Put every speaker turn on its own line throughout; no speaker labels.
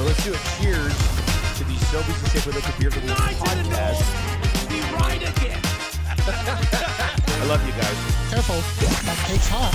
let's do a cheers to the Sobeys and Safeway Liquid Beer Review podcast.
Be right again.
I love you guys.
Careful, that cake's hot.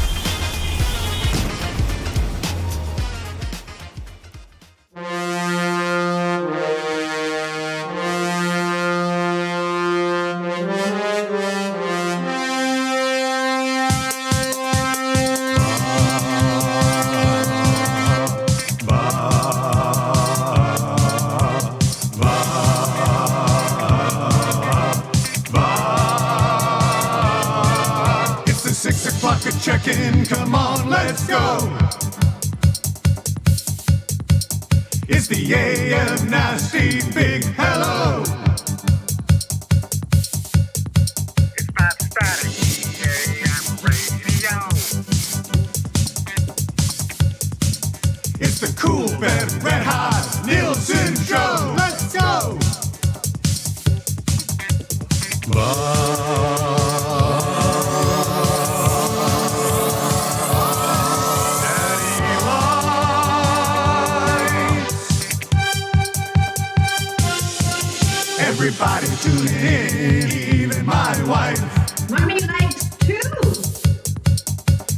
Check-in, come on, let's go. It's the AM Nasty Big Hello.
It's not static, AM radio.
It's the Cool Bed Red Hot Nielson Show. Let's go. Everybody tuning in, even my wife.
Mommy likes too.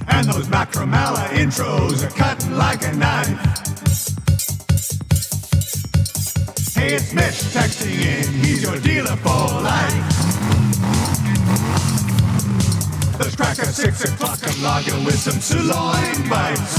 And those Macromala intros are cutting like a knife. Hey, it's Mitch texting in, he's your dealer for life. Let's crack at 6 o'clock and log in with some sirloin bites.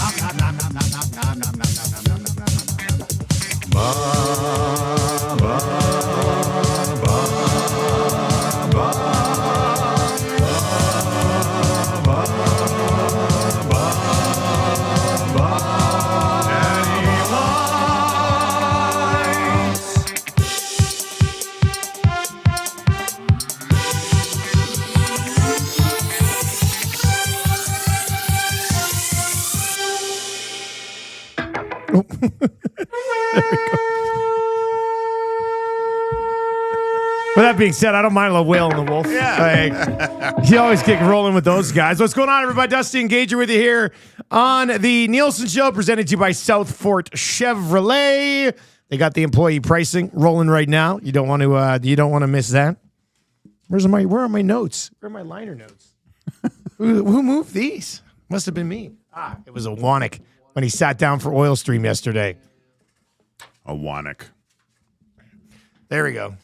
With that being said, I don't mind a little whale in the wolf.
Yeah.
Like, you always get rolling with those guys. What's going on, everybody? Dusty and Gage with you here on the Nielson Show, presented to you by South Fort Chevrolet. They got the employee pricing rolling right now. You don't want to miss that. Where are my notes? Where are my liner notes? Who moved these? Must have been me. It was a Wannick when he sat down for Oil Stream yesterday.
A Wannick.
There we go.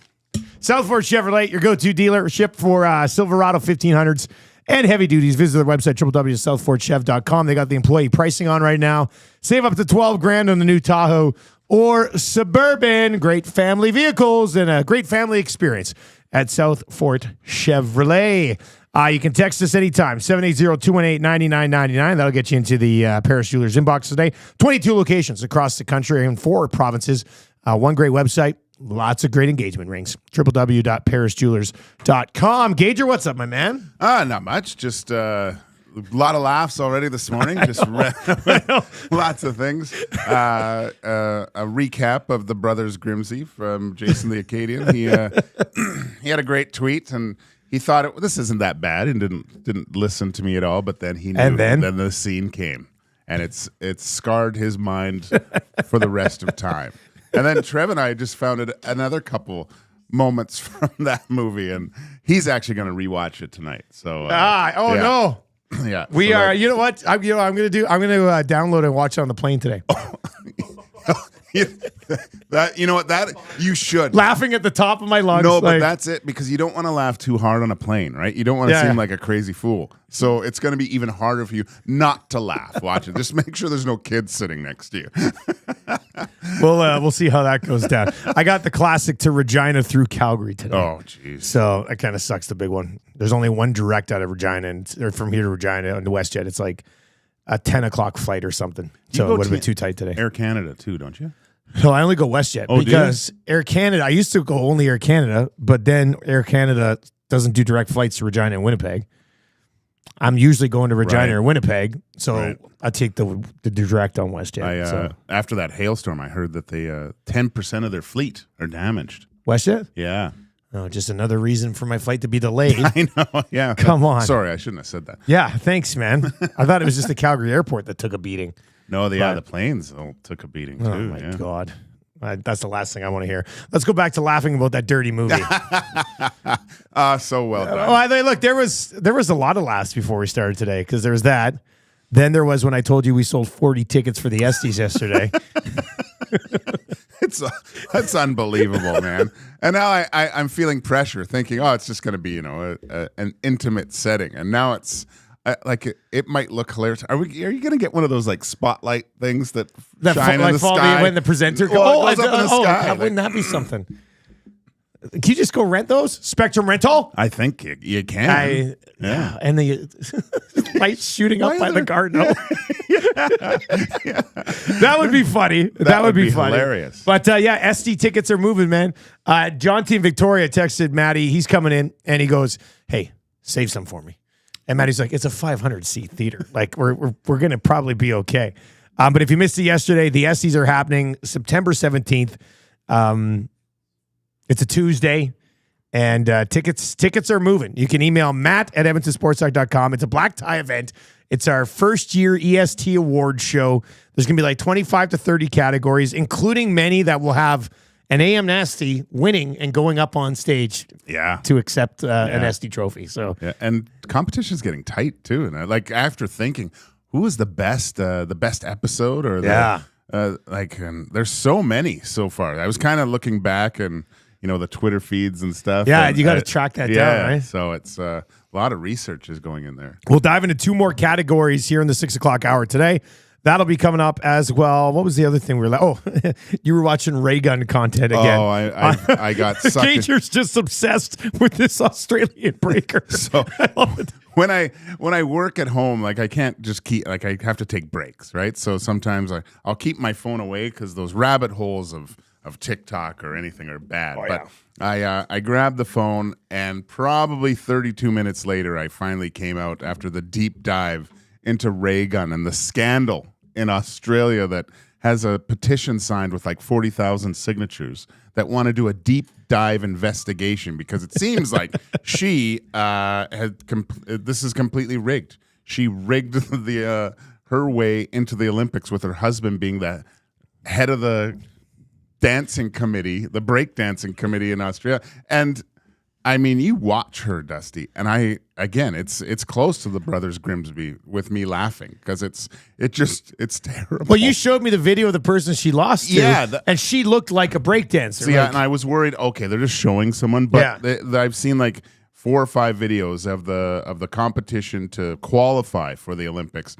South Fort Chevrolet, your go-to dealership for Silverado 1500s and heavy duties. Visit their website, www.southfortchev.com. They got the employee pricing on right now. Save up to $12,000 on the new Tahoe or Suburban. Great family vehicles and a great family experience at South Fort Chevrolet. You can text us anytime, 780-218-9999. That'll get you into the Paris Jewelers inbox today. 22 locations across the country and 4 provinces. One great website. Lots of great engagement rings. www.parisjewelers.com. Gager, what's up, my man?
Not much. Just a lot of laughs already this morning. Just lots of things. A recap of the Brothers Grimsey from Jason the Acadian. He had a great tweet, and he thought this isn't that bad, and didn't listen to me at all. But then he knew. And then the scene came, and it's scarred his mind for the rest of time. And then Trev and I just found another couple moments from that movie, and he's actually going to rewatch it tonight. So,
no,
yeah,
we are. You know what? I'm going to download it and watch it on the plane today.
You know what? That you should
laughing at the top of my lungs.
No, but that's it, because you don't want to laugh too hard on a plane, right? You don't want to seem like a crazy fool. So it's going to be even harder for you not to laugh. Watch it. Just make sure there's no kids sitting next to you.
We'll see how that goes down. I got the classic to Regina through Calgary today.
Oh, jeez.
So that kind of sucks. The big one. There's only one direct out of Regina, or from here to Regina on the WestJet. It's like a 10 o'clock flight or something. So it would have been too tight today.
Air Canada too, don't you?
No, I only go WestJet because Air Canada. I used to go only Air Canada, but then Air Canada doesn't do direct flights to Regina and Winnipeg. I'm usually going to Regina or Winnipeg, so I take the direct on WestJet.
After that hailstorm, I heard that they 10% of their fleet are damaged.
WestJet?
Yeah.
Oh, just another reason for my flight to be delayed.
I know. Yeah.
Come on.
Sorry, I shouldn't have said that.
Yeah. Thanks, man. I thought it was just the Calgary airport that took a beating.
No, the planes took a beating too.
Oh my God. That's the last thing I want to hear. Let's go back to laughing about that dirty movie.
So well done.
Look, there was a lot of laughs before we started today because there was that. Then there was when I told you we sold 40 tickets for the Estes yesterday.
That's unbelievable, man. And now I'm feeling pressure, thinking, oh, it's just going to be an intimate setting, and now it's it might look hilarious. Are you going to get one of those like spotlight things that shine in the sky
when the presenter goes?
It goes up in the sky.
Wouldn't that be something? Can you just go rent those? Spectrum Rental?
I think you can.
Yeah. And the lights shooting up by the garden. That would be funny. That would be funny.
Hilarious.
But SD tickets are moving, man. John T. Victoria texted Maddie. He's coming in and he goes, hey, save some for me. And Maddie's like, it's a 500-seat theater. Like, we're going to probably be okay. But if you missed it yesterday, the Estes are happening September 17th. It's a Tuesday, and tickets are moving. You can email matt@edmontonsportstalk.com. It's a black tie event. It's our first-year EST award show. There's going to be like 25 to 30 categories, including many that will have an AM Nasty winning and going up on stage to accept an Esty trophy. So
and competition's getting tight, too. And after thinking, who was the best episode? Or and there's so many so far. I was kind of looking back and the Twitter feeds and stuff.
Yeah,
and
you got to track that down, right?
So it's a lot of research is going in there.
We'll dive into 2 more categories here in the 6 o'clock hour today. That'll be coming up as well. What was the other thing we were like? Oh, you were watching ray gun content again.
Oh, I got sucked.
Gager's just obsessed with this Australian breaker.
So
I love it.
when I work at home, I can't just keep I have to take breaks, right? So sometimes I'll keep my phone away because those rabbit holes of TikTok or anything are bad. I grabbed the phone, and probably 32 minutes later, I finally came out after the deep dive into ray gun and the scandal in Australia that has a petition signed with like 40,000 signatures that want to do a deep dive investigation because it seems like she this is completely rigged. She rigged her way into the Olympics with her husband being the head of the dancing committee, the break dancing committee in Australia. And I mean, you watch her, Dusty, and it's close to the Brothers Grimsby with me laughing because it's terrible.
Well, you showed me the video of the person she lost to, and she looked like a breakdancer.
Yeah, and I was worried. Okay, they're just showing someone, but I've seen like 4 or 5 videos of the competition to qualify for the Olympics,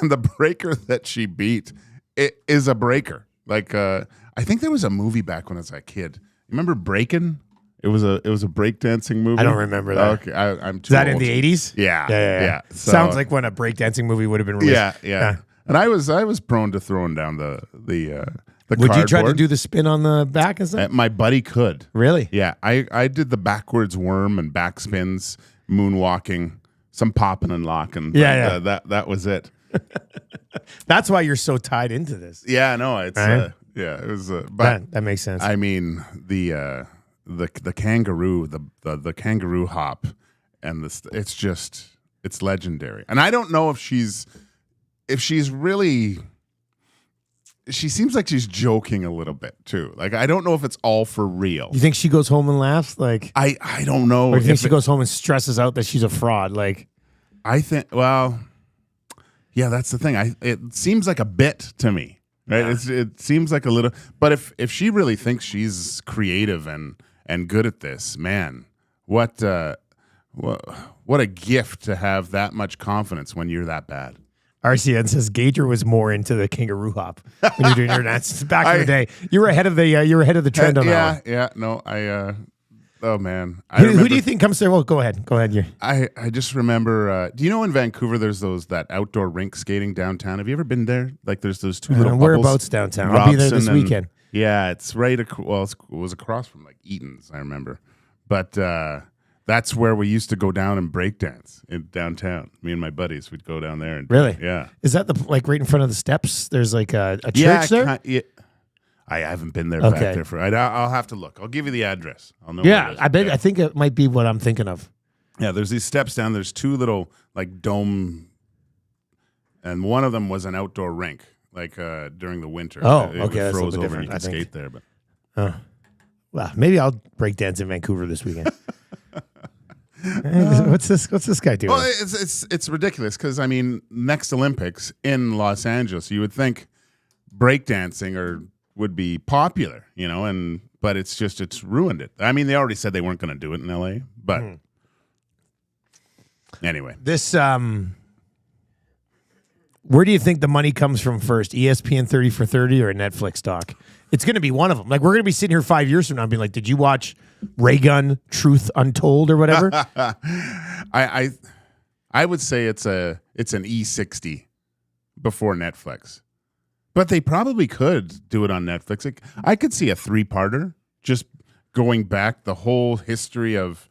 and the breaker that she beat is a breaker. Like I think there was a movie back when I was a kid. Remember Breakin'? It was a breakdancing movie.
I don't remember that.
Okay, I'm too
Is that
old.
in the 80s?
Yeah. So,
sounds like when a breakdancing movie would have been released.
Yeah. And I was prone to throwing down the
Would you try to do the spin on the back and stuff?
My buddy could.
Really?
Yeah. I did the backwards worm and backspins, moonwalking, some popping and locking.
Yeah.
That was it.
That's why you're so tied into this.
Yeah, no, it's
right?
it was but
that makes sense.
I mean, the kangaroo, the kangaroo hop, and it's legendary. And I don't know if she's really. She seems like she's joking a little bit too. Like I don't know if it's all for real.
You think she goes home and laughs? Like
I don't know.
Or do you think she goes home and stresses out that she's a fraud? Like
I think. Well, yeah, that's the thing. It seems like a bit to me, right? Yeah. It seems like a little. But if she really thinks she's creative and good at this, man, what a gift to have that much confidence when you're that bad.
RCN says Gager was more into the kangaroo hop when you're doing your dances back in the day. You were ahead of the trend on that one.
Yeah. No, oh man.
Who do you think comes there? Well, go ahead.
I just remember. Do you know in Vancouver there's that outdoor rink skating downtown? Have you ever been there? Like there's those two little
whereabouts downtown? I'll be there this weekend.
Yeah, it's right. It was across from like Eaton's. I remember, but. That's where we used to go down and breakdance in downtown. Me and my buddies would go down there. And
really?
Yeah.
Is that right in front of the steps? There's like a church there?
I haven't been there back there for. I'll have to look. I'll give you the address. I'll know.
Yeah, I think it might be what I'm thinking of.
Yeah, there's these steps down. There's two little like dome, and one of them was an outdoor rink. like during the winter.
Oh,
it
okay, that's a
froze
little
over and
different,
you can
I think.
skate there. But
Well, maybe I'll break dance in Vancouver this weekend. What's this guy doing?
well, it's ridiculous because I mean, next Olympics in Los Angeles, you would think breakdancing would be popular, but it's ruined it. I mean, they already said they weren't going to do it in LA, but anyway,
This where do you think the money comes from first? ESPN 30 for 30 or a Netflix doc? It's going to be one of them. Like we're going to be sitting here 5 years from now and being like, "Did you watch Ray Gun Truth Untold or whatever?"
I would say it's an E60 before Netflix, but they probably could do it on Netflix. Like, I could see a 3-parter just going back the whole history of.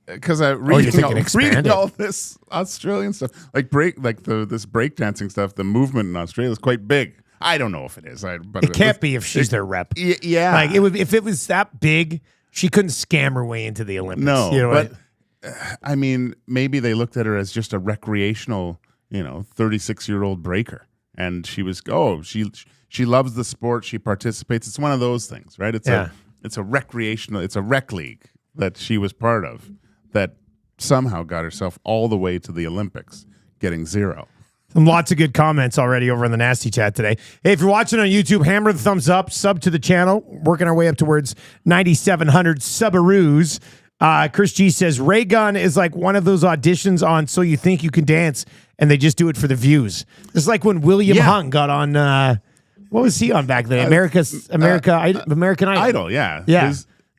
Because reading all this Australian stuff, like this breakdancing stuff, the movement in Australia is quite big. I don't know if it is, but
it can't be if she's their rep.
Yeah,
like it would if it was that big, she couldn't scam her way into the Olympics.
No,
you know
but I mean, maybe they looked at her as just a recreational, 36-year-old breaker, and she was she loves the sport, she participates. It's one of those things, right? It's a recreational, it's a rec league that she was part of. That somehow got herself all the way to the Olympics, getting 0.
Lots of good comments already over in the Nasty Chat today. Hey, if you're watching on YouTube, hammer the thumbs up, sub to the channel. Working our way up towards 9,700 subaroos. Chris G says, Ray Gun is like one of those auditions on So You Think You Can Dance, and they just do it for the views. It's like when William Hung got on, what was he on back then? American
Idol, yeah.
Yeah.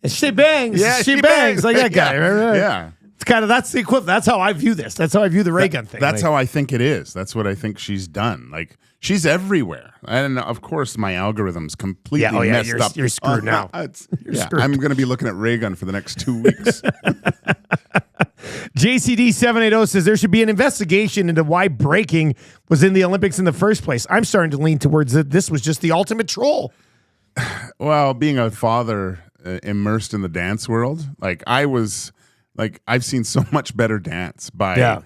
She bangs.
Yeah,
she bangs. Like that guy. Right?
Yeah.
It's kind of, that's the equivalent. That's how I view this. That's how I view the Ray Gun thing.
That's how I think it is. That's what I think she's done. Like, she's everywhere. And of course, my algorithm's completely messed up.
You're screwed now.
You're screwed. I'm going to be looking at Ray Gun for the next 2 weeks.
JCD780 says there should be an investigation into why breaking was in the Olympics in the first place. I'm starting to lean towards that this was just the ultimate troll.
Well, being a father immersed in the dance world, I've seen so much better dance by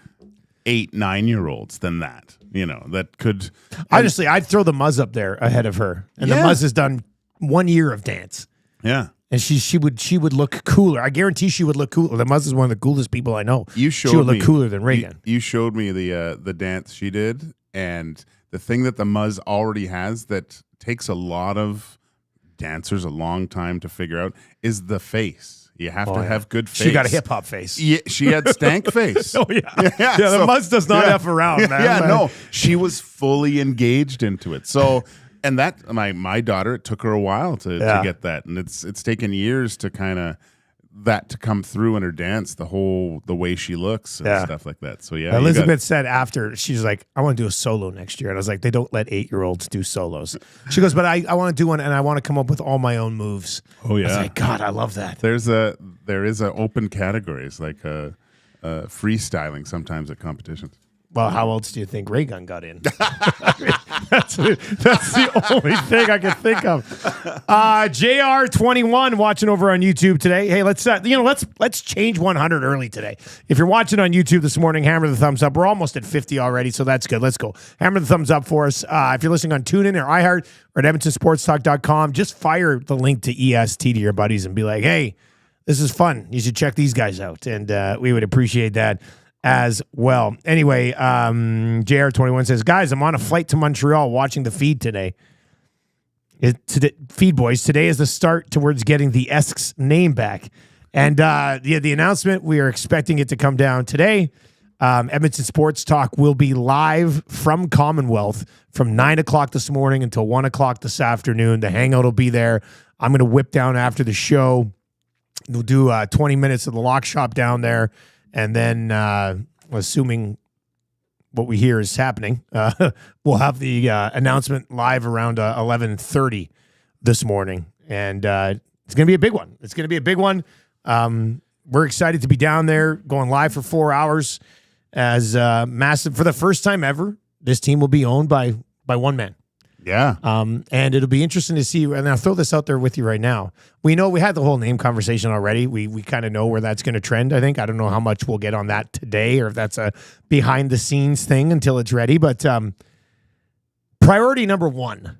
8-9-year-olds than that. That could
honestly, I'd throw the Muzz up there ahead of her, and the Muzz has done 1 year of dance.
Yeah,
and she would look cooler. I guarantee she would look cooler. The Muzz is one of the coolest people I know.
She would look
cooler than Reagan.
You showed me the dance she did, and the thing that the Muzz already has that takes a lot of dancers a long time to figure out is the face. You have to have good face.
She got a hip hop face.
Yeah, she had stank face.
Oh yeah, the Muzz does not F around, man.
Yeah, no, she was fully engaged into it. So, and that my daughter, it took her a while to get that, and it's taken years to kind of that to come through in her dance, the way she looks and stuff like that. So yeah,
Elizabeth said after, she's like, I want to do a solo next year. And I was like, they don't let 8-year-olds do solos. She goes, but I want to do one and I want to come up with all my own moves.
Oh yeah.
I was like, God, I love that.
There is a open categories like freestyling sometimes at competitions.
Well, how else do you think Ray Gun got in? That's the only thing I can think of. JR21 watching over on YouTube today. Hey, let's change 100 early today. If you're watching on YouTube this morning, hammer the thumbs up. We're almost at 50 already, so that's good. Let's go. Hammer the thumbs up for us. If you're listening on TuneIn or iHeart or at EdmontonSportsTalk.com, just fire the link to EST to your buddies and be like, hey, this is fun. You should check these guys out, and we would appreciate that as well. Anyway, JR21 says, guys, I'm on a flight to Montreal watching the feed today. Feed boys, today is the start towards getting the Elks name back. And the announcement, we are expecting it to come down today. Edmonton Sports Talk will be live from Commonwealth from 9 o'clock this morning until 1 o'clock this afternoon. The hangout will be there. I'm going to whip down after the show. We'll do 20 minutes of the lock shop down there. And then, assuming what we hear is happening, we'll have the announcement live around 11:30 this morning. And it's going to be a big one. It's going to be a big one. We're excited to be down there, going live for 4 hours as massive. For the first time ever, this team will be owned by one man.
Yeah.
And it'll be interesting to see, and I'll throw this out there with you right now. We know we had the whole name conversation already. We kind of know where that's going to trend, I think. I don't know how much we'll get on that today or if that's a behind-the-scenes thing until it's ready. But priority number one,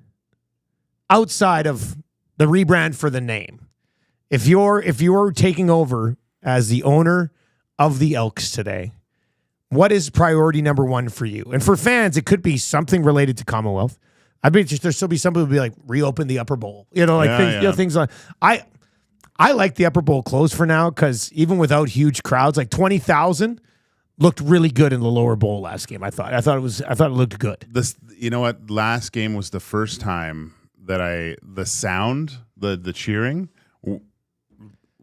outside of the rebrand for the name, if you're taking over as the owner of the Elks today, what is priority number one for you? And for fans, it could be something related to Commonwealth. I bet there'll still be some people who be like, reopen the upper bowl. Things on. I like the upper bowl closed for now because even without huge crowds, like 20,000 looked really good in the lower bowl last game. I thought it looked good.
You know what? Last game was the first time that the sound, the cheering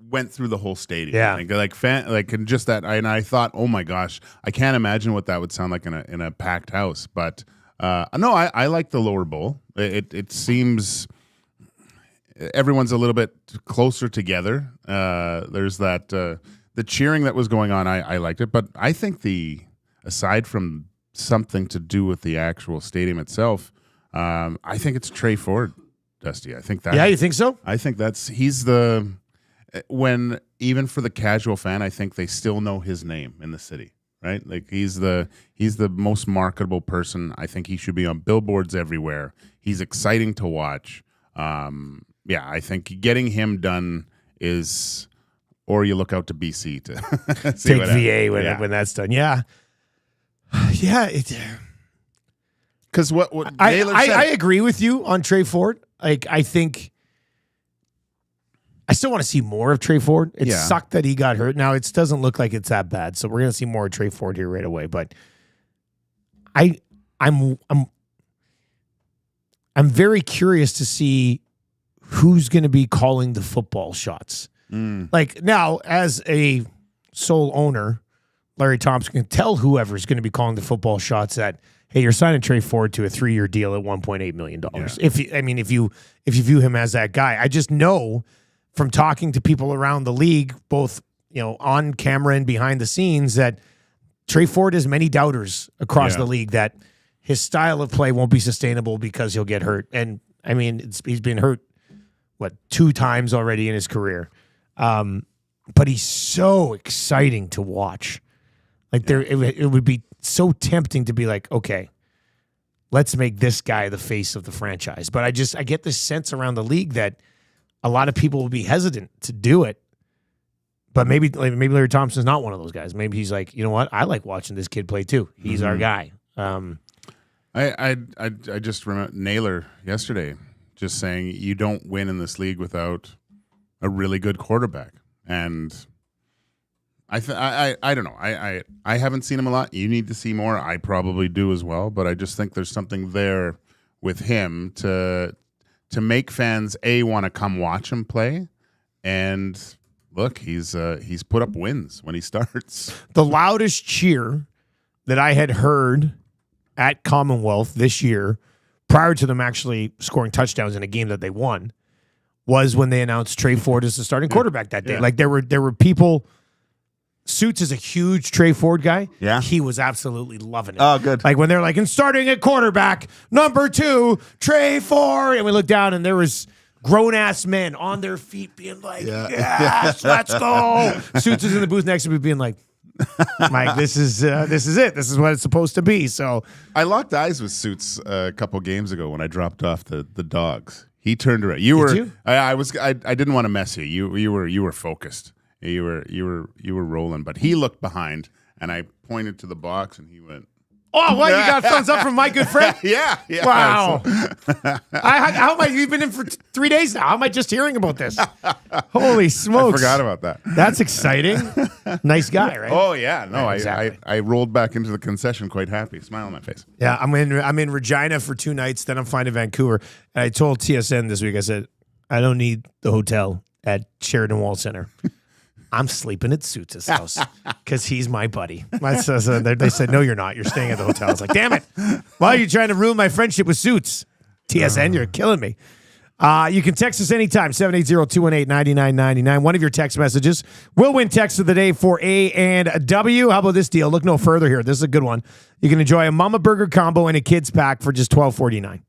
went through the whole stadium.
Yeah.
And just that, and I thought, oh my gosh, I can't imagine what that would sound like in a packed house. But no, I like the lower bowl. It seems everyone's a little bit closer together. There's that the cheering that was going on. I liked it, but I think aside from something to do with the actual stadium itself, I think it's Trey Ford, Dusty. I think that.
Yeah, you think so?
I think even for the casual fan, I think they still know his name in the city, right? Like he's the most marketable person. I think he should be on billboards everywhere. He's exciting to watch. I think getting him done is, or you look out to BC to see
take VA when that's done. Yeah, yeah.
Because what Naylor said,
I agree with you on Trey Ford. Like I think I still want to see more of Trey Ford. It sucked that he got hurt. Now it doesn't look like it's that bad, so we're gonna see more of Trey Ford here right away. But I'm very curious to see who's going to be calling the football shots. Like now, as a sole owner, Larry Thompson can tell whoever's going to be calling the football shots that, hey, you're signing Trey Ford to a 3-year deal at $1.8 million. Yeah. If you view him as that guy, I just know from talking to people around the league, both on camera and behind the scenes, that Trey Ford has many doubters across the league that his style of play won't be sustainable because he'll get hurt. And I mean, he's been hurt 2 times already in his career. But he's so exciting to watch. Like it would be so tempting to be like, okay, let's make this guy the face of the franchise. But I get this sense around the league that a lot of people will be hesitant to do it. But maybe Larry Thompson's not one of those guys. Maybe he's like, you know what? I like watching this kid play too. He's our guy.
I just remember Naylor yesterday just saying you don't win in this league without a really good quarterback. And I don't know. I haven't seen him a lot. You need to see more. I probably do as well. But I just think there's something there with him to make fans want to come watch him play. And look, he's put up wins when he starts.
The loudest cheer that I had heard at Commonwealth this year, prior to them actually scoring touchdowns in a game that they won, was when they announced Trey Ford as the starting quarterback that day. Yeah. Like there were people. Suits is a huge Trey Ford guy.
Yeah,
he was absolutely loving it.
Oh, good.
Like when they're like, and starting at quarterback, number 2, Trey Ford, and we look down and there was grown ass men on their feet being like, yes, let's go. Suits is in the booth next to me being like, Mike, this is it. This is what it's supposed to be. So
I locked eyes with Suits a couple games ago when I dropped off the dogs. He turned around. I didn't want to mess you. You were focused. You were rolling, but he looked behind, and I pointed to the box, and he went,
"Oh, what? You got thumbs up from my good friend?"
yeah.
Wow. How am I? You've been in for 3 days now. How am I just hearing about this? Holy smokes!
I forgot about that.
That's exciting. Nice guy, right?
Oh yeah, no,
right, exactly.
I rolled back into the concession quite happy, smile on my face.
Yeah, I'm in Regina for 2 nights. Then I'm flying to Vancouver, and I told TSN this week. I said, I don't need the hotel at Sheridan Wall Center. I'm sleeping at Suits' house because he's my buddy. They said, no, you're not. You're staying at the hotel. I was like, damn it. Why are you trying to ruin my friendship with Suits? TSN, you're killing me. You can text us anytime, 780-218-9999. One of your text messages will win text of the day for A and W. How about this deal? Look no further here. This is a good one. You can enjoy a Mama Burger combo and a kids pack for just $12.49.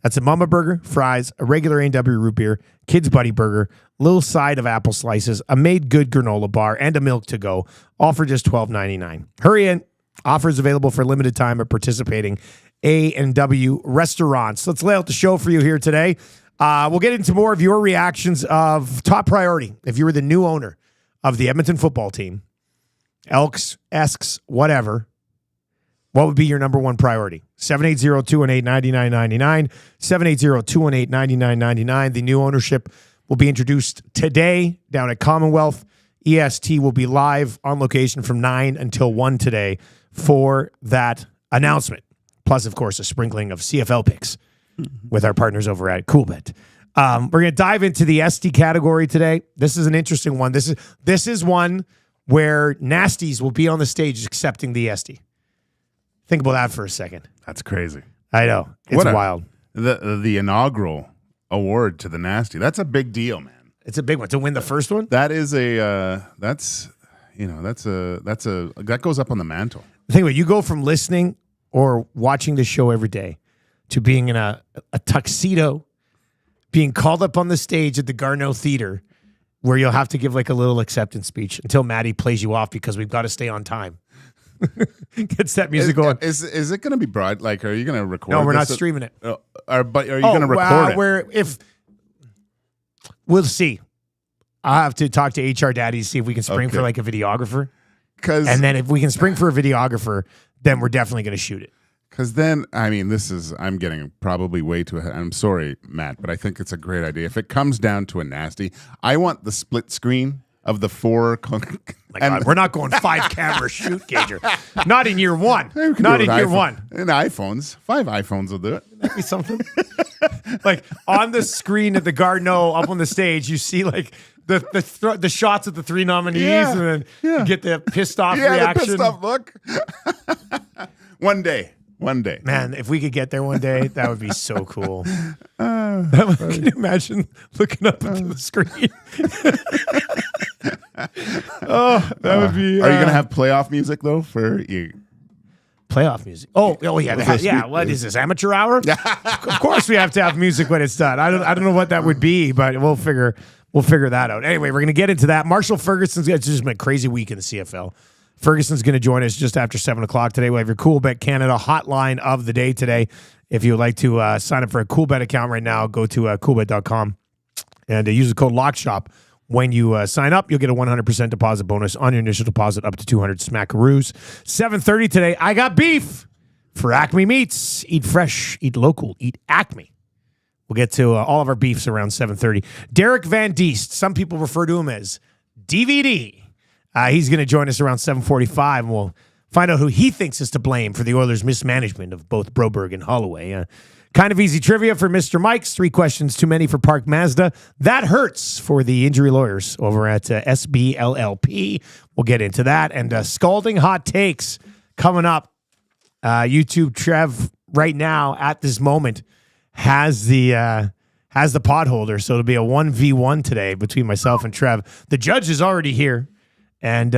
That's a Mama Burger, fries, a regular A&W root beer, Kids Buddy Burger, little side of apple slices, a made good granola bar, and a milk to go, all for just $12.99. Hurry in. Offers available for limited time at participating A&W restaurants. Let's lay out the show for you here today. We'll get into more of your reactions of top priority. If you were the new owner of the Edmonton football team, Elks, Esks, whatever, what would be your number one priority? 780-218-9999, 780-218-9999. The new ownership will be introduced today down at Commonwealth. EST will be live on location from 9 until 1 today for that announcement. Plus, of course, a sprinkling of CFL picks with our partners over at CoolBet. We're going to dive into the SD category today. This is an interesting one. This is one where nasties will be on the stage accepting the SD. Think about that for a second.
That's crazy.
I know. It's wild.
The inaugural award to the Nasty. That's a big deal, man.
It's a big one. To win the first one?
That is that goes up on the mantle.
Think about it. You go from listening or watching the show every day to being in a tuxedo, being called up on the stage at the Garneau Theater, where you'll have to give like a little acceptance speech until Maddie plays you off because we've got to stay on time. Gets that music going.
Is it going to be broad? Like, are you going to record?
No, we're not
this?
streaming it.
But are you going to record it?
We'll see. I'll have to talk to HR Daddy to see if we can spring for like a videographer. And then if we can spring for a videographer, then we're definitely going to shoot it.
Because then, I mean, I'm getting probably way too ahead. I'm sorry, Matt, but I think it's a great idea. If it comes down to a nasty, I want the split screen of the four.
We're not going 5 camera shoot, Gager. Not in year one. Not in year one.
And iPhones. 5 iPhones will do it.
That'd be something. Like on the screen at the Garneau up on the stage, you see like the shots of the 3 nominees, and then you get the pissed off reaction.
The pissed off look. One day.
Man, if we could get there one day, that would be so cool. Can you imagine looking up into the screen? That would be.
Are you going to have playoff music though for you?
Playoff music. Oh yeah. What is this, amateur hour? Of course we have to have music when it's done. I don't know what that would be, but we'll figure that out. Anyway, we're going to get into that. Marshall Ferguson's it's just been a crazy week in the CFL. Ferguson's going to join us just after 7 o'clock today. We'll have your CoolBet Canada hotline of the day today. If you would like to sign up for a CoolBet account right now, go to coolbet.com and use the code LOCKSHOP. When you sign up, you'll get a 100% deposit bonus on your initial deposit up to 200 smackaroos. 7:30 today, I got beef for Acme Meats. Eat fresh, eat local, eat Acme. We'll get to all of our beefs around 7:30. Derek Van Diest, some people refer to him as DVD. He's going to join us around 7:45, and we'll find out who he thinks is to blame for the Oilers' mismanagement of both Broberg and Holloway. Kind of easy trivia for Mr. Mike's. 3 questions too many for Park Mazda. That hurts for the injury lawyers over at SBLLP. We'll get into that. And scalding hot takes coming up. YouTube Trev right now at this moment has the pot holder, so it'll be a 1v1 today between myself and Trev. The judge is already here. And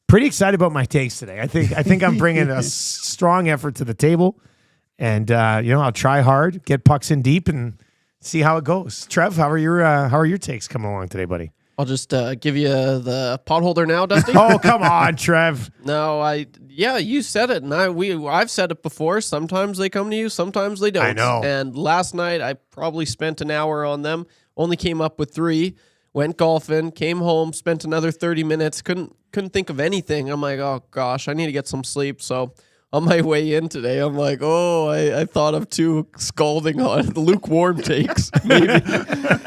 pretty excited about my takes today. I think I'm bringing a strong effort to the table, and I'll try hard, get pucks in deep, and see how it goes. Trev, how are your takes coming along today, buddy?
I'll just give you the potholder now, Dusty.
Oh, come on, Trev.
No, you said it, and I've said it before. Sometimes they come to you, sometimes they don't.
I know.
And last night I probably spent an hour on them. Only came up with 3. Went golfing, came home, spent another 30 minutes. Couldn't think of anything. I'm like, oh gosh, I need to get some sleep. So on my way in today, I'm like, I thought of 2 scalding on lukewarm takes, maybe.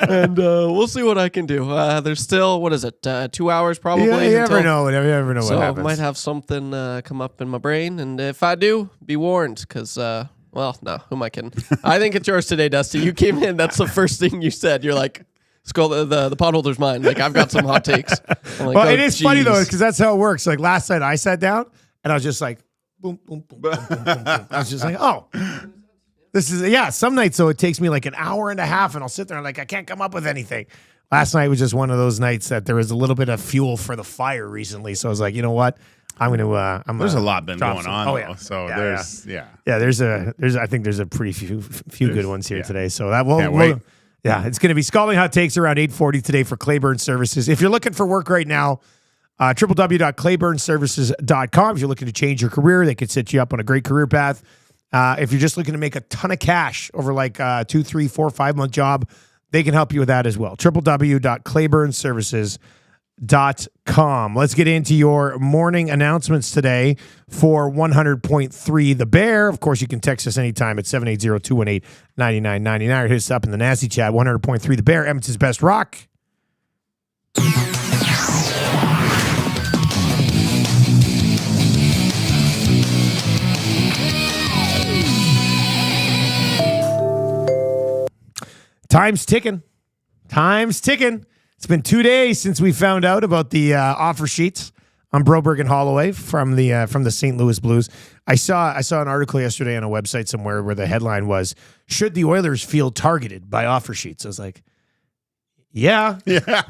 And we'll see what I can do. There's still, 2 hours probably?
Yeah, you never know. You never know what happens.
So I might have something come up in my brain. And if I do, be warned, because, no, who am I kidding? I think it's yours today, Dusty. You came in, that's the first thing you said. You're like, the potholder's mine. Like, I've got some hot takes. Like,
well, it is funny though, because that's how it works. Like last night, I sat down and I was just like, boom, boom, boom, boom, boom, boom, boom. I was just like, oh, this is Some nights though, it takes me like an hour and a half, and I'll sit there and like I can't come up with anything. Last night was just one of those nights that there was a little bit of fuel for the fire recently. So I was like, you know what? There's
a lot been going on.
Oh,
though,
yeah.
So
I think there's a pretty few good ones here today. So that will. Yeah, it's going to be scalding hot takes around 8:40 today for Claiborne Services. If you're looking for work right now, www.clayburnservices.com. If you're looking to change your career, they could set you up on a great career path. If you're just looking to make a ton of cash over like a 2, 3, 4, 5 month job, they can help you with that as well. www.clayburnservices.com. Let's get into your morning announcements today for 100.3 The Bear. Of course, you can text us anytime at 780-218-9999 or hit us up in the Nasty Chat. 100.3 The Bear, Edmonton's best rock. Time's ticking. Time's ticking. It's been 2 days since we found out about the offer sheets on Broberg and Holloway from the St. Louis Blues. I saw an article yesterday on a website somewhere where the headline was, "Should the Oilers feel targeted by offer sheets?" I was like, yeah.
Yeah.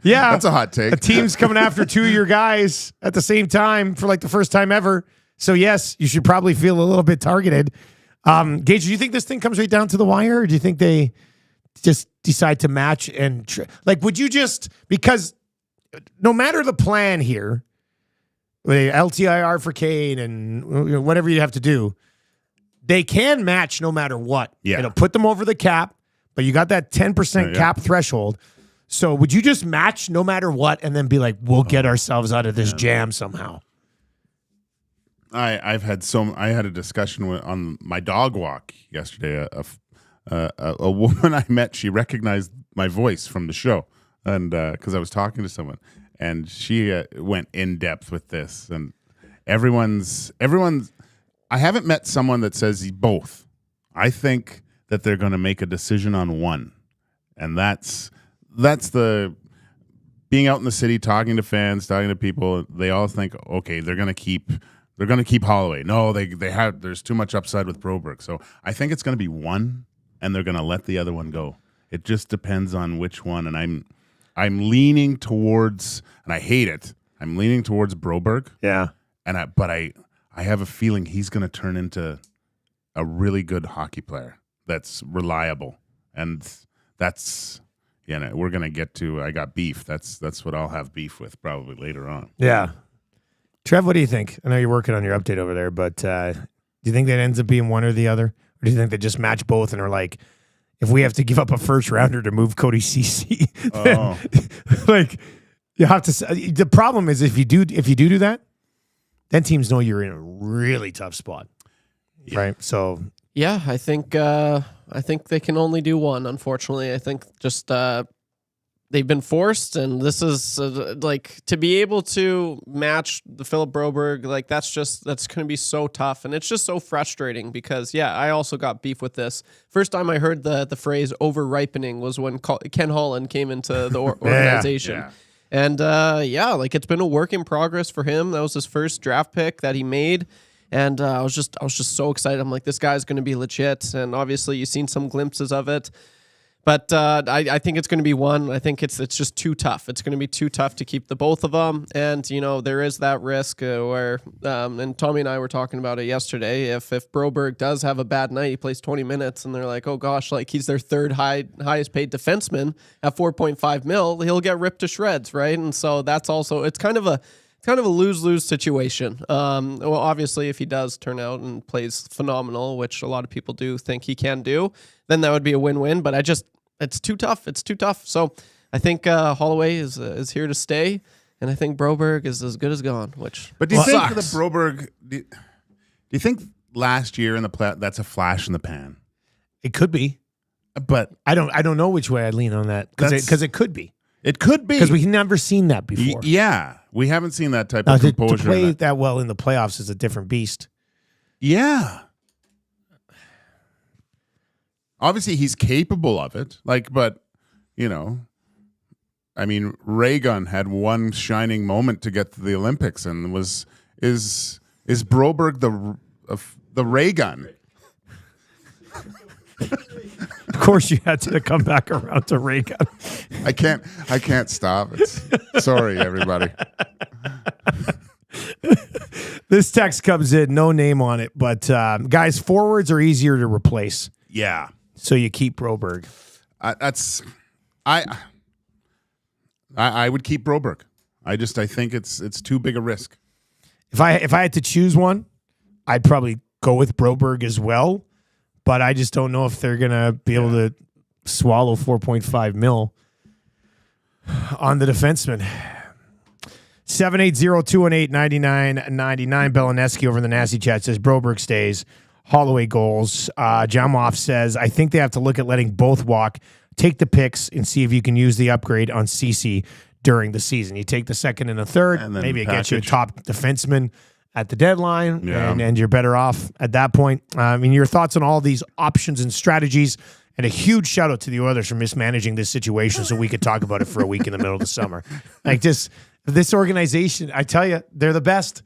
That's a hot take.
A team's coming after 2 of your guys at the same time for like the first time ever. So yes, you should probably feel a little bit targeted. Gage, do you think this thing comes right down to the wire, or do you think they just decide to match and would you just, because no matter the plan here, LTIR for Kane and whatever you have to do, they can match no matter what.
Yeah.
It'll put them over the cap, but you got that 10% cap threshold. So would you just match no matter what and then be like, we'll get ourselves out of this jam somehow?
I had a discussion on my dog walk yesterday. A woman I met, she recognized my voice from the show, and because I was talking to someone, and she went in depth with this. And everyone's. I haven't met someone that says both. I think that they're going to make a decision on one, and that's the being out in the city, talking to fans, talking to people. They all think, okay, they're going to keep Holloway. No, there's too much upside with Broberg. So I think it's going to be one, and they're going to let the other one go. It just depends on which one, and I'm leaning towards, and I hate it, I'm leaning towards Broberg.
Yeah.
But I have a feeling he's going to turn into a really good hockey player that's reliable, and that's, we're going to get to, I got beef. That's what I'll have beef with probably later on.
Yeah. Trev, what do you think? I know you're working on your update over there, but do you think that ends up being one or the other? Or do you think they just match both and are like, if we have to give up a first rounder to move Cody Ceci, you have to. The problem is if you do that, then teams know you're in a really tough spot, right? So
yeah, I think they can only do one. Unfortunately, I think just they've been forced, and this is to be able to match the Philip Broberg, that's going to be so tough, and it's just so frustrating because I also got beef with this. First time I heard the phrase over ripening was when Ken Holland came into the organization.
Yeah.
And it's been a work in progress for him. That was his first draft pick that he made. And I was just so excited. I'm like, this guy's going to be legit. And obviously you've seen some glimpses of it. But I think it's going to be one. I think it's just too tough. It's going to be too tough to keep the both of them. And, there is that risk where, and Tommy and I were talking about it yesterday, if Broberg does have a bad night, he plays 20 minutes, and they're like, oh gosh, he's their third highest paid defenseman at $4.5 million, he'll get ripped to shreds, right? And so that's also, it's kind of a lose-lose situation. Well, obviously, if he does turn out and plays phenomenal, which a lot of people do think he can do, then that would be a win-win. But it's too tough. It's too tough. So I think Holloway is here to stay, and I think Broberg is as good as gone. But
do you think the Broberg? Do you think last year in the that's a flash in the pan?
It could be,
but
I don't know which way I'd lean on that because it could be.
It could be
because we've never seen that before.
Yeah, we haven't seen that type of composure.
To play that well in the playoffs is a different beast.
Yeah. Obviously, he's capable of it. But Raygun had one shining moment to get to the Olympics, and is Broberg the Raygun?
Of course, you had to come back around to Raygun.
I can't stop. Sorry, everybody.
This text comes in, no name on it, but guys, forwards are easier to replace.
Yeah.
So you keep Broberg.
I would keep Broberg. I think it's too big a risk.
If I had to choose one, I'd probably go with Broberg as well, but I just don't know if they're gonna be able to swallow $4.5 million on the defenseman. 780-218-9999. Belineski over in the Nasty Chat says Broberg stays. Holloway goals. Jamoff says, I think they have to look at letting both walk. Take the picks and see if you can use the upgrade on CC during the season. You take the second and the third,
And then
maybe it gets you a
package.
top defenseman at the deadline,
Yeah.
and you're better off at that point. Your thoughts on all these options and strategies, and a huge shout out to the Oilers for mismanaging this situation so we could talk about it for a week in the middle of the summer. Like this organization, I tell you, they're the best.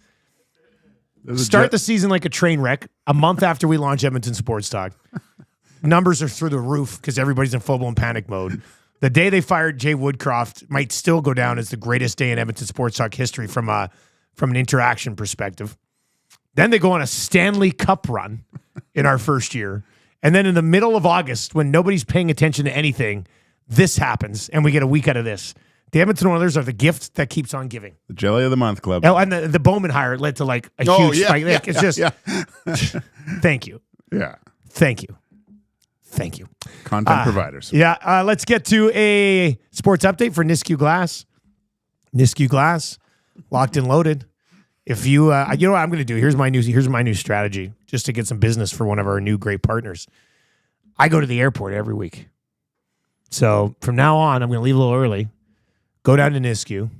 Start the season like a train wreck a month after we launch Edmonton Sports Talk. Numbers are through the roof because everybody's in full-blown panic mode. The day they fired Jay Woodcroft might still go down as the greatest day in Edmonton Sports Talk history from an interaction perspective. Then they go on a Stanley Cup run in our first year. And then in the middle of August, when nobody's paying attention to anything, this happens, and we get a week out of this. The Edmonton Oilers are the gift that keeps on giving.
The Jelly of the Month Club.
Oh, and the Bowman hire led to like a huge spike. Like, it's just, thank you.
Yeah.
Thank you.
Content providers.
Yeah, let's get to a sports update for Nisku Glass. Nisku Glass, locked and loaded. If you, you know what I'm going to do? Here's my new strategy, just to get some business for one of our new great partners. I go to the airport every week, so from now on, I'm going to leave a little early. Go down to Nisku,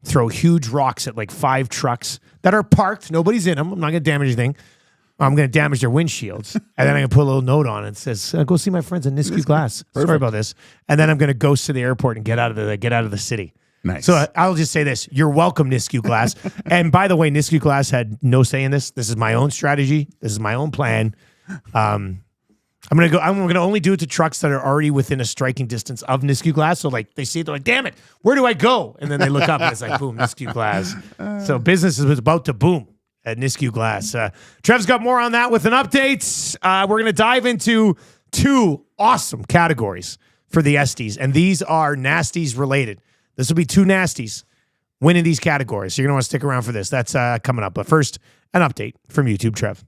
throw huge rocks at like 5 trucks that are parked. Nobody's in them. I'm not going to damage anything. I'm going to damage their windshields. And then I'm going to put a little note on it that says, go see my friends at Nisku Glass. Sorry about this. And then I'm going to ghost to the airport and get out of the city.
Nice.
So I'll just say this. You're welcome, Nisku Glass. And by the way, Nisku Glass had no say in this. This is my own strategy. This is my own plan. I'm gonna only do it to trucks that are already within a striking distance of Nisku Glass. So like they see it, they're like, damn it, where do I go? And then they look up and it's like, boom, Nisku Glass. So business is about to boom at Nisku Glass. Trev's got more on that with an update. We're gonna dive into 2 awesome categories for the Esties, and these are nasties related. This will be 2 nasties winning these categories. So you're gonna want to stick around for this. That's coming up. But first, an update from YouTube, Trev.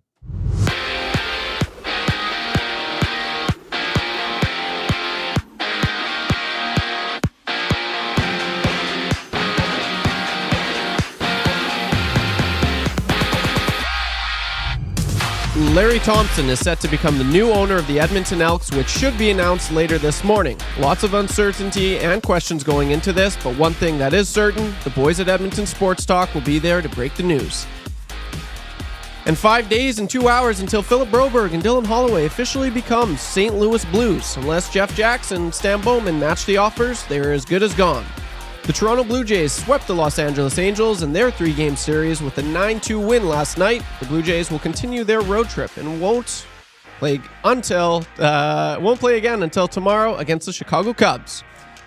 Larry Thompson is set to become the new owner of the Edmonton Elks, which should be announced later this morning. Lots of uncertainty and questions going into this, but one thing that is certain, the boys at Edmonton Sports Talk will be there to break the news. And 5 days and 2 hours until Philip Broberg and Dylan Holloway officially become St. Louis Blues. Unless Jeff Jackson and Stan Bowman match the offers, they are as good as gone. The Toronto Blue Jays swept the Los Angeles Angels in their 3-game series with a 9-2 win last night. The Blue Jays will continue their road trip and won't play again until tomorrow against the Chicago Cubs.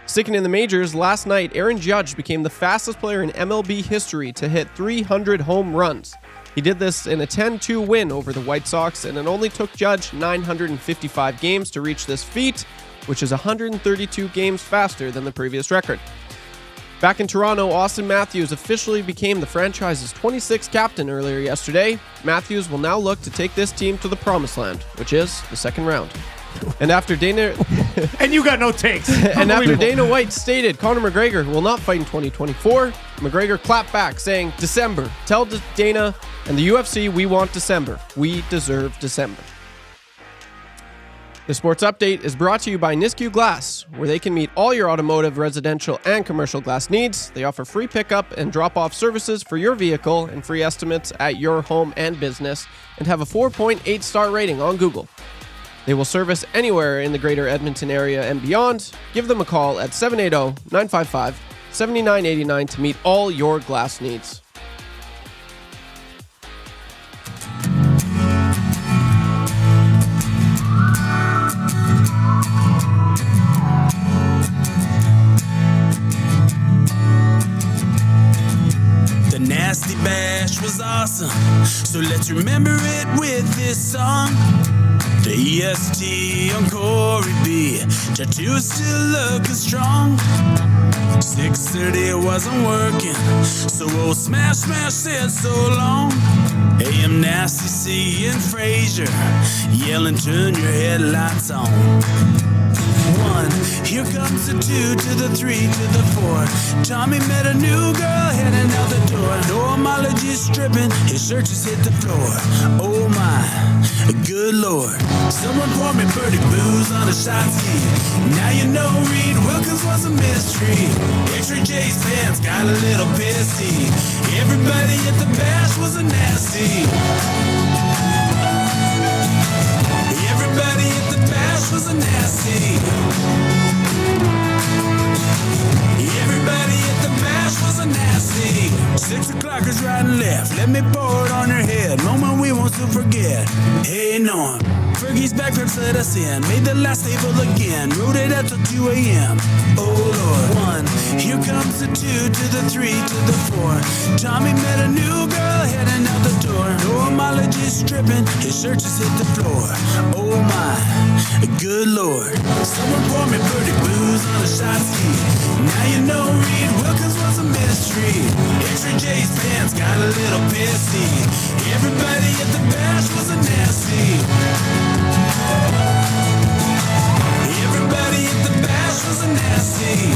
Sticking in the majors, last night Aaron Judge became the fastest player in MLB history to hit 300 home runs. He did this in a 10-2 win over the White Sox, and it only took Judge 955 games to reach this feat, which is 132 games faster than the previous record. Back in Toronto, Auston Matthews officially became the franchise's 26th captain earlier yesterday. Matthews will now look to take this team to the promised land, which is the second round. And after Dana
And you got no takes.
and after Dana White stated Conor McGregor will not fight in 2024, McGregor clapped back saying, December. Tell Dana and the UFC we want December. We deserve December. The Sports Update is brought to you by Nisku Glass, where they can meet all your automotive, residential, and commercial glass needs. They offer free pickup and drop-off services for your vehicle and free estimates at your home and business, and have a 4.8-star rating on Google. They will service anywhere in the greater Edmonton area and beyond. Give them a call at 780-955-7989 to meet all your glass needs.
The nasty bash was awesome, so let's remember it with this song. Diest on Corey B. Tattoos still looking strong. 6:30 it wasn't working, so old Smash said so long. AM Nasty C and Frazier yelling, turn your headlights on. 1, here comes the 2 to the 3 to the 4. Tommy met a new girl heading out the door. No homology stripping, his shirt just hit the floor. Oh my, good lord. Someone poured me birdie booze on a shot ski. Now you know Reed Wilkins was a mystery. X-Ray J's pants got a little pissy. Everybody at the bash was a nasty. Everybody at the bash was a nasty. Everybody at the bash was a nasty. 6 o'clockers riding left, let me pour it on your head. Moment we won't soon forget. Hey Norm, Fergie's backflips let us in. Made the last table again, rode it out till 2 a.m. Oh Lord. 1, here comes the 2 to the 3 to the 4. Tommy met a new girl heading out the door. No homology stripping, his shirt just hit the floor. Oh my, good lord. Someone poured me birdie booze on a shot ski. Now you know Reed Wilkins was a mystery. X-Ray J's pants got a little pissy. Everybody at the bash was a nasty. Everybody at the bash was a nasty.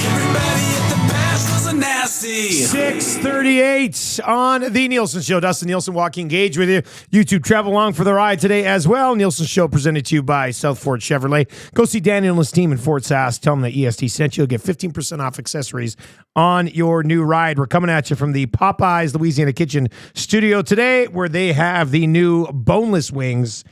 Everybody at the bash was a nasty.
6:38 on the Nielson Show. Dustin Nielson, Joaquin Gage with you. YouTube travel along for the ride today as well. Nielson Show presented to you by South Ford Chevrolet. Go see Daniel and his team in Fort Sask. Tell them that EST sent you. You'll get 15% off accessories on your new ride. We're coming at you from the Popeyes Louisiana Kitchen studio today, where they have the new boneless wings,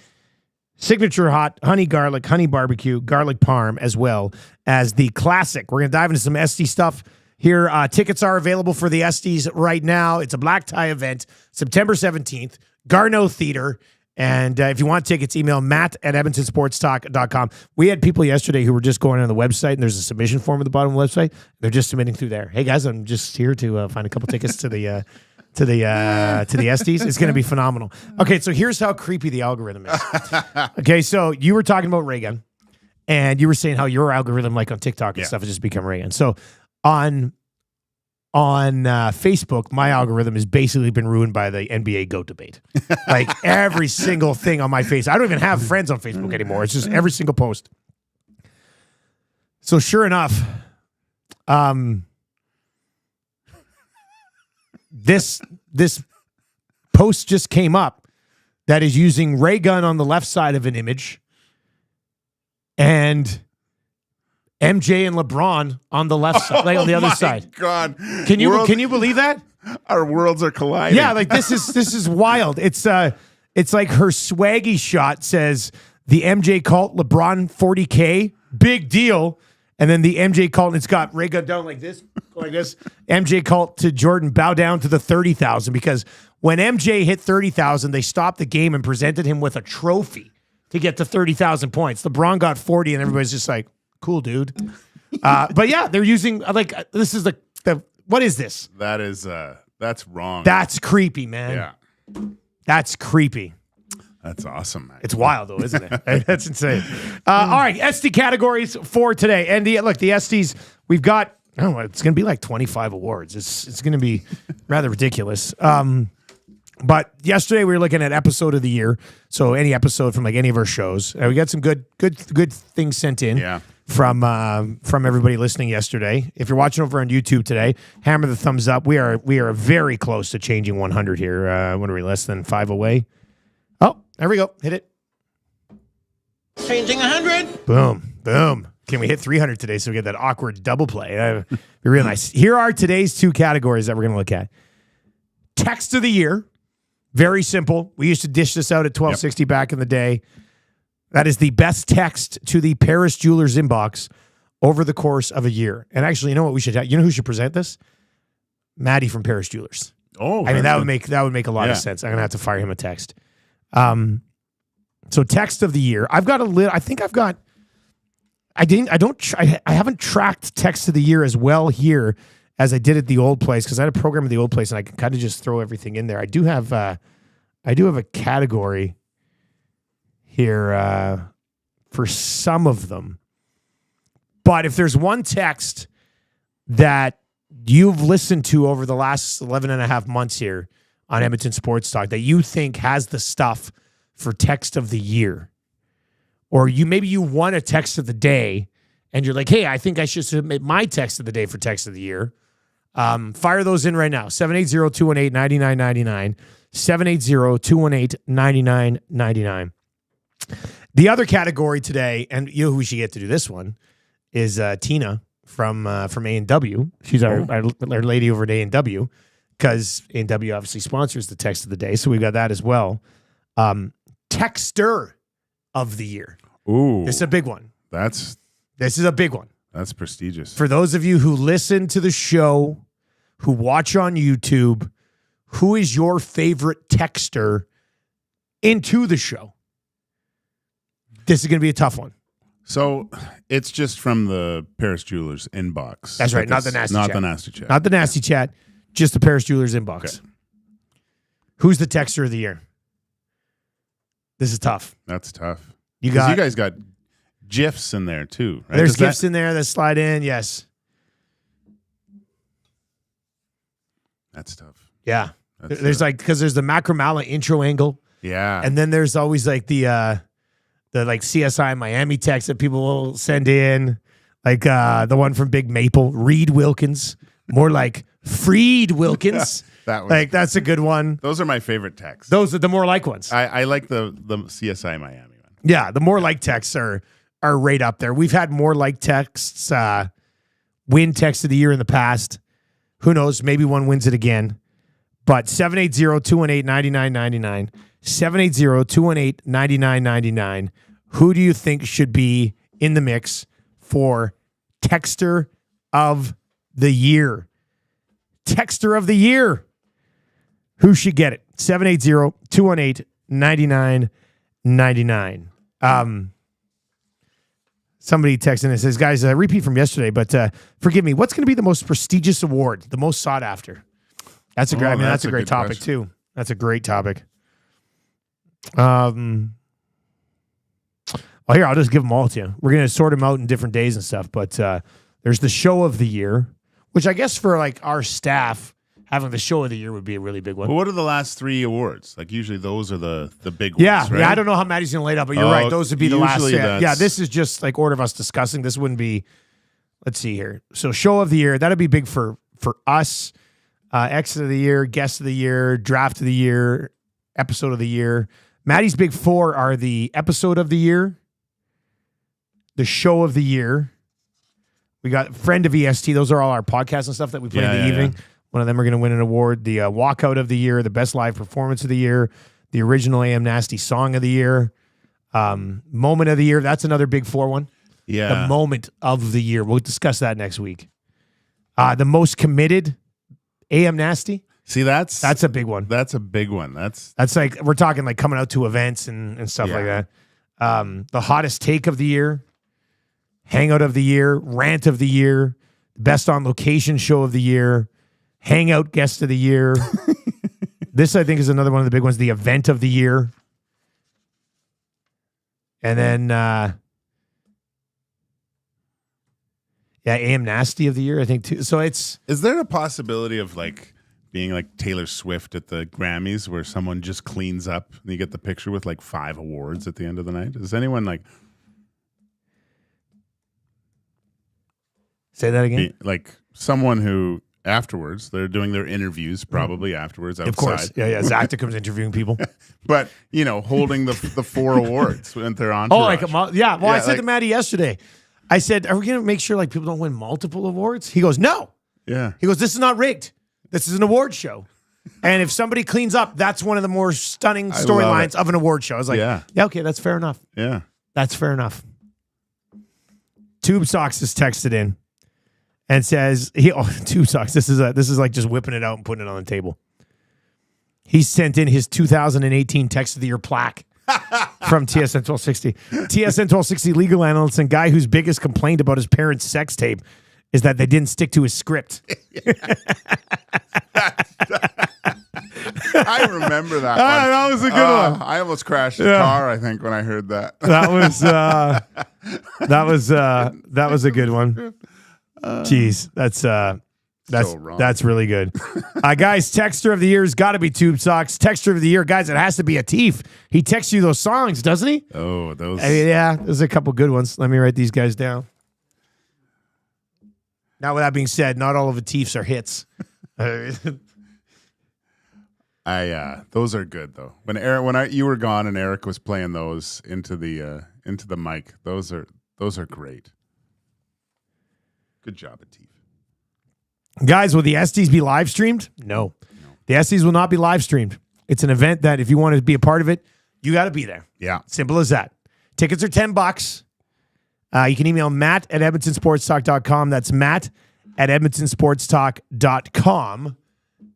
signature hot, honey garlic, honey barbecue, garlic parm, as well as the classic. We're going to dive into some SD stuff here. Tickets are available for the SDs right now. It's a black tie event, September 17th, Garneau Theater. And if you want tickets, email matt@edmontonsportstalk.com. We had people yesterday who were just going on the website, and there's a submission form at the bottom of the website. They're just submitting through there. Hey, guys, I'm just here to find a couple tickets to the SDs. It's going to be phenomenal. Okay, so here's how creepy the algorithm is. Okay, so you were talking about Reagan, and you were saying how your algorithm, like on TikTok and stuff, has just become Reagan. So on Facebook, my algorithm has basically been ruined by the NBA GOAT debate. Like every single thing on my face. I don't even have friends on Facebook anymore. It's just every single post. So sure enough, this post just came up that is using ray gun on the left side of an image and MJ and LeBron on the left side, like on the other side.
God,
can you believe that?
Our worlds are colliding.
Yeah, like this is wild. It's like her swaggy shot says the MJ cult LeBron 40K, big deal. And then the MJ cult, and it's got ray gun down like this. MJ cult to Jordan, bow down to the 30,000, because when MJ hit 30,000, they stopped the game and presented him with a trophy to get to 30,000 points. LeBron got 40, and everybody's just like, cool, dude. But yeah, they're using this is the what is this?
That's wrong.
That's creepy, man.
Yeah,
that's creepy.
That's awesome, man.
It's wild, though, isn't it? That's insane. All right, SD categories for today. And the SDs, we've got, it's going to be like 25 awards. It's going to be rather ridiculous. But yesterday we were looking at episode of the year. So any episode from like any of our shows. We got some good things sent in from everybody listening yesterday. If you're watching over on YouTube today, hammer the thumbs up. We are very close to changing 100 here. What are we, less than 5 away? Oh, there we go. Hit it.
Changing 100.
Boom, boom. Can we hit 300 today so we get that awkward double play? Be real nice. Here are today's 2 categories that we're going to look at. Text of the year. Very simple. We used to dish this out at 1260 back in the day. That is the best text to the Paris Jewelers inbox over the course of a year. And actually, you know what we should have? You know who should present this? Maddie from Paris Jewelers.
Oh,
I mean, that would make a lot of sense. I'm going to have to fire him a text. So text of the year. I've got I haven't tracked text of the year as well here as I did at the old place, because I had a program at the old place and I can kind of just throw everything in there. I do have a category here for some of them. But if there's one text that you've listened to over the last 11 and a half months here on Edmonton Sports Talk that you think has the stuff for text of the year, or maybe you won a text of the day and you're like, hey, I think I should submit my text of the day for text of the year, fire those in right now. 780-218-9999. 780-218-9999. The other category today, and you know who we should get to do this one, is Tina from A&W. She's our lady over at A&W, because A&W obviously sponsors the text of the day, so we got that as well. Texter of the year.
Ooh.
This is a big one. This is a big one.
That's prestigious.
For those of you who listen to the show, who watch on YouTube, who is your favorite texter into the show? This is going to be a tough one.
So it's just from the Paris Jewelers inbox.
That's right. Not the nasty chat.
Not the nasty chat.
Not the nasty chat. Just the Paris Jewelers inbox.
Okay.
Who's the texter of the year? This is tough.
That's tough.
You
'Cause you guys got GIFs in there too, right?
There's GIFs in there that slide in. Yes.
That's tough.
Yeah. There's because there's the Macromala intro angle.
Yeah.
And then there's always like the like CSI Miami text that people will send in. Like the one from Big Maple, Reed Wilkins. More like Freed Wilkins. That's a good one.
Those are my favorite texts.
Those are the more like ones.
I like the CSI Miami one.
Yeah, the more like texts are right up there. We've had more like texts win text of the year in the past. Who knows? Maybe one wins it again. But 780-218-9999. 780-218-9999. Who do you think should be in the mix for Texter of the Year? Texter of the Year. Who should get it? 780-218-9999. Somebody texted and says, guys, repeat from yesterday, but forgive me, what's going to be the most prestigious award, the most sought after? That's a great, that's a great topic too. That's a great topic. Well, here, I'll just give them all to you. We're going to sort them out in different days and stuff, but there's the show of the year, which I guess for like our staff, having the show of the year would be a really big one.
Well, what are the last 3 awards? Like usually those are the big ones, right?
Yeah, I don't know how Maddie's going to lay it up, but you're right. Those would be the last. Yeah, this is just like order of us discussing. This wouldn't be, let's see here. So show of the year, that'd be big for us. Exit of the year, guest of the year, draft of the year, episode of the year. Maddie's big 4 are the episode of the year, the show of the year. We got friend of EST. Those are all our podcasts and stuff that we play in the evening. Yeah. One of them are going to win an award. The walkout of the year, the best live performance of the year, the original AM Nasty song of the year, moment of the year. That's another big 4 one.
Yeah.
The moment of the year. We'll discuss that next week. The most committed AM Nasty.
See, that's
a big one.
That's a big one. That's
like, we're talking like coming out to events and stuff like that. The hottest take of the year, hangout of the year, rant of the year, best on location show of the year, hangout guest of the year. This, I think, is another one of the big ones, the event of the year. And then, AM Nasty of the year, I think, too. So is
there a possibility of like being like Taylor Swift at the Grammys where someone just cleans up and you get the picture with like 5 awards at the end of the night? Is anyone like...
Say that again?
Like someone who afterwards, they're doing their interviews probably afterwards outside.
Of course. Yeah. Zacta comes interviewing people.
But, holding the 4 awards with their entourage.
Oh, like, I said to Maddie yesterday, I said, are we going to make sure like people don't win multiple awards? He goes, no.
Yeah.
He goes, this is not rigged. This is an award show. And if somebody cleans up, that's one of the more stunning storylines of an award show. I was like, yeah, okay, that's fair enough.
Yeah.
That's fair enough. Tube Socks is texted in and says, Tube Socks, this is like just whipping it out and putting it on the table. He sent in his 2018 text of the year plaque. From TSN 1260. TSN 1260 legal analyst and guy whose biggest complaint about his parents' sex tape is that they didn't stick to his script.
I remember that one.
That was a good one.
I almost crashed the car, I think, when I heard that.
That was a good one. Jeez,
So wrong.
that's really good. Guys, Texter of the Year has got to be Tube Socks. Texter of the Year, guys, it has to be a Teef. He texts you those songs, doesn't he?
Oh, those.
Yeah, there's a couple good ones. Let me write these guys down. Now, with that being said, not all of the Teefs are hits.
Those are good though. You were gone and Eric was playing those into the mic. Those are great. Good job, Atif.
Guys, will the Esties be live streamed? No. The Esties will not be live streamed. It's an event that if you want to be a part of it, you got to be there.
Yeah.
Simple as that. Tickets are $10. You can email matt@edmontonsportstalk.com. That's matt@edmontonsportstalk.com.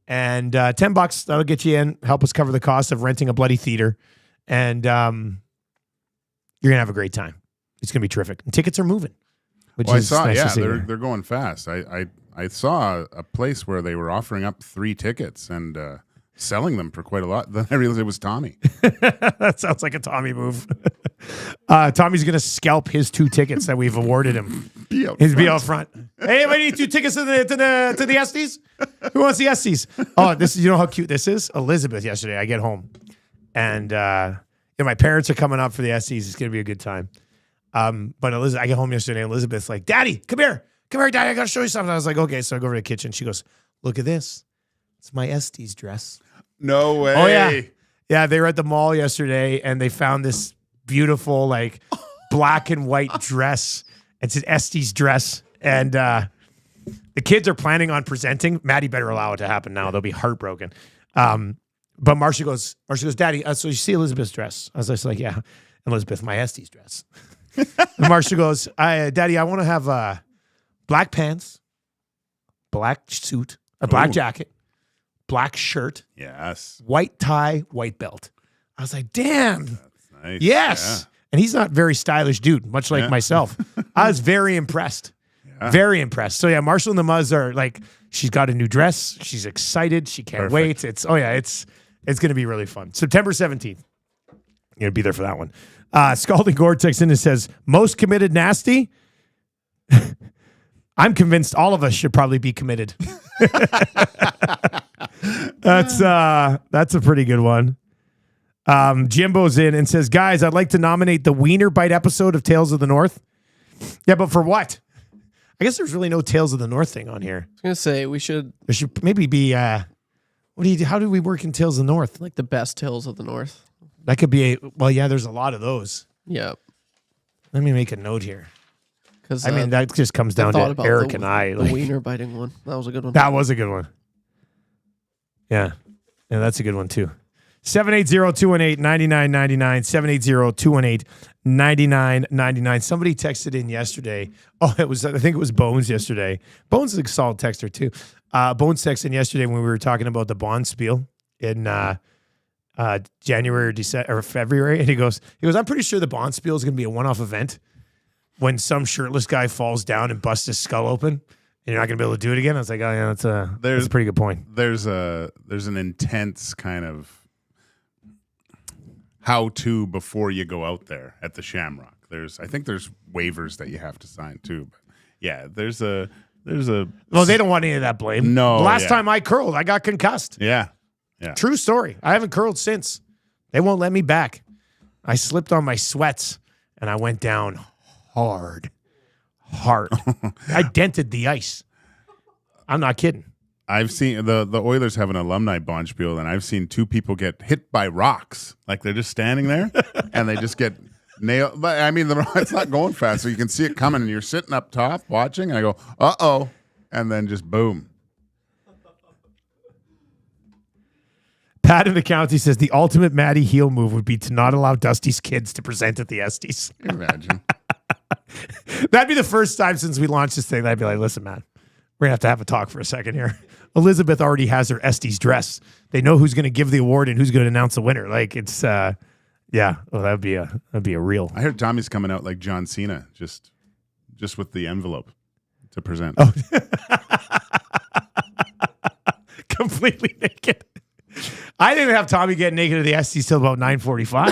And $10, that'll get you in, help us cover the cost of renting a bloody theater. And you're going to have a great time. It's going to be terrific. And tickets are moving.
Well, I saw, they're going fast. I saw a place where they were offering up 3 tickets and selling them for quite a lot. Then I realized it was Tommy.
That sounds like a Tommy move. Tommy's going to scalp his 2 tickets that we've awarded him. Be out front. Hey, anybody need 2 tickets to the Esties? Who wants the Esties? Oh, you know how cute this is? Elizabeth yesterday, I get home. And my parents are coming up for the Esties. It's going to be a good time. But Elizabeth, I get home yesterday and Elizabeth's like, Daddy, come here, Daddy, I got to show you something. I was like, okay. So I go over to the kitchen. She goes, look at this. It's my Esties dress.
No way.
Oh, yeah. Yeah, they were at the mall yesterday and they found this beautiful, like, black and white dress. It's an Esties dress. And the kids are planning on presenting. Maddie better allow it to happen now. They'll be heartbroken. But Marcia goes, Daddy, so you see Elizabeth's dress? I was just like, yeah. Elizabeth, my Esties dress. And Marcia goes, Daddy, I want to have black pants, black suit, a black jacket, black shirt,
yes,
white tie, white belt. I was like, damn.
That's nice.
Yes. Yeah. And he's not a very stylish dude, much like myself. I was very impressed. Yeah. Very impressed. So yeah, Marshall and the Muzz are like, she's got a new dress. She's excited. She can't wait. It's going to be really fun. September 17th. You're going to be there for that one. Scalding Gore-Tex in and says, most committed nasty. I'm convinced all of us should probably be committed. That's a pretty good one. Jimbo's in and says, guys, I'd like to nominate the Wiener Bite episode of Tales of the North. Yeah, but for what? I guess there's really no Tales of the North thing on here.
I was going to say, there
should maybe be, how do we work in Tales of the North?
Like the best Tales of the North.
That could be there's a lot of those.
Yeah.
Let me make a note here.
Because
that just comes down to Eric and I.
The wiener biting one. That was a good one.
That was a good one. Yeah. Yeah, that's a good one too. 780-218-9999. 780-218-9999. Somebody texted in yesterday. Oh, I think it was Bones yesterday. Bones is a solid texter too. Bones texted in yesterday when we were talking about the Bond spiel in January or December or February, and he goes, I'm pretty sure the Bond spiel is going to be a one-off event when some shirtless guy falls down and busts his skull open, and you're not going to be able to do it again. I was like, oh yeah, that's a pretty good point.
There's an intense kind of how-to before you go out there at the Shamrock. I think there's waivers that you have to sign too. But yeah, there's a.
Well, they don't want any of that blame.
No.
Last time I curled, I got concussed.
Yeah. Yeah.
True story. I haven't curled since. They won't let me back. I slipped on my sweats and I went down hard. I dented the ice. I'm not kidding.
I've seen the Oilers have an alumni bond spiel, and I've seen 2 people get hit by rocks. Like they're just standing there and they just get nailed. But I mean, it's not going fast, so you can see it coming, and you're sitting up top watching, and I go, uh-oh, and then just boom.
Pat in the county says the ultimate Matty heel move would be to not allow Dusty's kids to present at the Esties.
Imagine.
That'd be the first time since we launched this thing that I'd be like, listen, man, we're going to have a talk for a second here. Elizabeth already has her Esties dress. They know who's going to give the award and who's going to announce the winner. Like it's, yeah, well, that'd be a real.
I heard Tommy's coming out like John Cena, just with the envelope to present.
Oh. Completely naked. I didn't have Tommy get naked at the Estes till about 9:45.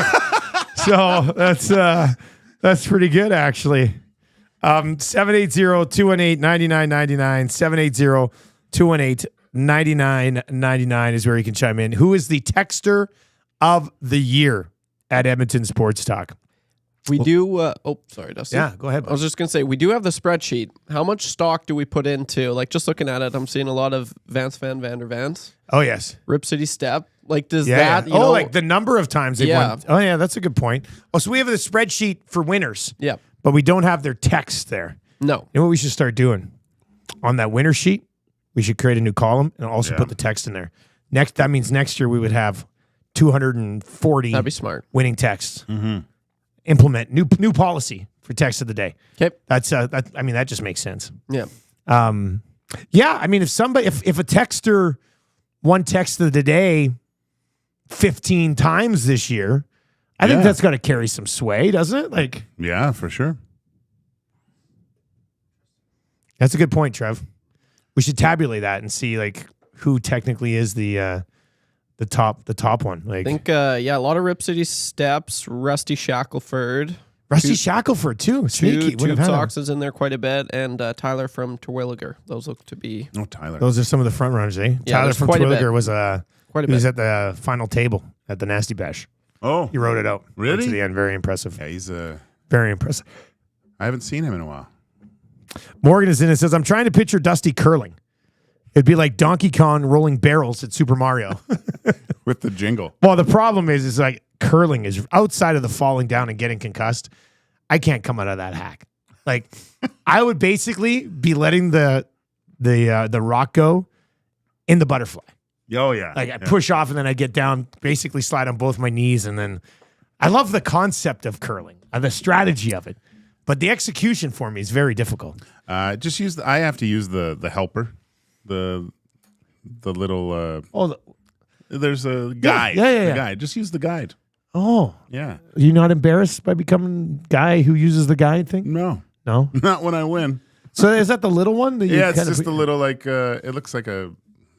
So that's pretty good, actually. 780-218-9999. 780-218-9999 is where you can chime in. Who is the texter of the year at Edmonton Sports Talk?
We do. Sorry, Dusty.
Yeah, go ahead.
I was just going to say, we do have the spreadsheet. How much stock do we put into, like, just looking at it, I'm seeing a lot of Vance Van Vander Vance,
Oh, yes.
Rip City Step. Like, does
Yeah,
that,
yeah.
you know,
like the number of times they've
Yeah.
won. Oh, yeah, that's a good point. Oh, so we have the spreadsheet for winners,
yeah.
but we don't have their text there.
No.
You know what we should start doing? On that winner sheet, we should create a new column and also put the text in there. That means next year we would have 240
That'd be smart.
winning texts. Implement new policy for text of the day.
Okay.
That's that just makes sense.
Yeah.
Yeah, I mean, if a texter won text of the day 15 times this year, I think that's got to carry some sway, doesn't it? Like,
Yeah, for sure.
that's a good point, Trev. We should tabulate that and see like who technically is the top one. Like,
I think, a lot of Rip City Steps, Rusty Shackelford.
Rusty Shackelford too. Sneaky.
Tube
Wouldn't have had him.
Sox is in there quite a bit, and Tyler from Terwilliger. Those look to be
Oh, Tyler.
Those are some of the front runners, eh?
Yeah,
Tyler
there's
from
quite a bit.
Twilliger was
quite a
he was
bit.
at the final table at the Nasty Bash.
Oh,
He wrote it out.
Really?
To the end. Very impressive.
yeah, he's
Very impressive.
I haven't seen him in a while.
Morgan is in and says, I'm trying to picture Dusty curling. It'd be like Donkey Kong rolling barrels at Super Mario.
With the jingle.
Well, the problem is like curling is outside of the falling down and getting concussed. I can't come out of that hack. Like I would basically be letting the rock go in the butterfly.
Oh, yeah.
Like I push off and then I get down, basically slide on both my knees, and then I love the concept of curling, the strategy of it, but the execution for me is very difficult.
Just use I have to use the helper. The little there's a guide.
yeah.
The guide. Just use the guide.
Oh,
Yeah.
are you not embarrassed by becoming guy who uses the guide thing?
No.
No.
Not when I win.
So is that the little one? That you
Yeah, it's
kind of-
just a little like it looks like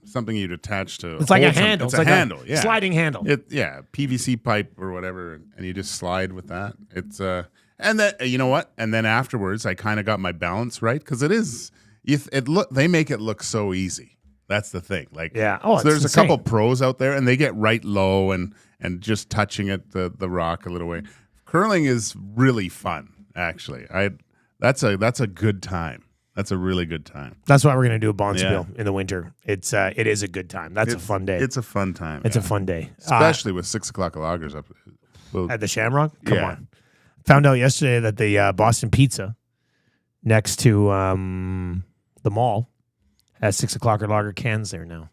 something you'd attach to.
It's like a
hold something.
handle.
It's
It's
a
like a
handle. Yeah.
sliding handle.
PVC pipe or whatever, and you just slide with that. It's and then you know what? And then afterwards, I kind of got my balance right because it is. They make it look so easy. That's the thing. Like,
Yeah. Oh,
so there's
it's
a couple
insane.
pros out there, and they get right low and just touching it the rock a little way. Curling is really fun, actually. That's a good time. That's a really good time.
That's why we're gonna do a Bonspiel in the winter. It is a good time. That's a fun day.
It's a fun time.
It's a fun day,
especially with 6 o'clock lagers up. Well,
at the Shamrock. Come
Yeah.
on. Found out yesterday that the Boston Pizza next to the mall has 6 o'clock lager cans there now.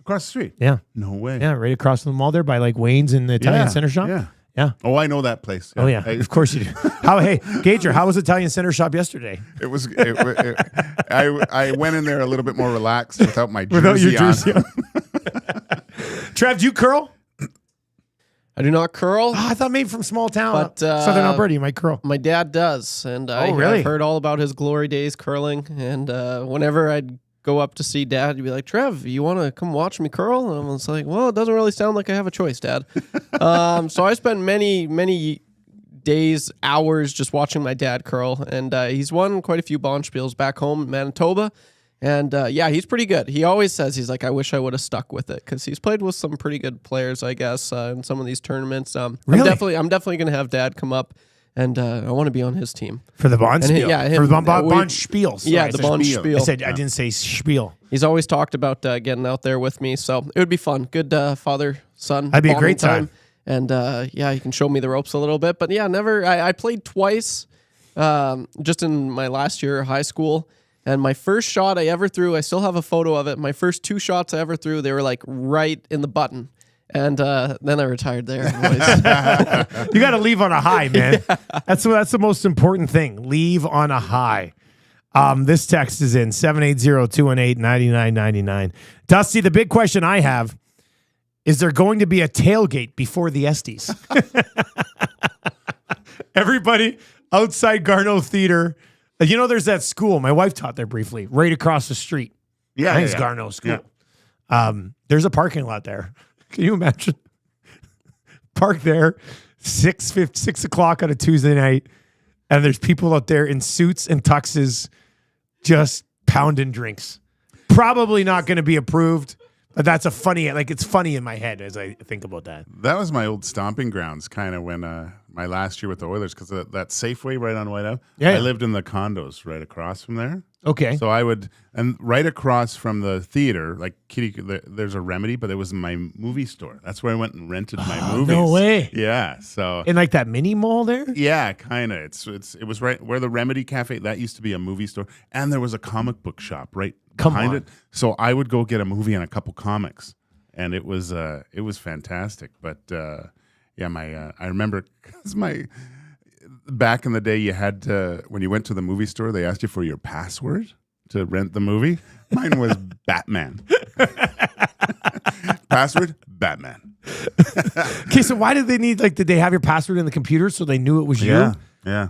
across the street.
Yeah,
No way.
yeah, right across from the mall there by like Wayne's and the Italian Center Shop.
Yeah.
Yeah.
Oh, I know that place.
Oh yeah, of course you do. Hey, Gager, how was Italian Center Shop yesterday?
It was. I went in there a little bit more relaxed without my jersey
Without your jersey
on.
Trev, do you curl?
I do not curl.
I thought maybe from small town,
But,
Southern Alberta, you might curl.
My dad does, and
really?
I've heard all about his glory days curling. And whenever I'd go up to see Dad, he'd be like, "Trev, you want to come watch me curl?" And I was like, "Well, it doesn't really sound like I have a choice, Dad." So I spent many days, hours just watching my dad curl, and he's won quite a few Bonspiels back home in Manitoba. And he's pretty good. He always says, he's like, I wish I would have stuck with it, because he's played with some pretty good players, I guess, in some of these tournaments.
Really?
I'm definitely going to have Dad come up, and I want to be on his team.
For the Bond
And he-
Spiel.
yeah,
For
him-
the Bond
we-
Spiel. Sorry,
Yeah,
I
the
said
Bond
Spiel.
Spiel.
I said I didn't say Spiel.
He's always talked about getting out there with me, so it would be fun. Good father-son.
That'd be a
bonding
great time.
And he can show me the ropes a little bit. But yeah, I played twice just in my last year of high school. And my first shot I ever threw, I still have a photo of it. My first 2 shots I ever threw, they were like right in the button. And then I retired there.
You got to leave on a high, man. That's the most important thing. Leave on a high. This text is in 780-218-9999. Dusty, the big question I have is there going to be a tailgate before the Estes? Everybody outside Garneau Theater. You know, there's that school. My wife taught there briefly, right across the street. I think it's Garneau School.
Yeah.
There's a parking lot there. Can you imagine? Park there, 6 o'clock on a Tuesday night, and there's people out there in suits and tuxes just pounding drinks. Probably not going to be approved, but that's a funny, like it's funny in my head as I think about that.
That was my old stomping grounds, kind of when my last year with the Oilers, because that Safeway right on Whiteout.
Yeah.
I lived in the condos right across from there.
Okay.
So I would, and right across from the theater, like there's a Remedy, but it was my movie store. That's where I went and rented my movies.
No way.
Yeah. So
In like that mini mall there?
yeah, kind of. It was right where the Remedy Cafe, that used to be a movie store, and there was a comic book shop right behind it. So I would go get a movie and a couple comics, and it was fantastic. But yeah, I remember because back in the day, you had to, when you went to the movie store, they asked you for your password to rent the movie. Mine was Batman. Password, Batman.
Okay, so why did they need, like, did they have your password in the computer so they knew it was you?
Yeah.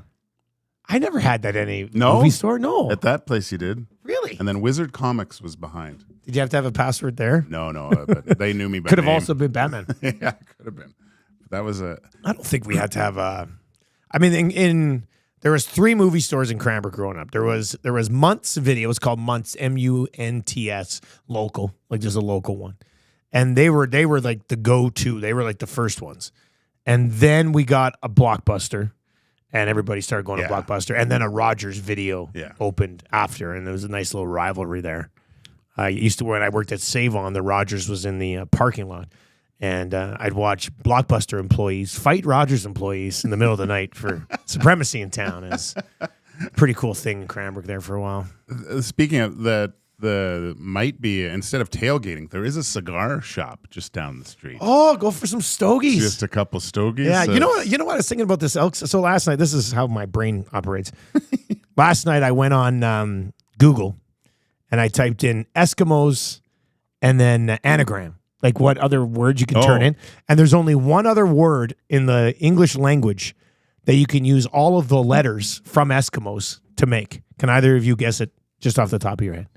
I never had that at any
No?
movie store. No.
At that place you did.
Really?
And then Wizard Comics was behind.
Did you have to have a password there?
No, but they knew me by
Could have
name.
also been Batman.
Yeah, could have been. But that was
I don't think we had to have I mean, there was 3 movie stores in Cranbrook growing up. There was Muntz Video. It was called Muntz, Munts, local, like just a local one. And they were like the go-to. They were like the first ones. And then we got a Blockbuster, and everybody started going to Blockbuster. And then a Rogers Video opened after, and there was a nice little rivalry there. When I worked at Save On, the Rogers was in the parking lot. And I'd watch Blockbuster employees fight Rogers employees in the middle of the night for supremacy in town. It's a pretty cool thing in Cranbrook there for a while.
Speaking of that, might be, instead of tailgating, there is a cigar shop just down the street.
Oh, go for some stogies.
Just a couple stogies.
Yeah, you know what I was thinking about this Elks. So last night, this is how my brain operates. Last night I went on Google and I typed in Eskimos and then anagram. Like what other words you can turn in. And there's only one other word in the English language that you can use all of the letters from Eskimos to make. Can either of you guess it just off the top of your head?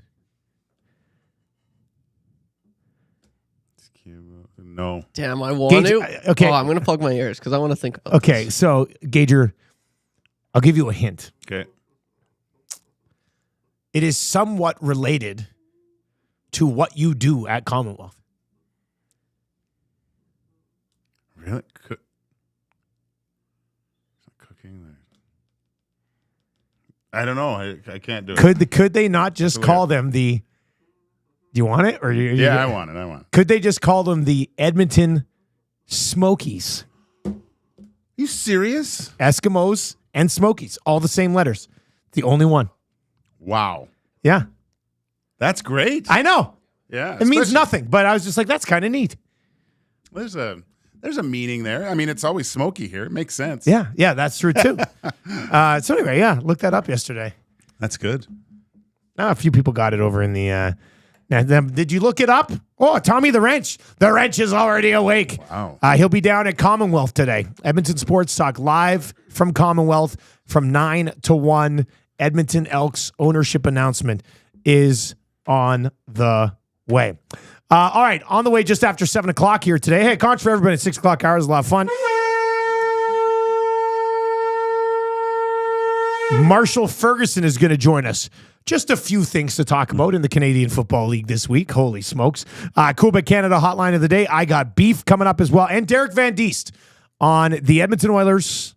No.
Damn, I want to.
Okay.
Oh, I'm going to plug my ears because I want to think about
Okay,
this.
so Gager, I'll give you a hint.
Okay.
It is somewhat related to what you do at Commonwealth.
Really? Cooking there. I don't know. I can't do it.
Could they not just call them the? Do you want it or
Yeah, I want it.
Could they just call them the Edmonton Smokies?
You serious?
Eskimos and Smokies, all the same letters. The only one.
Wow.
Yeah,
That's great.
I know.
Yeah.
It means
especially-
nothing, but I was just like, that's kind of neat.
There's a meaning there. I mean, it's always smoky here. It makes sense.
Yeah, that's true too. So anyway, looked that up yesterday.
That's good.
A few people got it over in the. Did you look it up? Oh, Tommy the Wrench. The Wrench is already awake.
Wow.
He'll be down at Commonwealth today. Edmonton Sports Talk live from Commonwealth from 9 to 1. Edmonton Elks ownership announcement is on the way. All right, on the way just after 7 o'clock here today. Hey, conch for everybody at 6 o'clock hours. A lot of fun. Marshall Ferguson is going to join us. Just a few things to talk about in the Canadian Football League this week. Holy smokes. Quebec Canada hotline of the day. I got beef coming up as well. And Derek Van Diest on the Edmonton Oilers,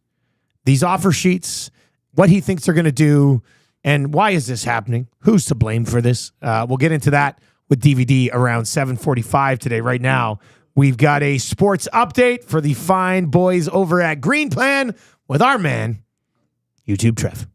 these offer sheets, what he thinks they're going to do, and why is this happening? Who's to blame for this? We'll get into that with DVD around 7:45 today. Right now, we've got a sports update for the fine boys over at Green Plan with our man, YouTube Trev.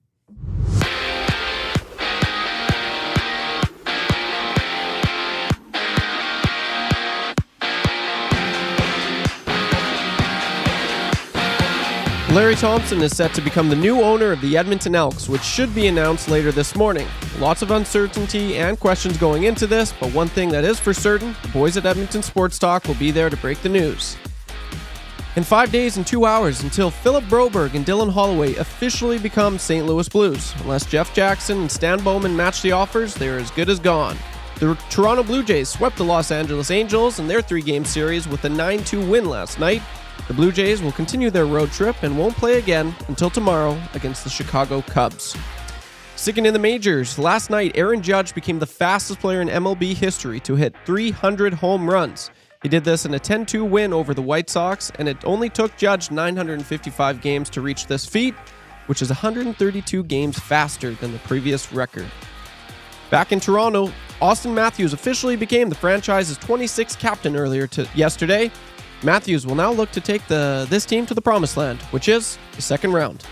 Larry Thompson is set to become the new owner of the Edmonton Elks, which should be announced later this morning. Lots of uncertainty and questions going into this, but one thing that is for certain, the boys at Edmonton Sports Talk will be there to break the news. In 5 days and 2 hours until Philip Broberg and Dylan Holloway officially become St. Louis Blues. Unless Jeff Jackson and Stan Bowman match the offers, they are as good as gone. The Toronto Blue Jays swept the Los Angeles Angels in their 3-game series with a 9-2 win last night. The Blue Jays will continue their road trip and won't play again until tomorrow against the Chicago Cubs. Sticking in the majors, last night Aaron Judge became the fastest player in MLB history to hit 300 home runs. He did this in a 10-2 win over the White Sox, and it only took Judge 955 games to reach this feat, which is 132 games faster than the previous record. Back in Toronto, Auston Matthews officially became the franchise's 26th captain yesterday. Matthews will now look to take this team to the promised land, which is the second round.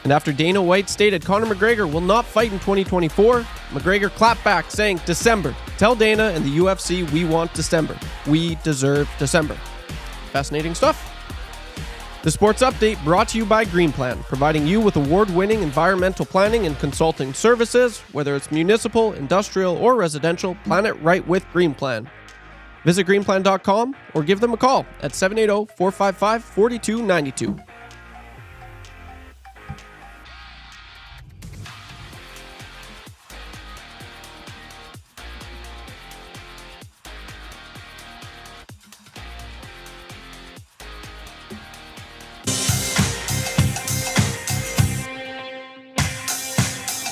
And after Dana White stated Conor McGregor will not fight in 2024, McGregor clapped back saying, December. Tell Dana and the UFC we want December. We deserve December. Fascinating stuff. The Sports Update brought to you by Green Plan, providing you with award-winning environmental planning and consulting services, whether it's municipal, industrial, or residential. Plan it right with Green Plan. Visit greenplan.com or give them a call at 780-455-4292.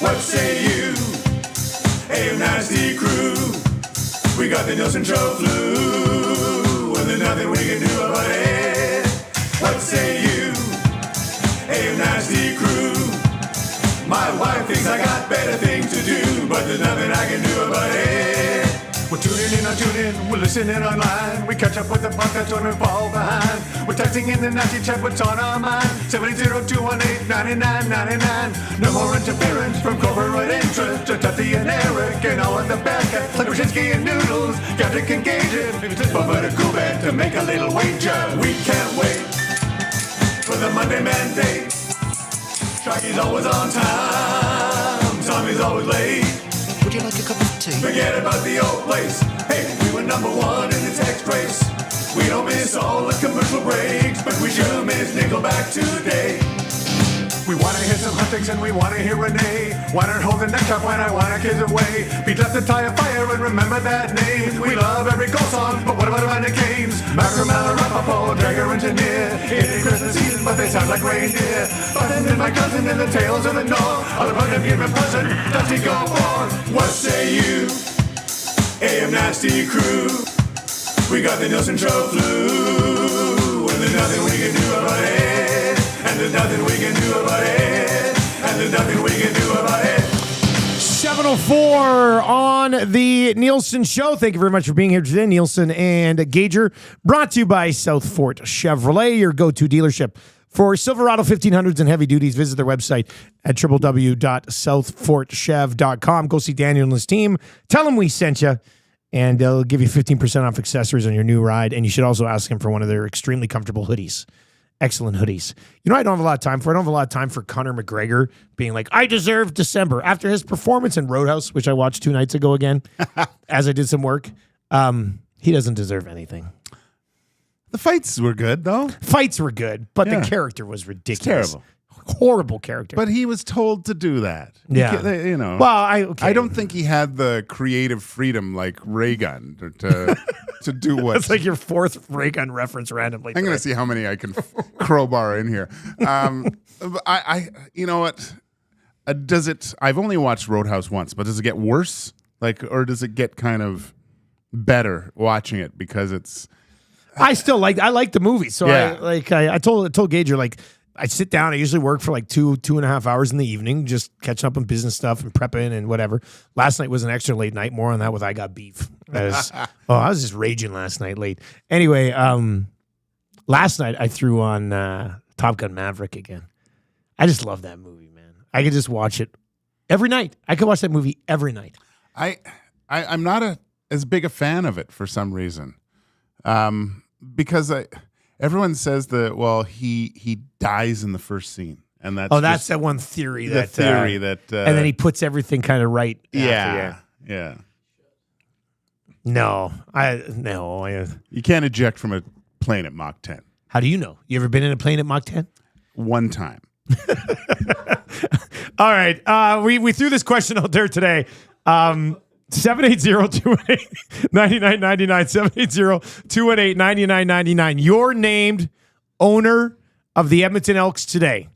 What say you? Hey, nasty crew. We got the Nielson Show flu, and there's nothing we can do about it. What say you? Hey, nasty crew. My wife thinks I got better things to do, but there's nothing I can do about it. We're tuning in on TuneIn, we're listening online. We catch up with the podcast, don't fall behind. We're texting in the nasty chat, what's on our mind. 780-218-9999. No more interference from corporate interest. Just Dusty and Eric and all of the bad cats like Brzezinski and Noodles. Captain can gauge it. Maybe just Bubba to cool bed to make a little wager. We can't wait for the Monday Mandate. Sharky's always on time. Tommy's always late.
Would you like a cup of tea?
Forget about the old place. Hey, we were number one in the text race. We don't miss all the commercial breaks, but we sure miss Nickelback today. We wanna hear some Huntings and we wanna hear Renee. Wanna hold the neck up when I wanna kiss away. Beat left to tie a fire and remember that name. We love every goal song, but what about Amanda Gaines? Macramella, Rapaport, Dragger, Engineer. It ain't Christmas season, but they sound like reindeer. Button and my cousin in the tales of the North. All the fun of giving present, Dusty go forth. What say you? AM Nasty crew. We got the Nielson Show flu, and there's nothing we can do about it. And there's nothing we can do about it. And there's nothing we can do about it.
7:04 on the Nielson Show. Thank you very much for being here today. Nielson and Gager, brought to you by South Fort Chevrolet, your go-to dealership for Silverado 1500s and heavy duties. Visit their website at www.southfortchev.com. Go see Daniel and his team. Tell them we sent you, and they'll give you 15% off accessories on your new ride. And you should also ask them for one of their extremely comfortable hoodies. Excellent hoodies. You know what I don't have a lot of time for? I don't have a lot of time for Conor McGregor being like, I deserve December. After his performance in Roadhouse, which I watched 2 nights ago again, as I did some work, he doesn't deserve anything.
The fights were good, though.
Fights were good, but the character was ridiculous. It's terrible. Horrible character.
But he was told to do that.
Yeah.
You know.
Well,
I don't think he had the creative freedom like Raygun to do what.
That's like your 4th Raygun reference randomly.
I'm going to see how many I can crowbar in here. You know what? Does it? I've only watched Roadhouse once, but does it get worse? Or does it get kind of better watching it because it's?
I like the movie, so
yeah.
I told Gager, like, I sit down. I usually work for like 2.5 hours in the evening, just catching up on business stuff and prepping and whatever. Last night was an extra late night. More on that with I Got Beef. I was just raging last night late. Anyway, last night I threw on Top Gun Maverick again. I just love that movie, man. I could just watch it every night. I could watch that movie every night.
I'm not as big a fan of it for some reason, because everyone says that he dies in the first scene, and that's
that one theory.
And
then he puts everything kind of right.
Yeah.
No.
You can't eject from a plane at Mach 10.
How do you know? You ever been in a plane at Mach 10?
One time.
All right. We threw this question out there today. 780-218-9999. 780-218-9999. You're named owner of the Edmonton Elks today.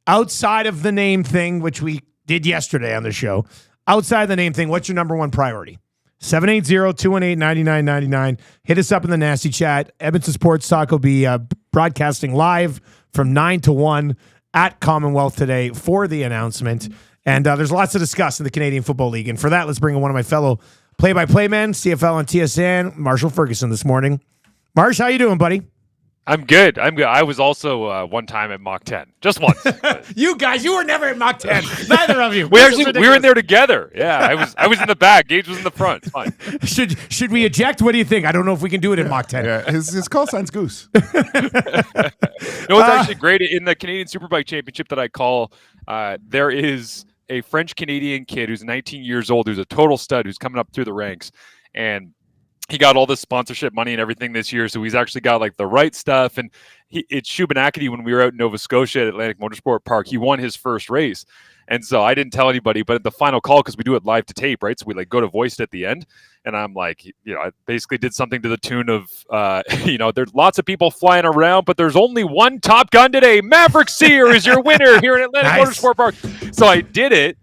Outside of the name thing, which we did yesterday on the show, outside of the name thing, what's your number one priority? 780-218-9999. Hit us up in the nasty chat. Edmonton Sports Talk will be broadcasting live from 9 to 1 at Commonwealth today for the announcement. And there's lots to discuss in the Canadian Football League. And for that, let's bring in one of my fellow play-by-play men, CFL and TSN, Marshall Ferguson this morning. Marsh, how you doing, buddy?
I'm good. I was also one time at Mach 10, just once.
You guys, you were never at Mach 10. Neither of you.
we were in there together. Yeah, I was in the back. Gage was in the front. It's fine.
Should we eject? What do you think? I don't know if we can do it in Mach 10.
Yeah, his call sign's Goose.
No, it's actually great in the Canadian Superbike Championship that I call. There is a French-Canadian kid who's 19 years old, who's a total stud, who's coming up through the ranks, and he got all this sponsorship money and everything this year, so he's actually got like the right stuff. And it's Shubenacadie when we were out in Nova Scotia at Atlantic Motorsport Park. He won his first race, and so I didn't tell anybody. But at the final call, because we do it live to tape, right? So we like go to voice it at the end, and I'm like, I basically did something to the tune of, there's lots of people flying around, but there's only one Top Gun today. Maverick Sear is your winner here in Atlantic Motorsport Park. So I did it,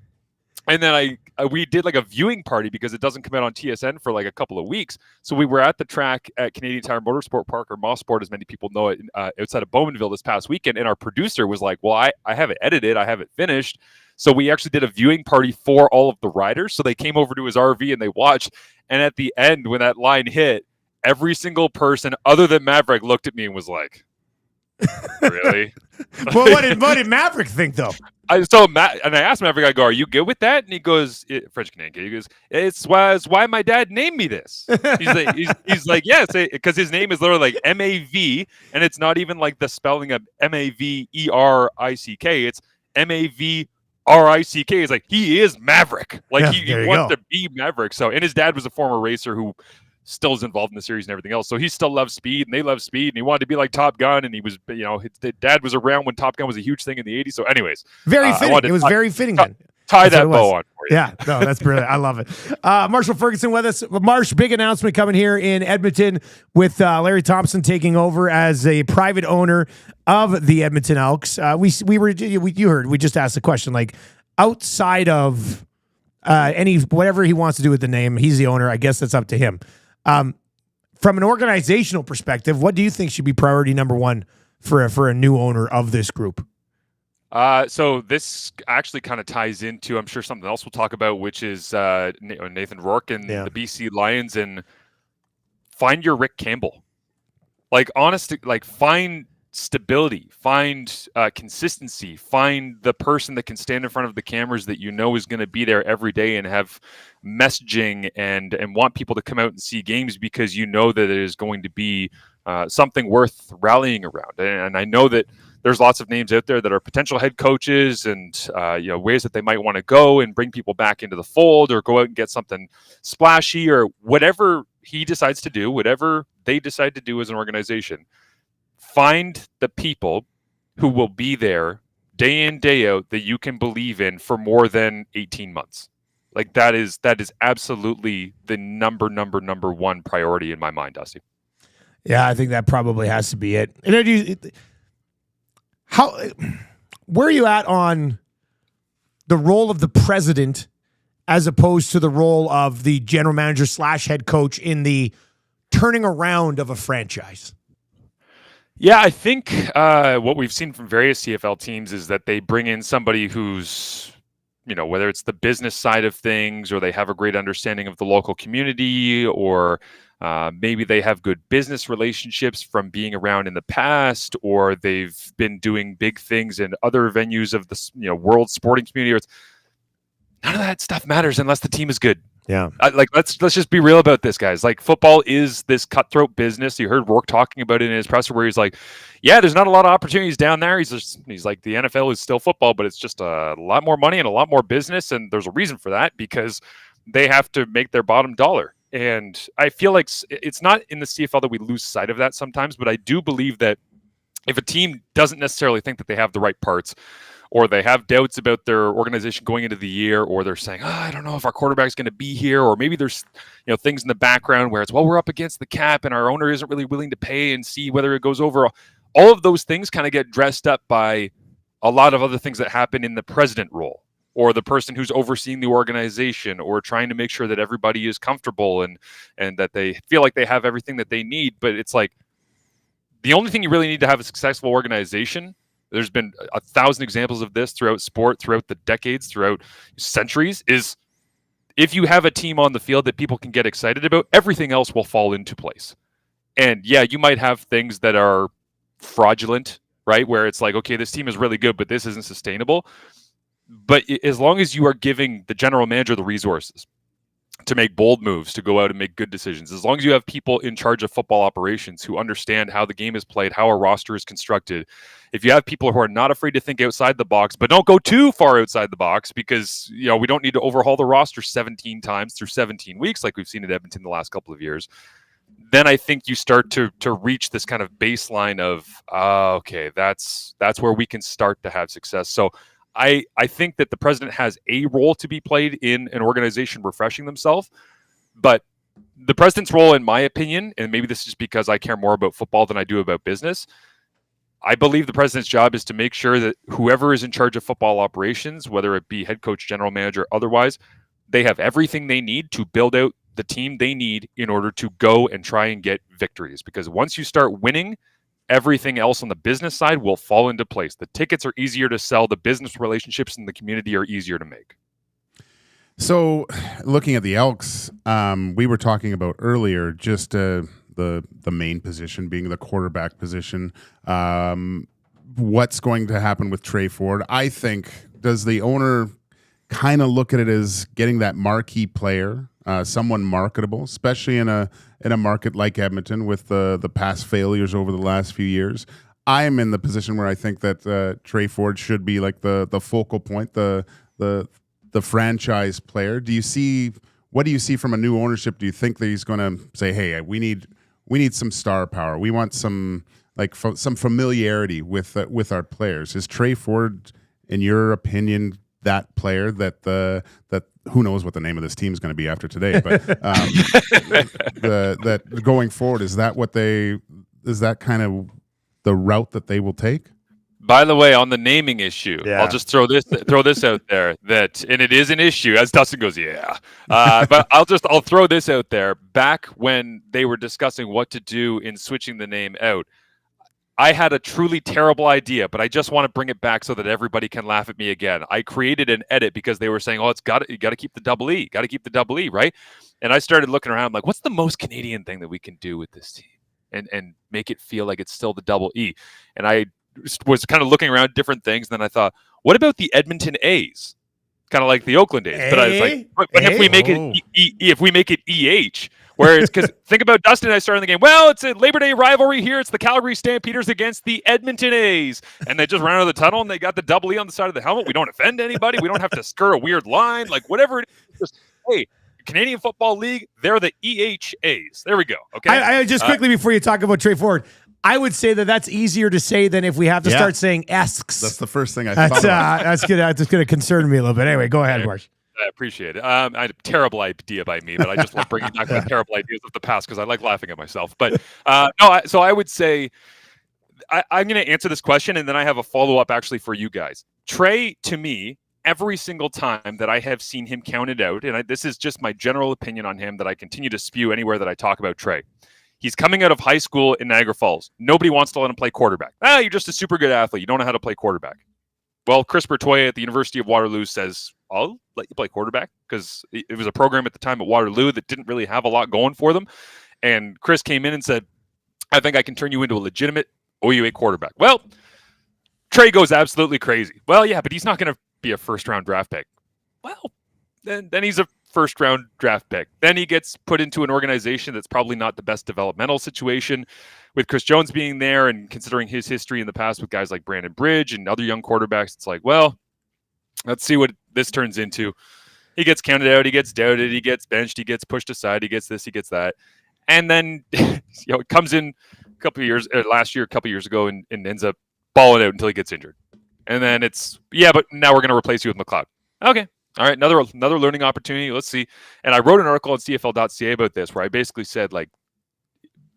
and then we did like a viewing party because it doesn't come out on TSN for like a couple of weeks. So we were at the track at Canadian Tire Motorsport Park, or Mosport, as many people know it, outside of Bowmanville this past weekend. And our producer was like, well, I have it edited. I have it finished. So we actually did a viewing party for all of the riders. So they came over to his RV and they watched. And at the end, when that line hit, every single person other than Maverick looked at me and was like, really?
Well, what did Maverick think, though?
I asked Maverick, I go, are you good with that? And he goes, French Canadian kid, he goes, it's why my dad named me this. He's like, yes, because his name is literally like M-A-V, and it's not even like the spelling of M-A-V-E-R-I-C-K. It's M-A-V-R-I-C-K. It's like, he is Maverick. Like, he wants to be Maverick. So, and his dad was a former racer who still is involved in the series and everything else. So he still loves speed, and they love speed, and he wanted to be like Top Gun, and he was, his dad was around when Top Gun was a huge thing in the 80s. So anyways.
Very fitting. It was very fitting then.
Tie that bow on for you.
Yeah, no, that's brilliant. I love it. Marshall Ferguson with us. Marsh, big announcement coming here in Edmonton with Larry Thompson taking over as a private owner of the Edmonton Elks. You heard, we just asked the question, like, outside of whatever he wants to do with the name, he's the owner. I guess that's up to him. From an organizational perspective, what do you think should be priority number one for a new owner of this group?
So this actually kind of ties into, I'm sure, something else we'll talk about, which is Nathan Rourke and the BC Lions, and find your Rick Campbell. Like, find stability, find consistency, find the person that can stand in front of the cameras that you know is going to be there every day and have messaging and want people to come out and see games, because you know that it is going to be something worth rallying around. And I know that there's lots of names out there that are potential head coaches and ways that they might want to go and bring people back into the fold, or go out and get something splashy, or whatever he decides to do, whatever they decide to do as an organization. Find the people who will be there day in, day out, that you can believe in for more than 18 months. Like, that is absolutely the number one priority in my mind, Dusty.
Yeah, I think that probably has to be it. Where are you at on the role of the president as opposed to the role of the general manager / head coach in the turning around of a franchise?
Yeah, I think what we've seen from various CFL teams is that they bring in somebody who's, whether it's the business side of things, or they have a great understanding of the local community, or maybe they have good business relationships from being around in the past, or they've been doing big things in other venues of the world sporting community. None of that stuff matters unless the team is good.
Yeah.
Let's just be real about this, guys. Like, football is this cutthroat business. You heard Rourke talking about it in his presser, where he's like, yeah, there's not a lot of opportunities down there. He's like, the NFL is still football, but it's just a lot more money and a lot more business. And there's a reason for that, because they have to make their bottom dollar. And I feel like it's not in the CFL that we lose sight of that sometimes, but I do believe that if a team doesn't necessarily think that they have the right parts, or they have doubts about their organization going into the year, or they're saying, I don't know if our quarterback's going to be here, or maybe there's things in the background where it's, well, we're up against the cap and our owner isn't really willing to pay and see whether it goes over. All of those things kind of get dressed up by a lot of other things that happen in the president role, or the person who's overseeing the organization, or trying to make sure that everybody is comfortable and that they feel like they have everything that they need. But it's like, the only thing you really need to have a successful organization, there's been 1,000 examples of this throughout sport, throughout the decades, throughout centuries, is if you have a team on the field that people can get excited about, everything else will fall into place. And yeah, you might have things that are fraudulent, right? Where it's like, okay, this team is really good, but this isn't sustainable. But as long as you are giving the general manager the resources to make bold moves, to go out and make good decisions, as long as you have people in charge of football operations who understand how the game is played, how a roster is constructed, if you have people who are not afraid to think outside the box, but don't go too far outside the box, because we don't need to overhaul the roster 17 times through 17 weeks like we've seen at Edmonton the last couple of years, then I think you start to reach this kind of baseline of, okay, that's where we can start to have success. So I think that the president has a role to be played in an organization refreshing themselves, but the president's role, in my opinion, and maybe this is because I care more about football than I do about business, I believe the president's job is to make sure that whoever is in charge of football operations, whether it be head coach, general manager, otherwise, they have everything they need to build out the team they need in order to go and try and get victories. Because once you start winning, everything else on the business side will fall into place. The tickets are easier to sell. The business relationships in the community are easier to make.
So looking at the Elks, we were talking about earlier, just the main position being the quarterback position. What's going to happen with Trey Ford? I think, does the owner kind of look at it as getting that marquee player, someone marketable, especially in a market like Edmonton with the past failures over the last few years? I am in the position where I think that Trey Ford should be like the focal point, the franchise player. What do you see from a new ownership? Do you think that he's going to say, hey, we need some star power, we want some some familiarity with our players? Is Trey Ford, in your opinion, that player that who knows what the name of this team is going to be after today, but that going forward, is that kind of the route that they will take?
By the way, on the naming issue, I'll just throw this out there, that, and it is an issue, as Dustin goes, but I'll throw this out there. Back when they were discussing what to do in switching the name out, I had a truly terrible idea, but I just want to bring it back so that everybody can laugh at me again. I created an edit because they were saying, you got to keep the double E, right? And I started looking around, like, what's the most Canadian thing that we can do with this team and make it feel like it's still the double E? And I was kind of looking around different things, and then I thought, what about the Edmonton A's? Kind of like the Oakland A's. But I was like, but if we make it EH, whereas, because think about Dustin and I starting the game, well, it's a Labor Day rivalry here. It's the Calgary Stampeders against the Edmonton A's. And they just ran out of the tunnel and they got the double E on the side of the helmet. We don't offend anybody. We don't have to skirt a weird line. Like, whatever it is. Just, hey, Canadian Football League, they're the EHAs. There we go. Okay.
I just quickly, before you talk about Trey Ford, I would say that's easier to say than if we have to start saying esks.
That's the first thing I thought.
That's going to concern me a little bit. Anyway, go ahead, Marsh.
I appreciate it. I had a terrible idea by me, but I just love bringing back my terrible ideas of the past because I like laughing at myself. But so I would say I'm going to answer this question, and then I have a follow-up actually for you guys. Trey, to me, every single time that I have seen him counted out, and this is just my general opinion on him that I continue to spew anywhere that I talk about Trey. He's coming out of high school in Niagara Falls. Nobody wants to let him play quarterback. You're just a super good athlete. You don't know how to play quarterback. Well, Chris Bertoya at the University of Waterloo says, I'll let you play quarterback, because it was a program at the time at Waterloo that didn't really have a lot going for them. And Chris came in and said, I think I can turn you into a legitimate OUA quarterback. Well, Trey goes absolutely crazy. Well, yeah, but he's not going to be a first-round draft pick. Well, then he's a first-round draft pick. Then he gets put into an organization that's probably not the best developmental situation, with Chris Jones being there and considering his history in the past with guys like Brandon Bridge and other young quarterbacks. It's like, well, let's see what this turns into. He gets counted out, he gets doubted, he gets benched, he gets pushed aside, he gets this, he gets that. And then it comes in a couple of years ago and ends up balling out until he gets injured. And then it's, yeah, but now we're going to replace you with McLeod. Okay. All right. Another learning opportunity. Let's see. And I wrote an article on CFL.ca about this where I basically said, like,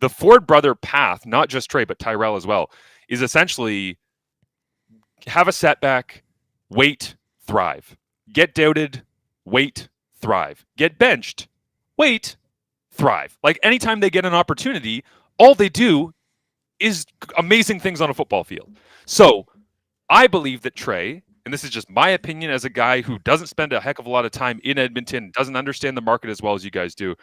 the Ford brother path, not just Trey, but Tyrell as well, is essentially have a setback, wait, thrive. Get doubted, wait, thrive. Get benched, wait, thrive. Like, anytime they get an opportunity, all they do is amazing things on a football field. So I believe that Trey, and this is just my opinion as a guy who doesn't spend a heck of a lot of time in Edmonton, doesn't understand the market as well as you guys do,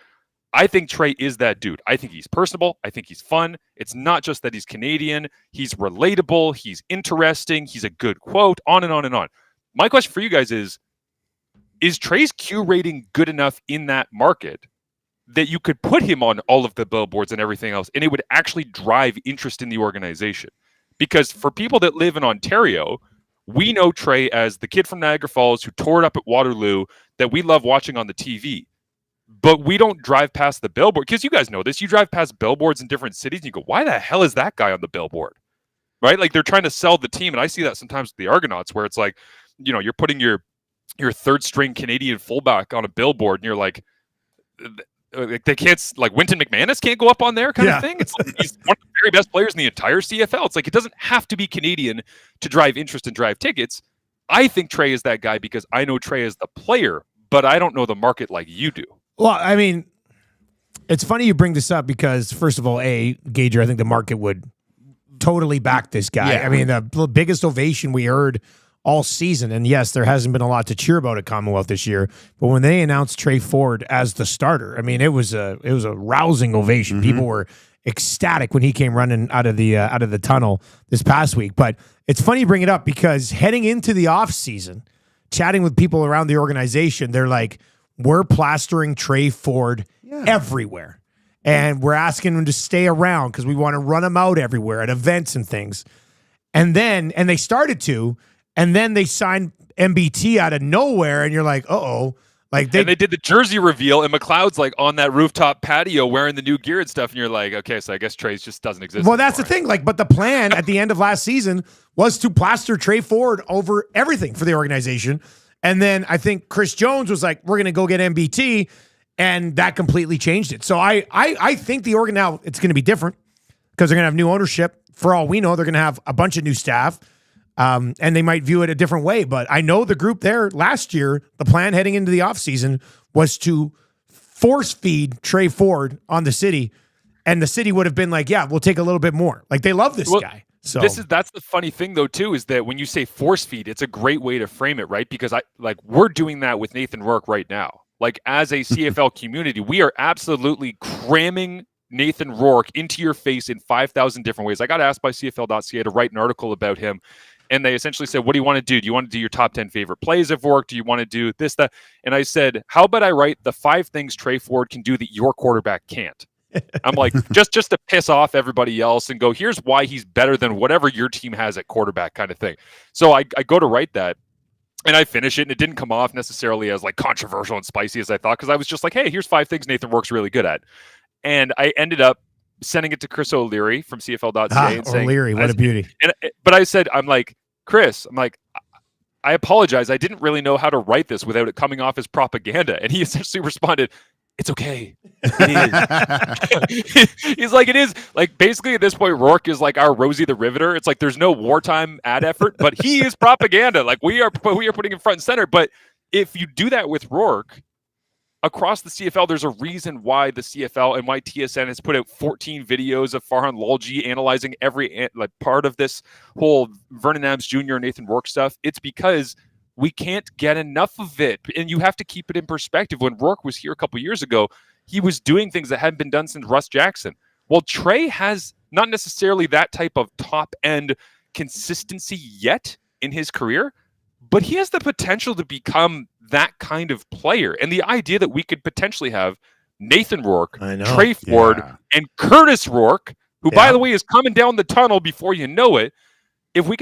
I think Trey is that dude. I think he's personable. I think he's fun. It's not just that he's Canadian. He's relatable. He's interesting. He's a good quote, on and on and on. My question for you guys is Trey's Q rating good enough in that market that you could put him on all of the billboards and everything else, and it would actually drive interest in the organization? Because for people that live in Ontario, we know Trey as the kid from Niagara Falls who tore it up at Waterloo that we love watching on the TV. But we don't drive past the billboard, because you guys know this. You drive past billboards in different cities and you go, why the hell is that guy on the billboard? Right? Like, they're trying to sell the team. And I see that sometimes with the Argonauts, where it's like, you know, you're putting your third string Canadian fullback on a billboard and you're like they can't, like, Wynton McManus can't go up on there kind of thing. It's like, he's one of the very best players in the entire CFL. It's like, it doesn't have to be Canadian to drive interest and drive tickets. I think Trey is that guy because I know Trey is the player, but I don't know the market like you do.
Well, I mean, it's funny you bring this up because, first of all, Gager, I think the market would totally back this guy.
Yeah.
I mean, the biggest ovation we heard all season, and yes, there hasn't been a lot to cheer about at Commonwealth this year, but when they announced Trey Ford as the starter, I mean, it was a rousing ovation.
Mm-hmm.
People were ecstatic when he came running out of the tunnel this past week. But it's funny you bring it up because heading into the off season, chatting with people around the organization, they're like, we're plastering Trey Ford everywhere. And we're asking him to stay around because we want to run him out everywhere at events and things. And they started to, and then they signed MBT out of nowhere, and you're like, uh-oh. Like
they did the jersey reveal, and McLeod's like on that rooftop patio wearing the new gear and stuff, and you're like, okay, so I guess Trey just doesn't exist.
Well, that's the thing. Like, but the plan at the end of last season was to plaster Trey Ford over everything for the organization. And then I think Chris Jones was like, we're going to go get MBT, and that completely changed it. So I think the organ now, it's going to be different because they're going to have new ownership. For all we know, they're going to have a bunch of new staff, and they might view it a different way. But I know the group there last year, the plan heading into the offseason was to force feed Trey Ford on the city, and the city would have been like, yeah, we'll take a little bit more. Like, they love this guy. So
that's the funny thing though too, is that when you say force feed, it's a great way to frame it, right? Because we're doing that with Nathan Rourke right now. Like, as a CFL community, we are absolutely cramming Nathan Rourke into your face in 5,000 different ways. I got asked by CFL.ca to write an article about him, and they essentially said, what do you want to do? Do you want to do your top 10 favorite plays of Rourke? Do you want to do this, that? And I said, how about I write the 5 things Trey Ford can do that your quarterback can't? I'm like, just to piss off everybody else and go, here's why he's better than whatever your team has at quarterback, kind of thing. So I go to write that, and I finish it, and it didn't come off necessarily as like controversial and spicy as I thought, because I was just like, hey, here's 5 things Nathan Rourke's really good at. And I ended up sending it to Chris O'Leary from CFL.ca and saying,
O'Leary, what a beauty.
But I said, I'm like, Chris, I apologize. I didn't really know how to write this without it coming off as propaganda. And he essentially responded, it's okay. It is. He's like, it is. Like, basically at this point, Rourke is like our Rosie the Riveter. It's like there's no wartime ad effort, but he is propaganda. Like, we are putting him front and center. But if you do that with Rourke across the CFL, there's a reason why the CFL and why TSN has put out 14 videos of Farhan Lalji analyzing every part of this whole Vernon Adams Jr. and Nathan Rourke stuff. It's because we can't get enough of it. And you have to keep it in perspective. When Rourke was here a couple years ago, he was doing things that hadn't been done since Russ Jackson. Well, Trey has not necessarily that type of top-end consistency yet in his career, but he has the potential to become that kind of player. And the idea that we could potentially have Nathan Rourke, Trey Ford, and Curtis Rourke, who, by the way, is coming down the tunnel before you know it, if we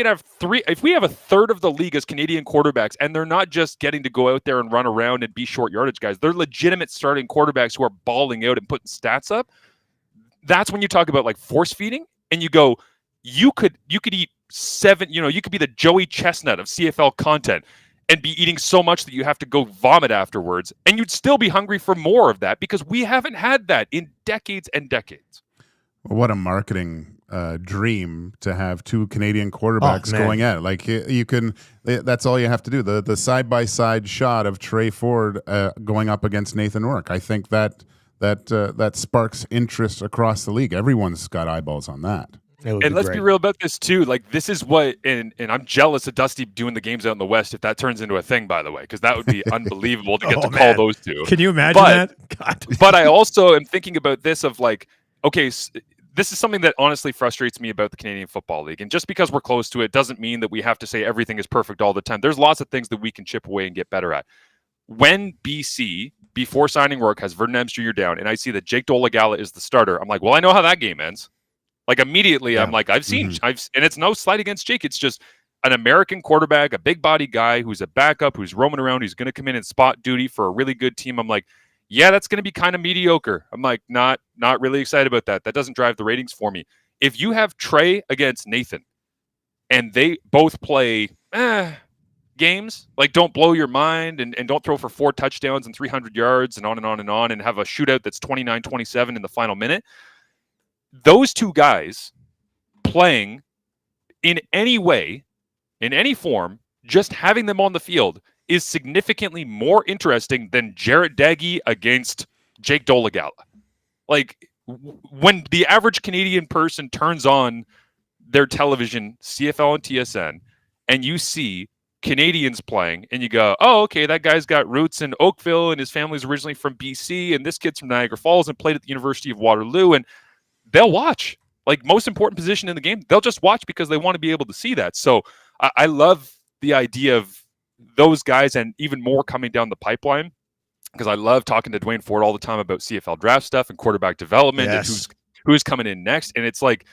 have a third of the league as Canadian quarterbacks, and they're not just getting to go out there and run around and be short yardage guys, they're legitimate starting quarterbacks who are balling out and putting stats up. That's when you talk about like force feeding, and you go, you could eat 7, you could be the Joey Chestnut of CFL content and be eating so much that you have to go vomit afterwards, and you'd still be hungry for more of that because we haven't had that in decades and decades.
What a marketing dream to have two Canadian quarterbacks going at it. Like you can, that's all you have to do. The side-by-side shot of Trey Ford going up against Nathan Rourke. I think that sparks interest across the league. Everyone's got eyeballs on that.
And let's be real about this too. Like this is what, and I'm jealous of Dusty doing the games out in the West if that turns into a thing, by the way, because that would be unbelievable to get to call those two.
Can you imagine that? God.
But I also am thinking about this of like, okay, this is something that honestly frustrates me about the Canadian Football League. And just because we're close to it doesn't mean that we have to say everything is perfect all the time. There's lots of things that we can chip away and get better at. When BC, before signing Rourke, has Vernon Adams Jr. down, and I see that Jake Dolegala is the starter, I'm like, well, I know how that game ends. Like immediately, I'm like, I've seen, and it's no slight against Jake. It's just an American quarterback, a big body guy who's a backup, who's roaming around, who's going to come in and spot duty for a really good team. I'm like, yeah, that's going to be kind of mediocre. I'm like, not really excited about that. That doesn't drive the ratings for me. If you have Trey against Nathan, and they both play games, like don't blow your mind and don't throw for 4 touchdowns and 300 yards and on and on and on and have a shootout that's 29-27 in the final minute. Those two guys playing in any way, in any form, just having them on the field is significantly more interesting than Jarrett Daggy against Jake Dolegala. Like when the average Canadian person turns on their television, CFL and TSN, and you see Canadians playing and you go, oh, okay, that guy's got roots in Oakville and his family's originally from BC and this kid's from Niagara Falls and played at the University of Waterloo, and they'll watch. Like most important position in the game, they'll just watch because they want to be able to see that. So I love the idea of those guys and even more coming down the pipeline, because I love talking to Dwayne Ford all the time about CFL draft stuff and quarterback development and who's coming in next. And it's like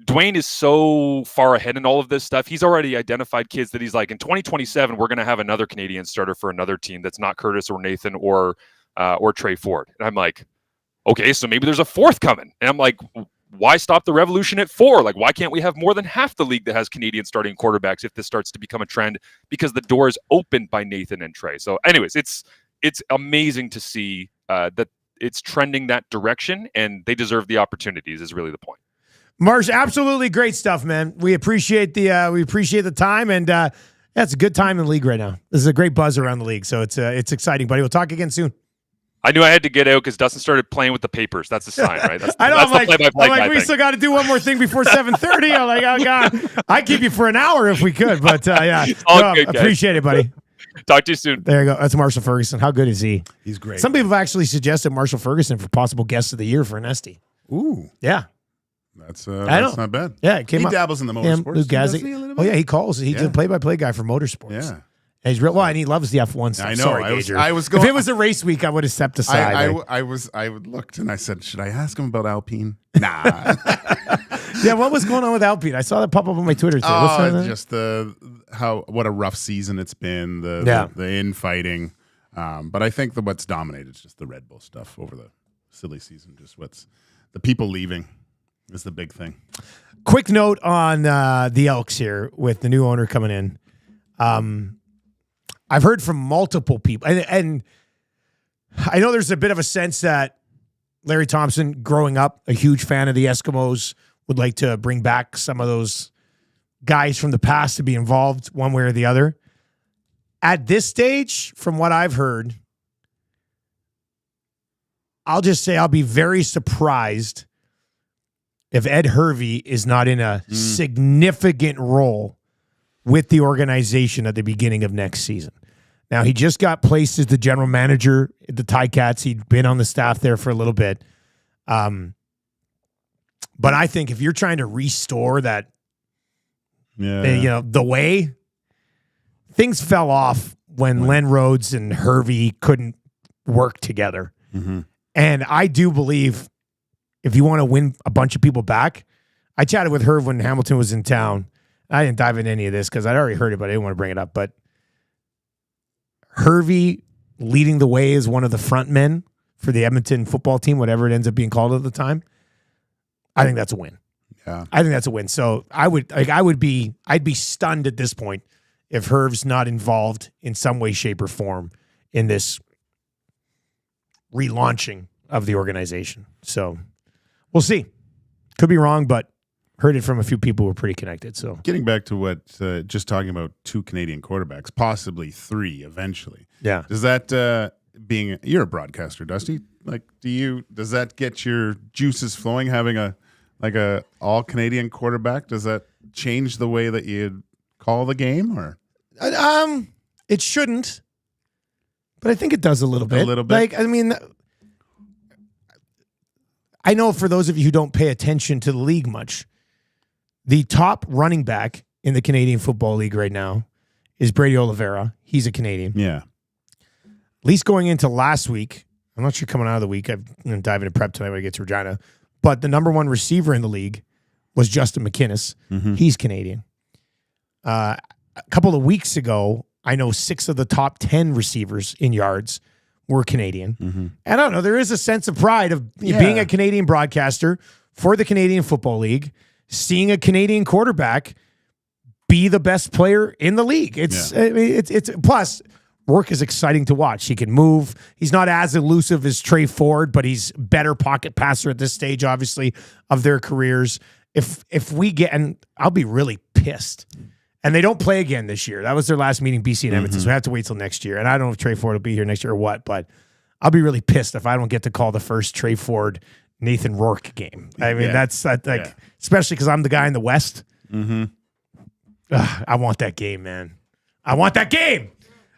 Dwayne is so far ahead in all of this stuff. He's already identified kids that he's like, in 2027, we're going to have another Canadian starter for another team that's not Curtis or Nathan or Trey Ford. And I'm like, okay, so maybe there's a fourth coming. And I'm like, why stop the revolution at 4? Like, why can't we have more than half the league that has Canadian starting quarterbacks if this starts to become a trend? Because the door is opened by Nathan and Trey. So anyways, it's amazing to see that it's trending that direction, and they deserve the opportunities is really the point.
Marsh, absolutely great stuff, man. We appreciate the time, and it's a good time in the league right now. This is a great buzz around the league, so it's exciting, buddy. We'll talk again soon.
I knew I had to get out because Dustin started playing with the papers. That's a sign, right? That's,
I know.
that's
I'm
play-by-play
like, we
thing.
still got to do one more thing before 7:30. I'm like, oh god, I'd keep you for an hour if we could, but yeah,
All good, guys.
Appreciate it, buddy.
Talk to you soon.
There you go. That's Marshall Ferguson. How good is he?
He's great.
Some people have actually suggested Marshall Ferguson for possible guest of the year for an Esty.
Ooh,
yeah,
that's not bad.
Yeah, it came
he
up.
dabbles in the
Him,
motorsports.
Luke
doesn't
Gazzi.
he, a little
Oh
bit?
yeah, he calls. He's a play-by-play guy for motorsports.
Yeah.
And he's real well, and he loves the F1 stuff.
I know.
Sorry,
I was going.
If it was a race week, I would have stepped aside.
I looked and I said, should I ask him about Alpine? Nah.
Yeah, what was going on with Alpine? I saw that pop up on my Twitter too.
Just what a rough season it's been. The infighting, but I think what's dominated is just the Red Bull stuff over the silly season. Just what's the people leaving is the big thing.
Quick note on the Elks here with the new owner coming in. I've heard from multiple people, and I know there's a bit of a sense that Larry Thompson, growing up a huge fan of the Eskimos, would like to bring back some of those guys from the past to be involved one way or the other. At this stage, from what I've heard, I'll just say I'll be very surprised if Ed Hervey is not in a significant role with the organization at the beginning of next season. Now, he just got placed as the general manager at the Ticats. He'd been on the staff there for a little bit. But I think if you're trying to restore that, the way things fell off when Len Rhodes and Hervey couldn't work together.
Mm-hmm.
And I do believe if you want to win a bunch of people back, I chatted with Herv when Hamilton was in town. I didn't dive into any of this because I'd already heard it, but I didn't want to bring it up. But Hervey leading the way as one of the front men for the Edmonton football team, whatever it ends up being called at the time, I think that's a win.
Yeah.
I think that's a win. So I'd be stunned at this point if Herv's not involved in some way, shape, or form in this relaunching of the organization. So we'll see. Could be wrong, but heard it from a few people who are pretty connected. So
Getting back to what, just talking about 2 Canadian quarterbacks, possibly 3 eventually.
yeah.
Does that, you're a broadcaster, Dusty. Like, does that get your juices flowing, having a all Canadian quarterback? Does that change the way that you call the game, or?
It shouldn't, but I think it does a little bit.
A little bit.
Like, I mean, I know for those of you who don't pay attention to the league much, the top running back in the Canadian Football League right now is Brady Oliveira. He's a Canadian.
Yeah.
At least going into last week, I'm not sure coming out of the week. I'm going to dive into prep tonight when I get to Regina. But the number 1 receiver in the league was Justin McInnes.
Mm-hmm.
He's Canadian. A couple of weeks ago, I know 6 of the top 10 receivers in yards were Canadian.
Mm-hmm.
And I don't know, there is a sense of pride of being a Canadian broadcaster for the Canadian Football League, seeing a Canadian quarterback be the best player in the league. It's plus Rourke is exciting to watch. He can move. He's not as elusive as Trey Ford, but he's better pocket passer at this stage, obviously, of their careers. If we get, and I'll be really pissed. And they don't play again this year. That was their last meeting, BC and Edmonton. So we have to wait till next year. And I don't know if Trey Ford will be here next year or what, but I'll be really pissed if I don't get to call the first Trey Ford Nathan Rourke game. I mean, especially because I'm the guy in the West.
Mm-hmm.
I want that game, man. I want that game.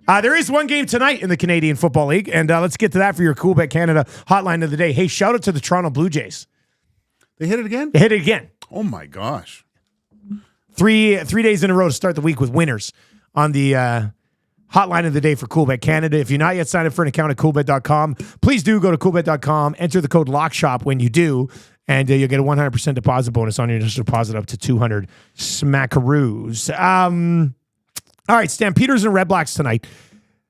There is one game tonight in the Canadian Football League, and let's get to that for your Cool Bet Canada hotline of the day. Hey, shout out to the Toronto Blue Jays.
They hit it again?
They hit it again.
Oh, my gosh.
3 days in a row to start the week with winners on the hotline of the day for Cool Bet Canada. If you're not yet signed up for an account at coolbet.com, please do go to coolbet.com, enter the code LOCKSHOP when you do, and you'll get a 100% deposit bonus on your initial deposit up to 200 smackaroos. All right, Stampeders and Red Blacks tonight.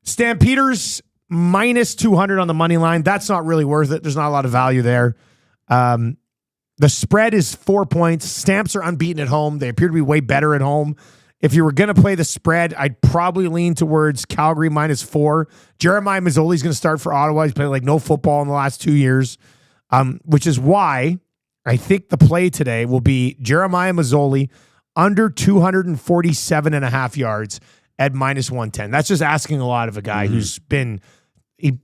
Stampeders minus 200 on the money line. That's not really worth it. There's not a lot of value there. The spread is 4 points. Stamps are unbeaten at home. They appear to be way better at home. If you were going to play the spread, I'd probably lean towards Calgary minus 4. Jeremiah Mazzoli's going to start for Ottawa. He's played like no football in the last 2 years, which is why I think the play today will be Jeremiah Mazzoli under 247.5 yards at minus 110. That's just asking a lot of a guy who's he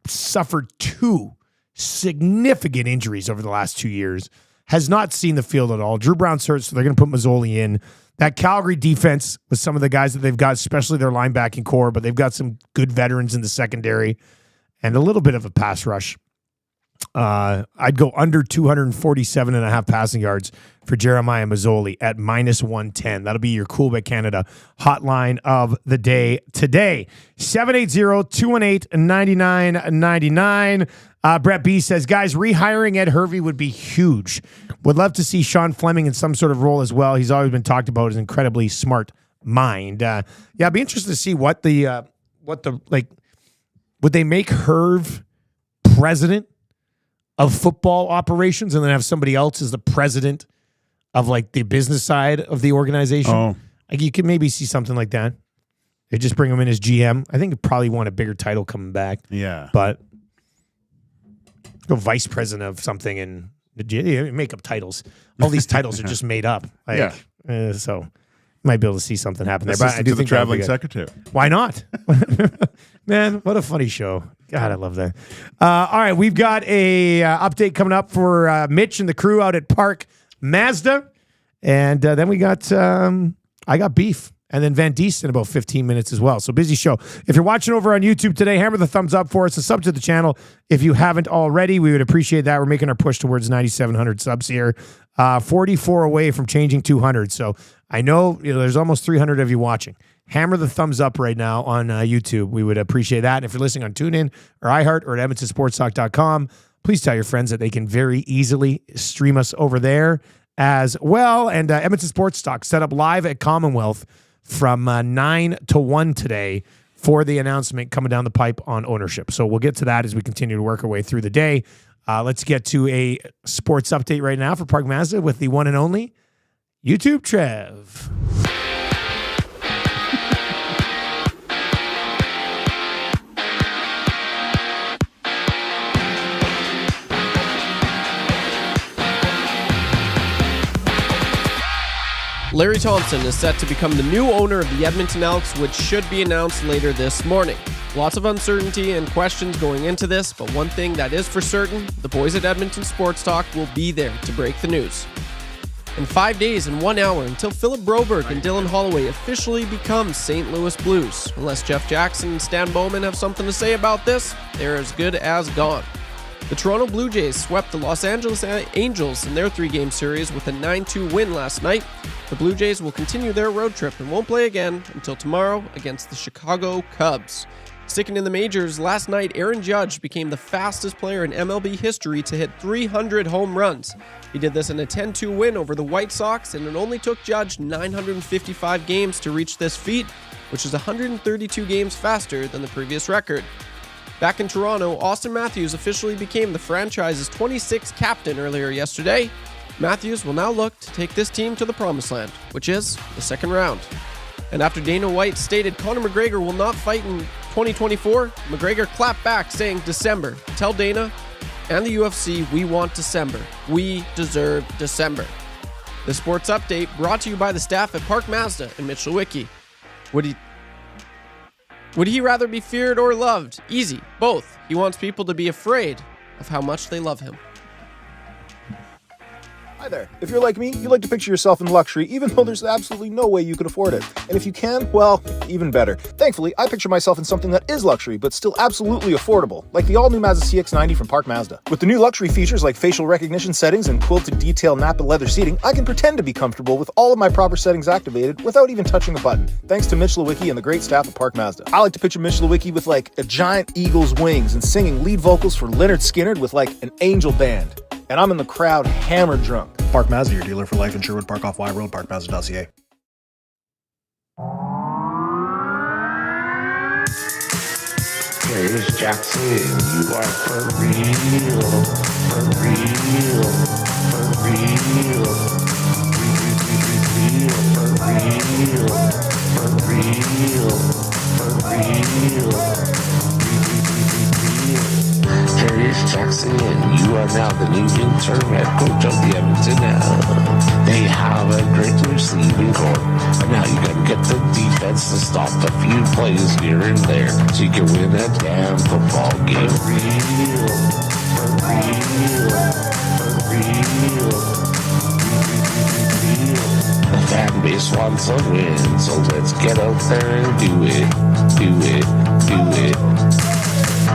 suffered 2 significant injuries over the last 2 years. Has not seen the field at all. Drew Brown's hurt, so they're going to put Mazzoli in. That Calgary defense with some of the guys that they've got, especially their linebacking core, but they've got some good veterans in the secondary and a little bit of a pass rush. I'd go under 247.5 passing yards for Jeremiah Mazzoli at minus 110. That'll be your Cool Bet Canada hotline of the day today. 780-218-9999. Brett B says, guys, rehiring Ed Hervey would be huge. Would love to see Sean Fleming in some sort of role as well. He's always been talked about as an incredibly smart mind. I'd be interested to see what the would they make Herv president of football operations and then have somebody else as the president of like the business side of the organization?
Oh.
Like you could maybe see something like that. They just bring him in as GM. I think he probably want a bigger title coming back.
Yeah.
But go vice president of something and make up titles. All these titles are just made up. So might be able to see something happen there. But I do think
the traveling secretary.
Why not? Man, what a funny show. God, I love that. All right, we've got a update coming up for Mitch and the crew out at Park Mazda. And then we got, I got beef. And then Van Diest in about 15 minutes as well. So busy show. If you're watching over on YouTube today, hammer the thumbs up for us and sub to the channel. If you haven't already, we would appreciate that. We're making our push towards 9,700 subs here. 44 away from changing 200. So I know, there's almost 300 of you watching. Hammer the thumbs up right now on YouTube. We would appreciate that. And if you're listening on TuneIn or iHeart or at EdmontonSportsTalk.com, please tell your friends that they can very easily stream us over there as well. And Edmonton Sports Talk set up live at Commonwealth from 9 to 1 today for the announcement coming down the pipe on ownership. So we'll get to that as we continue to work our way through the day. Let's get to a sports update right now for Park Mazda with the one and only YouTube Trev.
Larry Thompson is set to become the new owner of the Edmonton Elks, which should be announced later this morning. Lots of uncertainty and questions going into this, but one thing that is for certain, the boys at Edmonton Sports Talk will be there to break the news. In 5 days and 1 hour until Philip Broberg and Dylan Holloway officially become St. Louis Blues. Unless Jeff Jackson and Stan Bowman have something to say about this, they're as good as gone. The Toronto Blue Jays swept the Los Angeles Angels in their 3-game series with a 9-2 win last night. The Blue Jays will continue their road trip and won't play again until tomorrow against the Chicago Cubs. Sticking in the majors, last night Aaron Judge became the fastest player in MLB history to hit 300 home runs. He did this in a 10-2 win over the White Sox, and it only took Judge 955 games to reach this feat, which is 132 games faster than the previous record. Back in Toronto, Auston Matthews officially became the franchise's 26th captain earlier yesterday. Matthews will now look to take this team to the promised land, which is the second round. And after Dana White stated Conor McGregor will not fight in 2024, McGregor clapped back saying December. Tell Dana and the UFC we want December. We deserve December. The sports update brought to you by the staff at Park Mazda and Mitchell Wickie. Would he rather be feared or loved? Easy, both. He wants people to be afraid of how much they love him.
Hi there. If you're like me, you like to picture yourself in luxury, even though there's absolutely no way you could afford it. And if you can, well, even better. Thankfully, I picture myself in something that is luxury, but still absolutely affordable, like the all-new Mazda CX-90 from Park Mazda. With the new luxury features like facial recognition settings and quilted detail Napa leather seating, I can pretend to be comfortable with all of my proper settings activated without even touching the button, thanks to Mitch Lewicki and the great staff at Park Mazda. I like to picture Mitch Lewicki with like a giant eagle's wings and singing lead vocals for Leonard Skinner with like an angel band. And I'm in the crowd hammered drunk.
Park Mazda, your dealer for life in Sherwood Park off Y Road, parkmazda.ca.
Here's Jackson, you are for real, for real, for real, for real, for real. Darius Jackson, you are now the new interim head coach of the Edmonton Elks. They have a great receiving corps, but now you gotta get the defense to stop a few plays here and there so you can win a damn football game. For real, for real, for real. The fan base wants a win, so let's get out there and do it, do it, do it.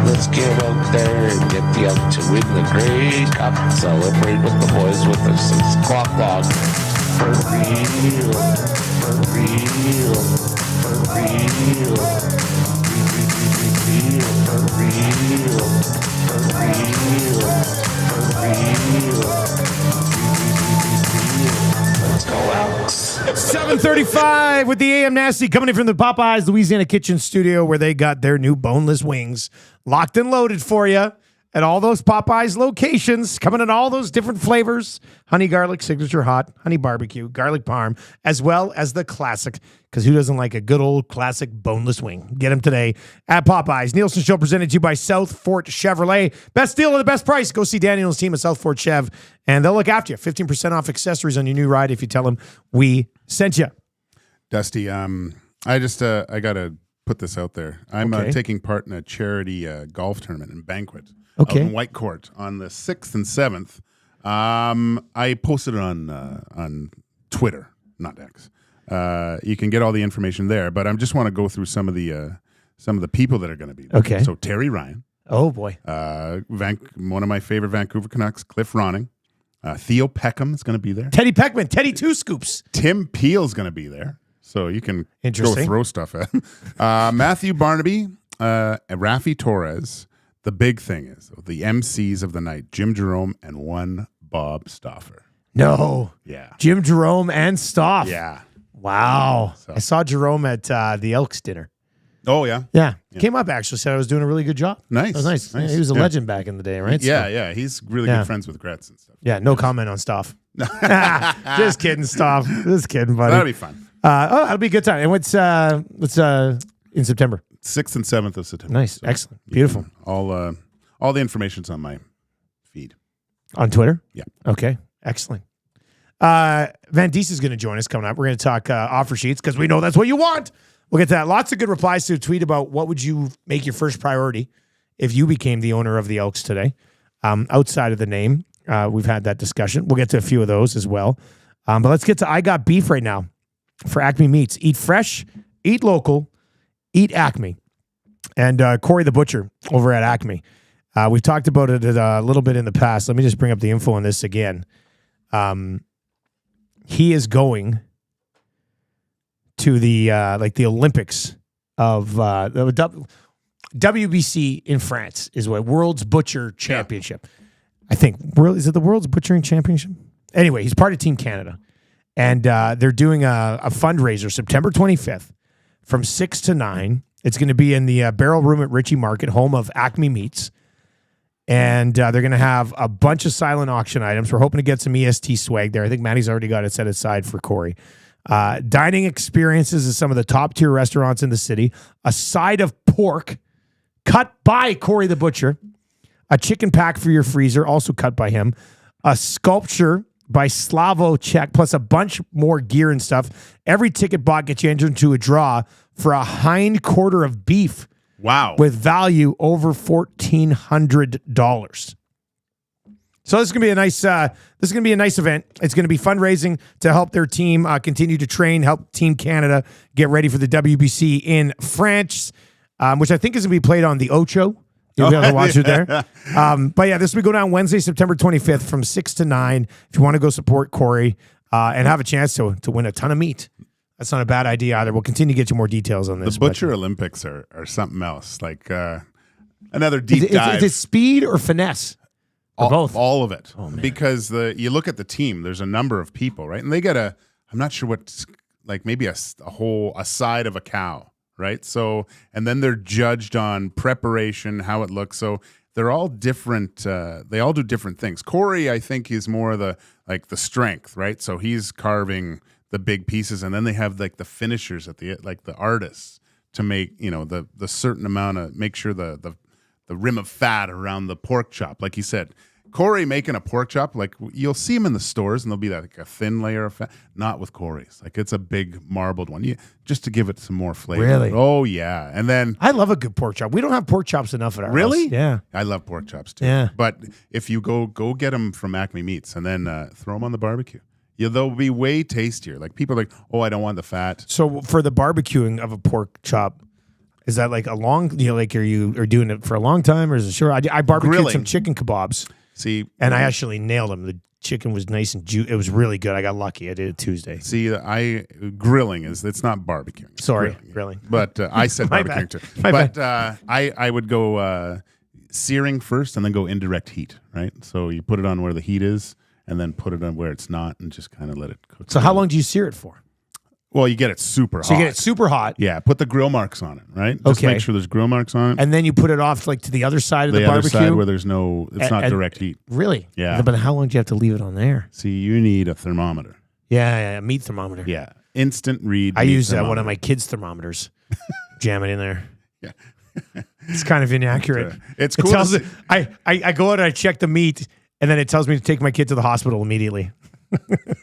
Let's get out there and get the Elks to win the Grey Cup. Celebrate with the boys with a 6 o'clock log. For real, for real, for real, for real, for real, for real. Let's go, Elks.
7:35 with the AM Nasty coming in from the Popeyes Louisiana Kitchen Studio, where they got their new boneless wings locked and loaded for you at all those Popeyes locations, coming in all those different flavors: honey garlic, signature hot, honey barbecue, garlic parm, as well as the classic, because who doesn't like a good old classic boneless wing? Get them today at Popeyes. Nielson Show presented to you by South Fort Chevrolet. Best deal at the best price. Go see Daniel and his team at South Fort Chev, and they'll look after you. 15% off accessories on your new ride if you tell them we sent you.
Dusty, I got to put this out there. I'm taking part in a charity golf tournament and banquet out in Whitecourt on the 6th and 7th. I posted it on Twitter, not X. You can get all the information there, but I just want to go through some of the people that are going to be there.
Okay.
So Terry Ryan.
Oh, boy.
One of my favorite Vancouver Canucks, Cliff Ronning. Theo Peckham is going to be there.
Teddy Peckman, Teddy Two Scoops.
Tim Peel's going to be there. So you can go throw stuff at him. Matthew Barnaby, Rafi Torres. The big thing is the MCs of the night, Jim Jerome and one Bob Stauffer.
No.
Yeah.
Jim Jerome and Stoff.
Yeah.
Wow. So. I saw Jerome at the Elks dinner.
Oh, yeah.
Yeah. Came up, actually, said I was doing a really good job.
Nice.
That was nice.
Nice.
Yeah, he was a
Yeah.
legend back in the day, right?
Yeah,
So-
yeah. He's really
Yeah.
good friends with Gretz and stuff.
Yeah, no comment on stuff. Just kidding, stuff. Just kidding, buddy.
That'll be fun.
That'll be a good time. And what's in September?
6th and 7th of September.
Nice, excellent, beautiful.
All the information's on my feed.
On Twitter?
Yeah.
Okay, excellent. Van Diest is going to join us coming up. We're going to talk offer sheets because we know that's what you want. We'll get to that. Lots of good replies to a tweet about what would you make your first priority if you became the owner of the Elks today. Outside of the name, we've had that discussion. We'll get to a few of those as well. But let's get to I Got Beef right now for Acme Meats. Eat fresh, eat local, eat Acme. And Corey the Butcher over at Acme. We've talked about it a little bit in the past. Let me just bring up the info on this again. He is going to the Olympics of WBC in France is what World's Butcher Championship. I think is it the World's Butchering Championship? Anyway, he's part of Team Canada, and they're doing a fundraiser September 25th from 6 to 9. It's going to be in the Barrel Room at Ritchie Market, home of Acme Meats. And they're going to have a bunch of silent auction items. We're hoping to get some EST swag there. I think Maddie's already got it set aside for Corey. Dining experiences at some of the top tier restaurants in the city. A side of pork cut by Corey the Butcher. A chicken pack for your freezer, also cut by him. A sculpture by Slavo Czech, plus a bunch more gear and stuff. Every ticket bought gets you entered into a draw for a hind quarter of beef.
Wow.
With value over $1,400. So this is gonna be a nice. This is gonna be a nice event. It's gonna be fundraising to help their team continue to train, help Team Canada get ready for the WBC in France, which I think is gonna be played on the Ocho. You'll be able to watch it there. But yeah, this will go down Wednesday, September 25th, from 6 to 9. If you want to go support Corey and have a chance to win a ton of meat. That's not a bad idea either. We'll continue to get you more details on this.
The Butcher Olympics are something else. Like another deep dive.
Is it speed or finesse? Or both?
All of it.
Oh, man.
Because you look at the team, there's a number of people, right? And they get I'm not sure what, like maybe a side of a cow, right? So, and then they're judged on preparation, how it looks. So they're all different. They all do different things. Corey, I think, is more the strength, right? So he's carving the big pieces, and then they have like the finishers at the artists to make the certain amount of make sure the rim of fat around the pork chop. Like you said, Corey making a pork chop, like you'll see them in the stores, and there'll be like a thin layer of fat. Not with Corey's, like it's a big marbled one, just to give it some more flavor.
Really?
Oh yeah. And then
I love a good pork chop. We don't have pork chops enough at our
really,
house. Yeah,
I love pork chops too.
Yeah,
but if you go get them from Acme Meats and then throw them on the barbecue. Yeah, they'll be way tastier. Like people are like, oh, I don't want the fat.
So for the barbecuing of a pork chop, is that like a long? Are you doing it for a long time, or is it short? I barbecued
Grilling.
some chicken kebabs.
See,
and I actually nailed them. The chicken was nice and it was really good. I got lucky. I did it Tuesday.
See, grilling it's not barbecuing.
Sorry, grilling.
But I said
My
barbecuing
bad.
too.
My
But
bad.
I would go searing first and then go indirect heat. Right, so you put it on where the heat is. And then put it on where it's not, and just kind of let it cook.
So how long do you sear it for?
Well, you get it super hot.
So you get it super hot.
Yeah, put the grill marks on it, right? Just
Okay.
make sure there's grill marks on it.
And then you put it off like to the other side of the
other
barbecue.
side where there's it's not direct heat.
Really?
Yeah.
But how long do you have to leave it on there?
See, you need a thermometer.
Yeah, meat thermometer.
Yeah, instant read.
I
meat
use one
thermometer.
of my kids' thermometers. Jam it in there.
Yeah.
It's kind of inaccurate.
It's
It
cool.
tells
to
it, I go out and I check the meat, and then it tells me to take my kid to the hospital immediately.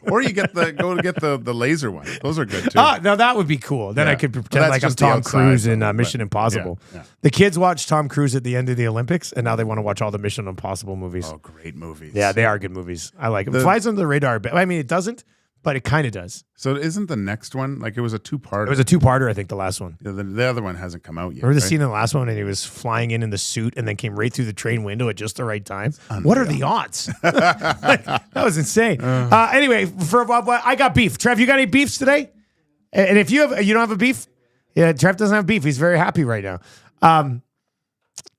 Or you get the laser one. Those are good too.
Now that would be cool. Then I
Yeah.
could
Well,
pretend
that's
like I'm
just the
Tom
outside,
Cruise in
though,
Mission
but-
Impossible.
yeah.
The kids watched Tom Cruise at the end of the Olympics, and now they want to watch all the Mission Impossible movies.
Oh, great movies.
Yeah, they are good movies. I like them. It flies under the radar a bit. I mean, it doesn't, but it kind of does.
So isn't the next one like it was a two-part?
It was a two-parter, I think, the last one.
The other one hasn't come out yet.
Remember the
right?
scene in the last one, and he was flying in the suit and then came right through the train window at just the right time? What are the odds? That was insane. Anyway, I got beef. Trev, you got any beefs today? And if you don't have a beef, yeah, Trev doesn't have beef. He's very happy right now.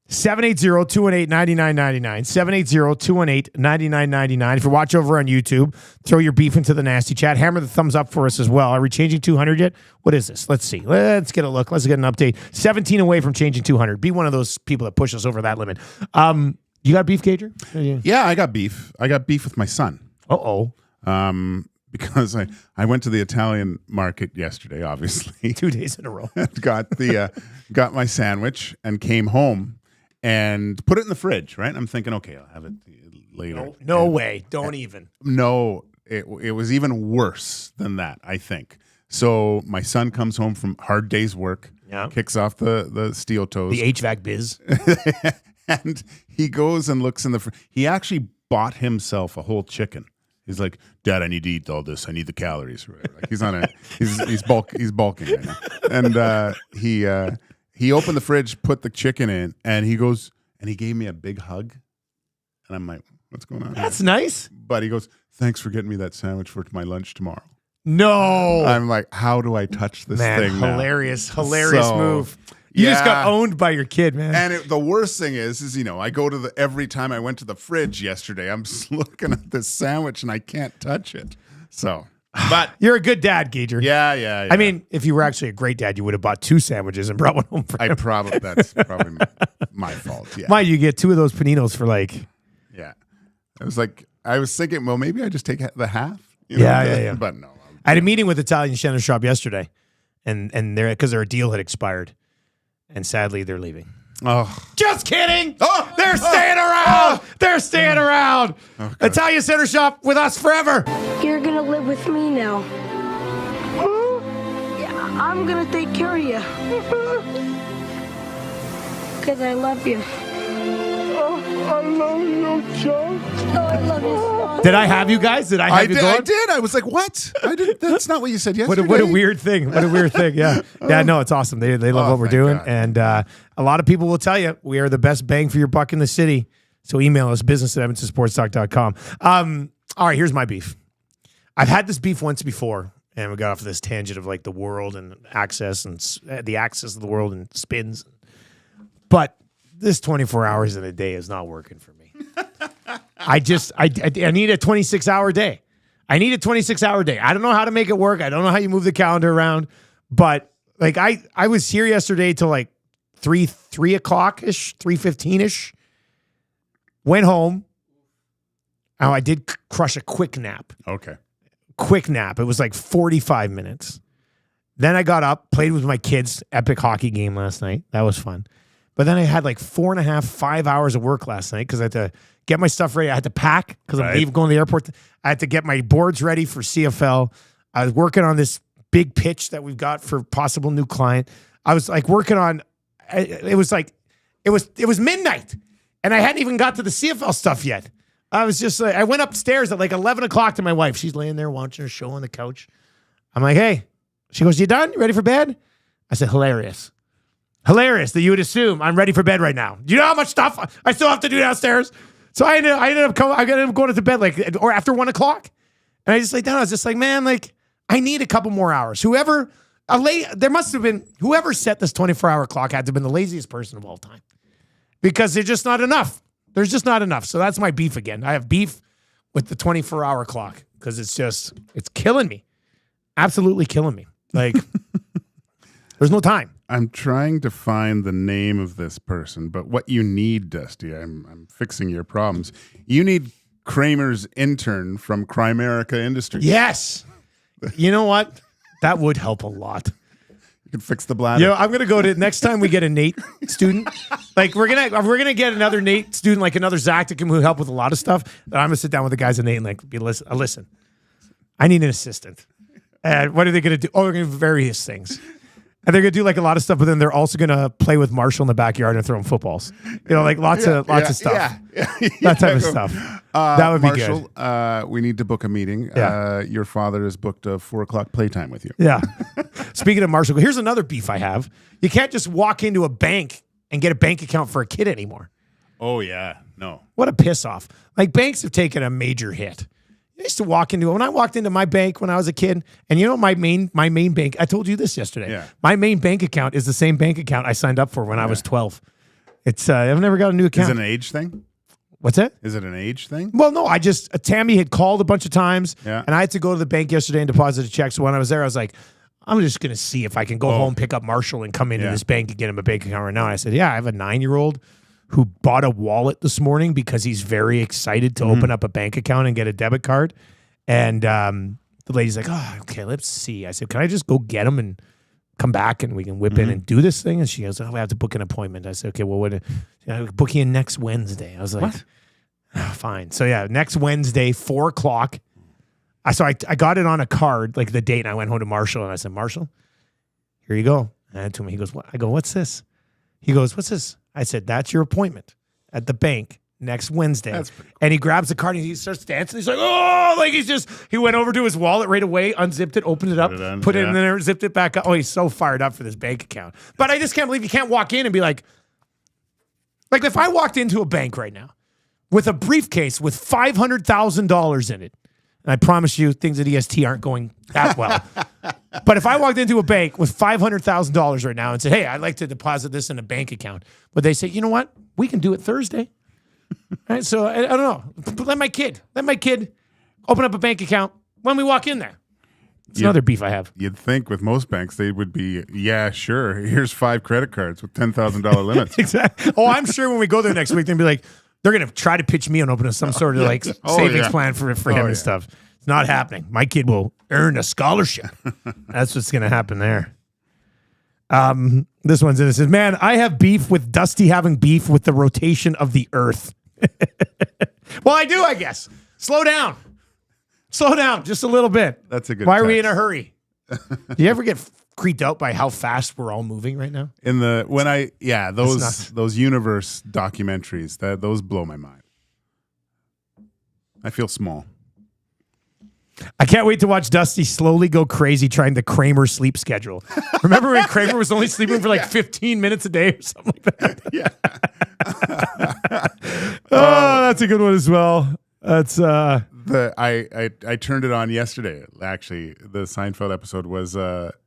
780-218-9999. 780-218-9999. If you watch over on YouTube, throw your beef into the nasty chat. Hammer the thumbs up for us as well. Are we changing 200 yet? What is this? Let's see. Let's get a look. Let's get an update. 17 away from changing 200. Be one of those people that push us over that limit. You got beef, Gager?
Yeah, I got beef. I got beef with my son.
Uh-oh.
Because I went to the Italian market yesterday, obviously.
2 days in a row.
got my sandwich and came home and put it in the fridge, right? I'm thinking, okay, I'll have it later.
No way. Don't even.
No, it was even worse than that, I think. So my son comes home from hard day's work, kicks off the steel toes.
The HVAC biz.
And he goes and looks in the fridge. He actually bought himself a whole chicken. He's like, Dad, I need to eat all this. I need the calories. Right? Like he's bulking right now. And he opened the fridge, put the chicken in, and he goes, and he gave me a big hug. And I'm like, what's going on?
That's nice.
But he goes, thanks for getting me that sandwich for my lunch tomorrow.
No.
I'm like, how do I touch this thing
hilarious,
now?
hilarious move. You just got owned by your kid, man.
And the worst thing is I go to every time I went to the fridge yesterday, I'm just looking at this sandwich and I can't touch it. So, but
you're a good dad, Gager.
Yeah.
I mean, if you were actually a great dad, you would have bought 2 sandwiches and brought one home for him.
That's probably my fault. Yeah.
Mind you get 2 of those paninos for like.
Yeah. I was thinking, well, maybe I just take the half.
Yeah.
But no.
I had a meeting with Italian Center Shop yesterday, and because their deal had expired. And sadly, they're leaving.
Oh,
just kidding! They're staying around. They're staying around. Italian Center Shop with us forever.
You're gonna live with me now. Yeah, I'm gonna take care of you. Cause I love you. I love you, John. Oh, I love you, John.
Did I have you guys? Did I have you going?
I did. I was like, what? I did. That's not what you said yesterday.
What a weird thing. What a weird thing. Yeah. Yeah, no, it's awesome. They love what we're doing.
God.
And a lot of people will tell you we are the best bang for your buck in the city. So email us, business@edmontonsportstalk.com. All right, here's my beef. I've had this beef once before, and we got off this tangent of like the world and access and the axis of the world and spins. But this 24 hours in a day is not working for me. I need a 26-hour day. I need a 26-hour day. I don't know how to make it work. I don't know how you move the calendar around. But like I was here yesterday till like 3 o'clock-ish, 3:15-ish. Went home. Oh, I did crush a quick nap.
Okay.
Quick nap. It was like 45 minutes. Then I got up, played with my kids. Epic hockey game last night. That was fun. But then I had like 4.5, 5 hours of work last night because I had to get my stuff ready. I had to pack because I'm going to the airport. I had to get my boards ready for CFL. I was working on this big pitch that we've got for possible new client. I was like working on, it was midnight and I hadn't even got to the CFL stuff yet. I was just like, I went upstairs at like 11 o'clock to my wife. She's laying there watching her show on the couch. I'm like, hey, she goes, you done? You ready for bed? I said, hilarious. Hilarious that you would assume I'm ready for bed right now. Do you know how much stuff I still have to do downstairs? So I ended up going to bed like, or after 1 o'clock. And I just laid down. I was just like, man, like I need a couple more hours. Whoever set this 24-hour clock had to have been the laziest person of all time because there's just not enough. There's just not enough. So that's my beef again. I have beef with the 24-hour clock because it's killing me. Absolutely killing me. Like there's no time.
I'm trying to find the name of this person, but what you need, Dusty, I'm fixing your problems. You need Kramer's intern from Crimerica Industries.
Yes. You know what? That would help a lot.
You can fix the bladder.
I'm gonna go to next time we get a Nate student. Like we're gonna get another Nate student, like another Zach that can help with a lot of stuff. That I'm gonna sit down with the guys at Nate and like listen. I need an assistant. And what are they gonna do? Oh, they're gonna do various things. And they're going to do like a lot of stuff, but then they're also going to play with Marshall in the backyard and throw him footballs. You know, like lots of stuff. That type of stuff. That would be
Marshall,
good.
We need to book a meeting.
Yeah.
Your father has booked a 4 o'clock playtime with you.
Yeah. Speaking of Marshall, here's another beef I have. You can't just walk into a bank and get a bank account for a kid anymore.
Oh, yeah. No.
What a piss off. Like banks have taken a major hit. I used to walk into it. When I walked into my bank when I was a kid, and you know my main bank, I told you this yesterday.
Yeah.
My main bank account is the same bank account I signed up for when I was 12. It's I've never got a new account.
Is it an age thing?
What's that?
Is it an age thing?
Well, no, Tammy had called a bunch of times,
Yeah.
and I had to go to the bank yesterday and deposit a check. So when I was there, I was like, I'm just going to see if I can go home, pick up Marshall, and come into this bank and get him a bank account right now. And I said, yeah, I have a 9-year-old who bought a wallet this morning because he's very excited to open up a bank account and get a debit card. And the lady's like, oh, okay, let's see. I said, can I just go get him and come back and we can whip in and do this thing? And she goes, oh, I have to book an appointment. I said, okay, well, I'll book you in next Wednesday. I was like, what? Oh, fine. So yeah, next Wednesday, 4:00. I got it on a card, like the date, and I went home to Marshall and I said, Marshall, here you go. And I had to him, he goes, what? I go, what's this? He goes, what's this? I said, that's your appointment at the bank next Wednesday. That's pretty cool. And he grabs the card and he starts dancing. He's like, oh, like he went over to his wallet right away, unzipped it, opened it up, put it in there, zipped it back up. Oh, he's so fired up for this bank account. But I just can't believe you can't walk in and be like if I walked into a bank right now with a briefcase with $500,000 in it, and I promise you things at EST aren't going that well. But if I walked into a bank with $500,000 right now and said, hey, I'd like to deposit this in a bank account, would they say, you know what? We can do it Thursday. Right? So I don't know. Let my kid open up a bank account when we walk in there. It's another beef I have.
You'd think with most banks, they would be, yeah, sure. Here's 5 credit cards with $10,000 limits.
Exactly. Oh, I'm sure when we go there next week, they'll be like, they're going to try to pitch me on opening some sort of savings plan for him and stuff. It's not happening. My kid will earn a scholarship. That's what's going to happen there. This one's in. It says, man, I have beef with Dusty having beef with the rotation of the earth. Well, I do, I guess. Slow down just a little bit.
That's a good
Why are we in a hurry? Do you ever get creeped out by how fast we're all moving right now?
Those universe documentaries, those blow my mind. I feel small.
I can't wait to watch Dusty slowly go crazy trying the Kramer sleep schedule. Remember when Kramer was only sleeping for like 15 minutes a day or something like that?
Yeah.
Oh, that's a good one as well. That's
I turned it on yesterday. Actually, the Seinfeld episode was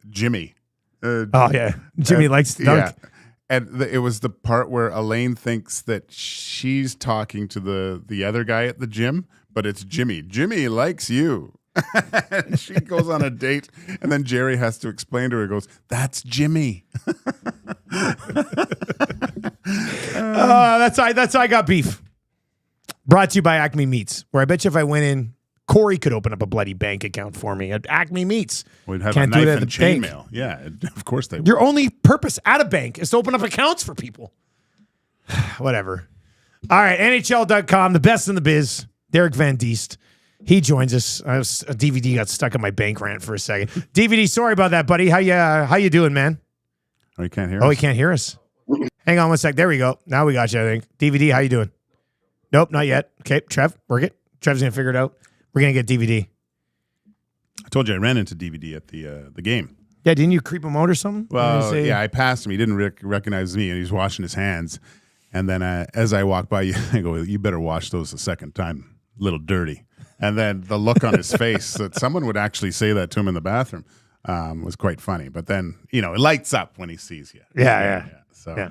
Jimmy.
Jimmy likes to dunk.
Yeah. And it was the part where Elaine thinks that she's talking to the other guy at the gym, but it's Jimmy. Jimmy likes you. And she goes on a date, and then Jerry has to explain to her, goes, that's Jimmy.
That's how I got beef. Brought to you by Acme Meats, where I bet you if I went in, Corey could open up a bloody bank account for me at Acme Meats.
We'd have
Can't
a
do
knife
it at
and
the bank.
chainmail. Yeah, of course they would.
Your only purpose at a bank is to open up accounts for people. Whatever. All right, NHL.com, the best in the biz. Derek Van Diest. He joins us. A DVD got stuck in my bank rant for a second. DVD, sorry about that, buddy. How you doing, man?
Oh, you can't hear us?
Oh, he can't hear us. Hang on one sec. There we go. Now we got you, I think. DVD, how you doing? Nope, not yet. Okay, Trev, work it. Trev's going to figure it out. We're going to get DVD.
I told you I ran into DVD at the game.
Yeah, didn't you creep him out or something?
Well, yeah, I passed him. He didn't recognize me, and he was washing his hands. And then as I walked by, I go, you better wash those a second time. A little dirty. And then the look on his face that someone would actually say that to him in the bathroom was quite funny. But then, it lights up when he sees you.
Yeah.
So,
yeah.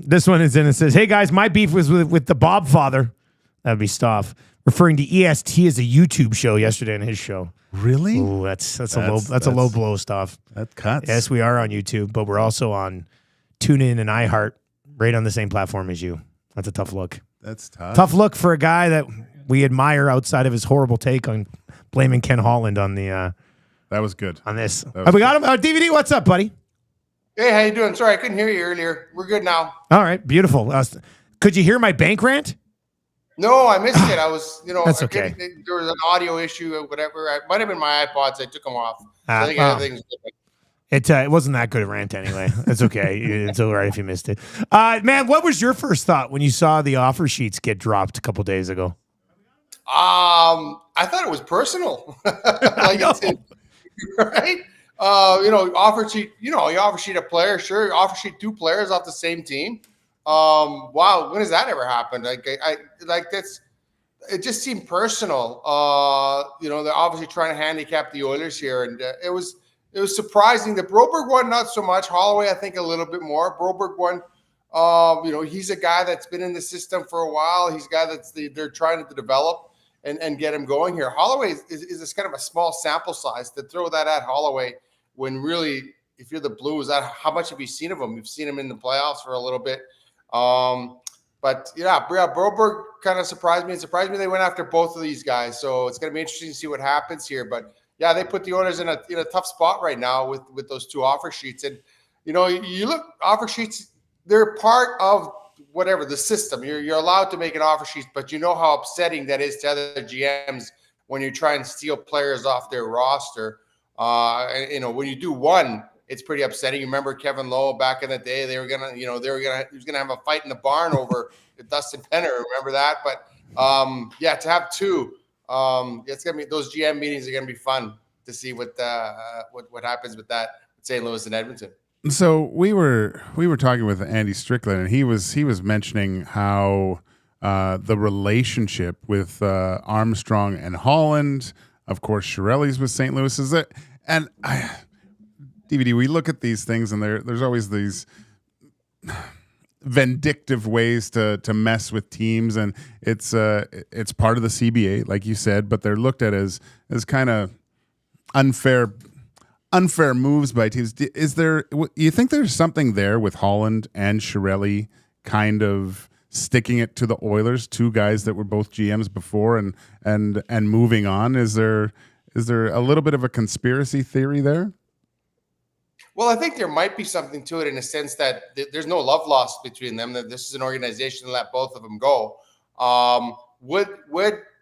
This one is in. It says, hey, guys, my beef was with the Bob Father. That would be Stoff. Referring to EST as a YouTube show yesterday on his show.
Really?
Ooh, that's a low blow, Stoff.
That cuts.
Yes, we are on YouTube, but we're also on TuneIn and iHeart, right on the same platform as you. That's a tough look.
That's tough.
Tough look for a guy that we admire outside of his horrible take on blaming Ken Holland on the.
That was good.
On this, we got him. DVD, what's up, buddy?
Hey, how you doing? Sorry, I couldn't hear you earlier. We're good now.
All right, beautiful. Could you hear my bank rant?
No, I missed it. I was,
That's okay.
There was an audio issue or whatever. It might have been my iPods. I took them off. So I think everything's different.
It wasn't that good a rant anyway. It's okay. It's all right if you missed it. Man, what was your first thought when you saw the offer sheets get dropped a couple days ago?
I thought it was personal. Right? Offer sheet, you offer sheet a player, sure. You offer sheet 2 players off the same team. Wow, when has that ever happened? It just seemed personal. They're obviously trying to handicap the Oilers here, and it was surprising. The Broberg one, not so much. Holloway, I think, a little bit more. Broberg one, He's a guy that's been in the system for a while. He's a guy they're trying to develop and get him going here. Holloway is this kind of a small sample size to throw that at Holloway when really, if you're the Blues, how much have you seen of him? You've seen him in the playoffs for a little bit. But Broberg kind of surprised me. It surprised me they went after both of these guys. So it's going to be interesting to see what happens here. But yeah, they put the Oilers in a tough spot right now with those two offer sheets. And you look, offer sheets, they're part of whatever the system. You're allowed to make an offer sheet, but you know how upsetting that is to other GMs when you try and steal players off their roster. When you do one, it's pretty upsetting. You remember Kevin Lowe back in the day? He was gonna have a fight in the barn over Dustin Penner. Remember that? But to have two, it's gonna be, those GM meetings are gonna be fun to see what happens with that with St. Louis and Edmonton.
So we were talking with Andy Strickland, and he was mentioning how the relationship with Armstrong and Holland, of course, Chiarelli's with St. Louis, is it? And DVD, we look at these things, and there's always these vindictive ways to mess with teams, and it's part of the CBA, like you said, but they're looked at as kind of unfair moves by teams. You think there's something there with Holland and Chiarelli kind of sticking it to the Oilers, two guys that were both GMs before and moving on? Is there a little bit of a conspiracy theory there?
Well, I think there might be something to it in a sense that there's no love lost between them, that this is an organization that let both of them go. Would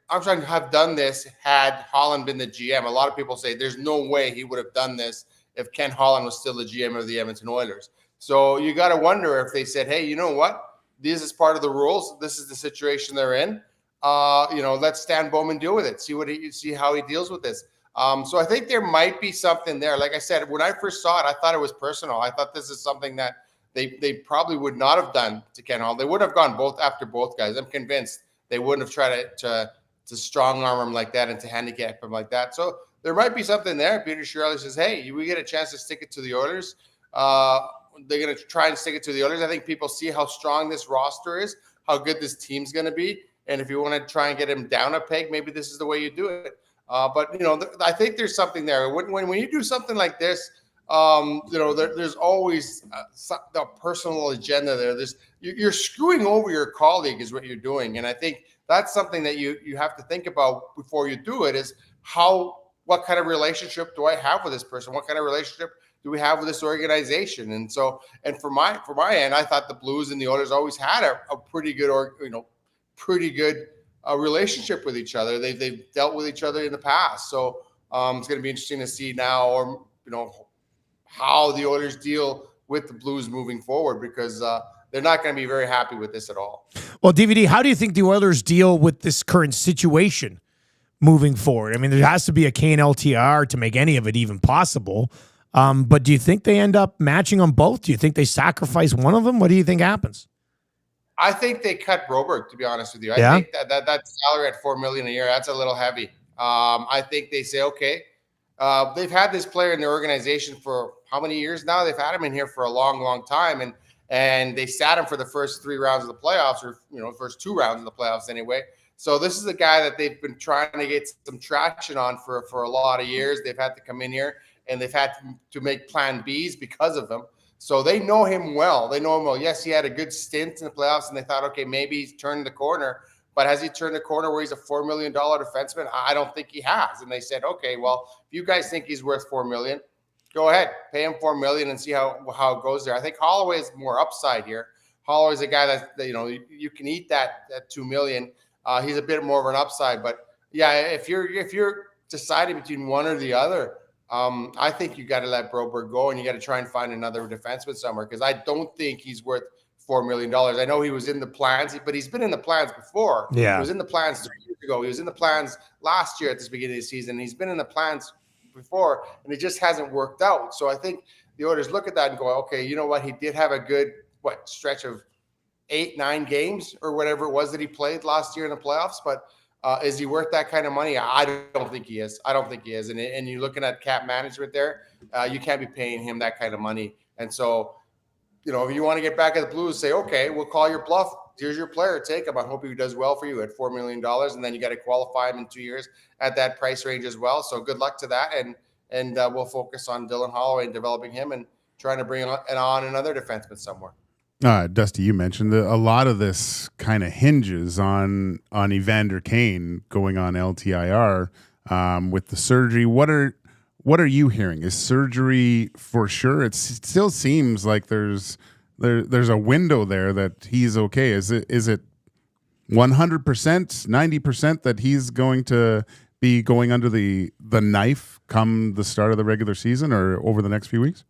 Armstrong have done this had Holland been the GM? A lot of people say there's no way he would have done this if Ken Holland was still the GM of the Edmonton Oilers. So you got to wonder if they said, hey, you know what? This is part of the rules. This is the situation they're in. Let Stan Bowman deal with it. See how he deals with this. So I think there might be something there. Like I said, when I first saw it, I thought it was personal. I thought this is something that they probably would not have done to Ken Holland. They would have gone after both guys. I'm convinced they wouldn't have tried to strong arm him like that and to handicap him like that. So there might be something there. Peter Chiarelli says, hey, we get a chance to stick it to the Oilers. They're going to try and stick it to the Oilers. I think people see how strong this roster is, how good this team's going to be. And if you want to try and get him down a peg, maybe this is the way you do it. But I think there's something there. When you do something like this, there's always a personal agenda there. You're screwing over your colleague is what you're doing. And I think that's something that you have to think about before you do it is what kind of relationship do I have with this person? What kind of relationship do we have with this organization? And so, and for my end, I thought the Blues and the Oilers always had a pretty good relationship with each other. They've dealt with each other in the past. So it's going to be interesting to see now, how the Oilers deal with the Blues moving forward, because they're not going to be very happy with this at all.
Well, DVD, how do you think the Oilers deal with this current situation moving forward? I mean, there has to be a KNLTR to make any of it even possible. But do you think they end up matching on both? Do you think they sacrifice one of them? What do you think happens?
I think they cut Broberg, to be honest with you. I think that salary at $4 million a year, that's a little heavy. I think they say, okay, they've had this player in their organization for how many years now? They've had him in here for a long, long time. And they sat him for the first 3 rounds of the playoffs, or first 2 rounds of the playoffs anyway. So this is a guy that they've been trying to get some traction on for a lot of years. They've had to come in here and they've had to make plan Bs because of him. So they know him well. Yes, he had a good stint in the playoffs, and they thought, okay, maybe he's turned the corner. But has he turned the corner where he's a $4 million defenseman? I don't think he has. And they said, okay, well, if you guys think he's worth $4 million, go ahead, pay him $4 million and see how it goes there. I think Holloway is more upside here. Holloway's a guy that you can eat that $2 million. He's a bit more of an upside. But yeah, if you're deciding between one or the other, I think you got to let Broberg go, and you got to try and find another defenseman somewhere, because I don't think he's worth $4 million. I know he was in the plans, but he's been in the plans before.
Yeah.
He was in the plans 3 years ago. He was in the plans last year at this beginning of the season. He's been in the plans before, and it just hasn't worked out. So I think the Oilers look at that and go, okay, you know what? He did have a good stretch of 8-9 games or whatever it was that he played last year in the playoffs, but is he worth that kind of money? I don't think he is. And you're looking at cap management there. You can't be paying him that kind of money. And so if you want to get back at the Blues, say, okay, we'll call your bluff. Here's your player. Take him. I hope he does well for you at $4 million. And then you got to qualify him in 2 years at that price range as well. So good luck to that. And we'll focus on Dylan Holloway and developing him and trying to bring on another defenseman somewhere.
Dusty, you mentioned that a lot of this kind of hinges on Evander Kane going on LTIR with the surgery. What are you hearing? Is surgery for sure? It still seems like there's a window there that he's okay. Is it 100%, 90% that he's going to be going under the knife come the start of the regular season or over the next few weeks?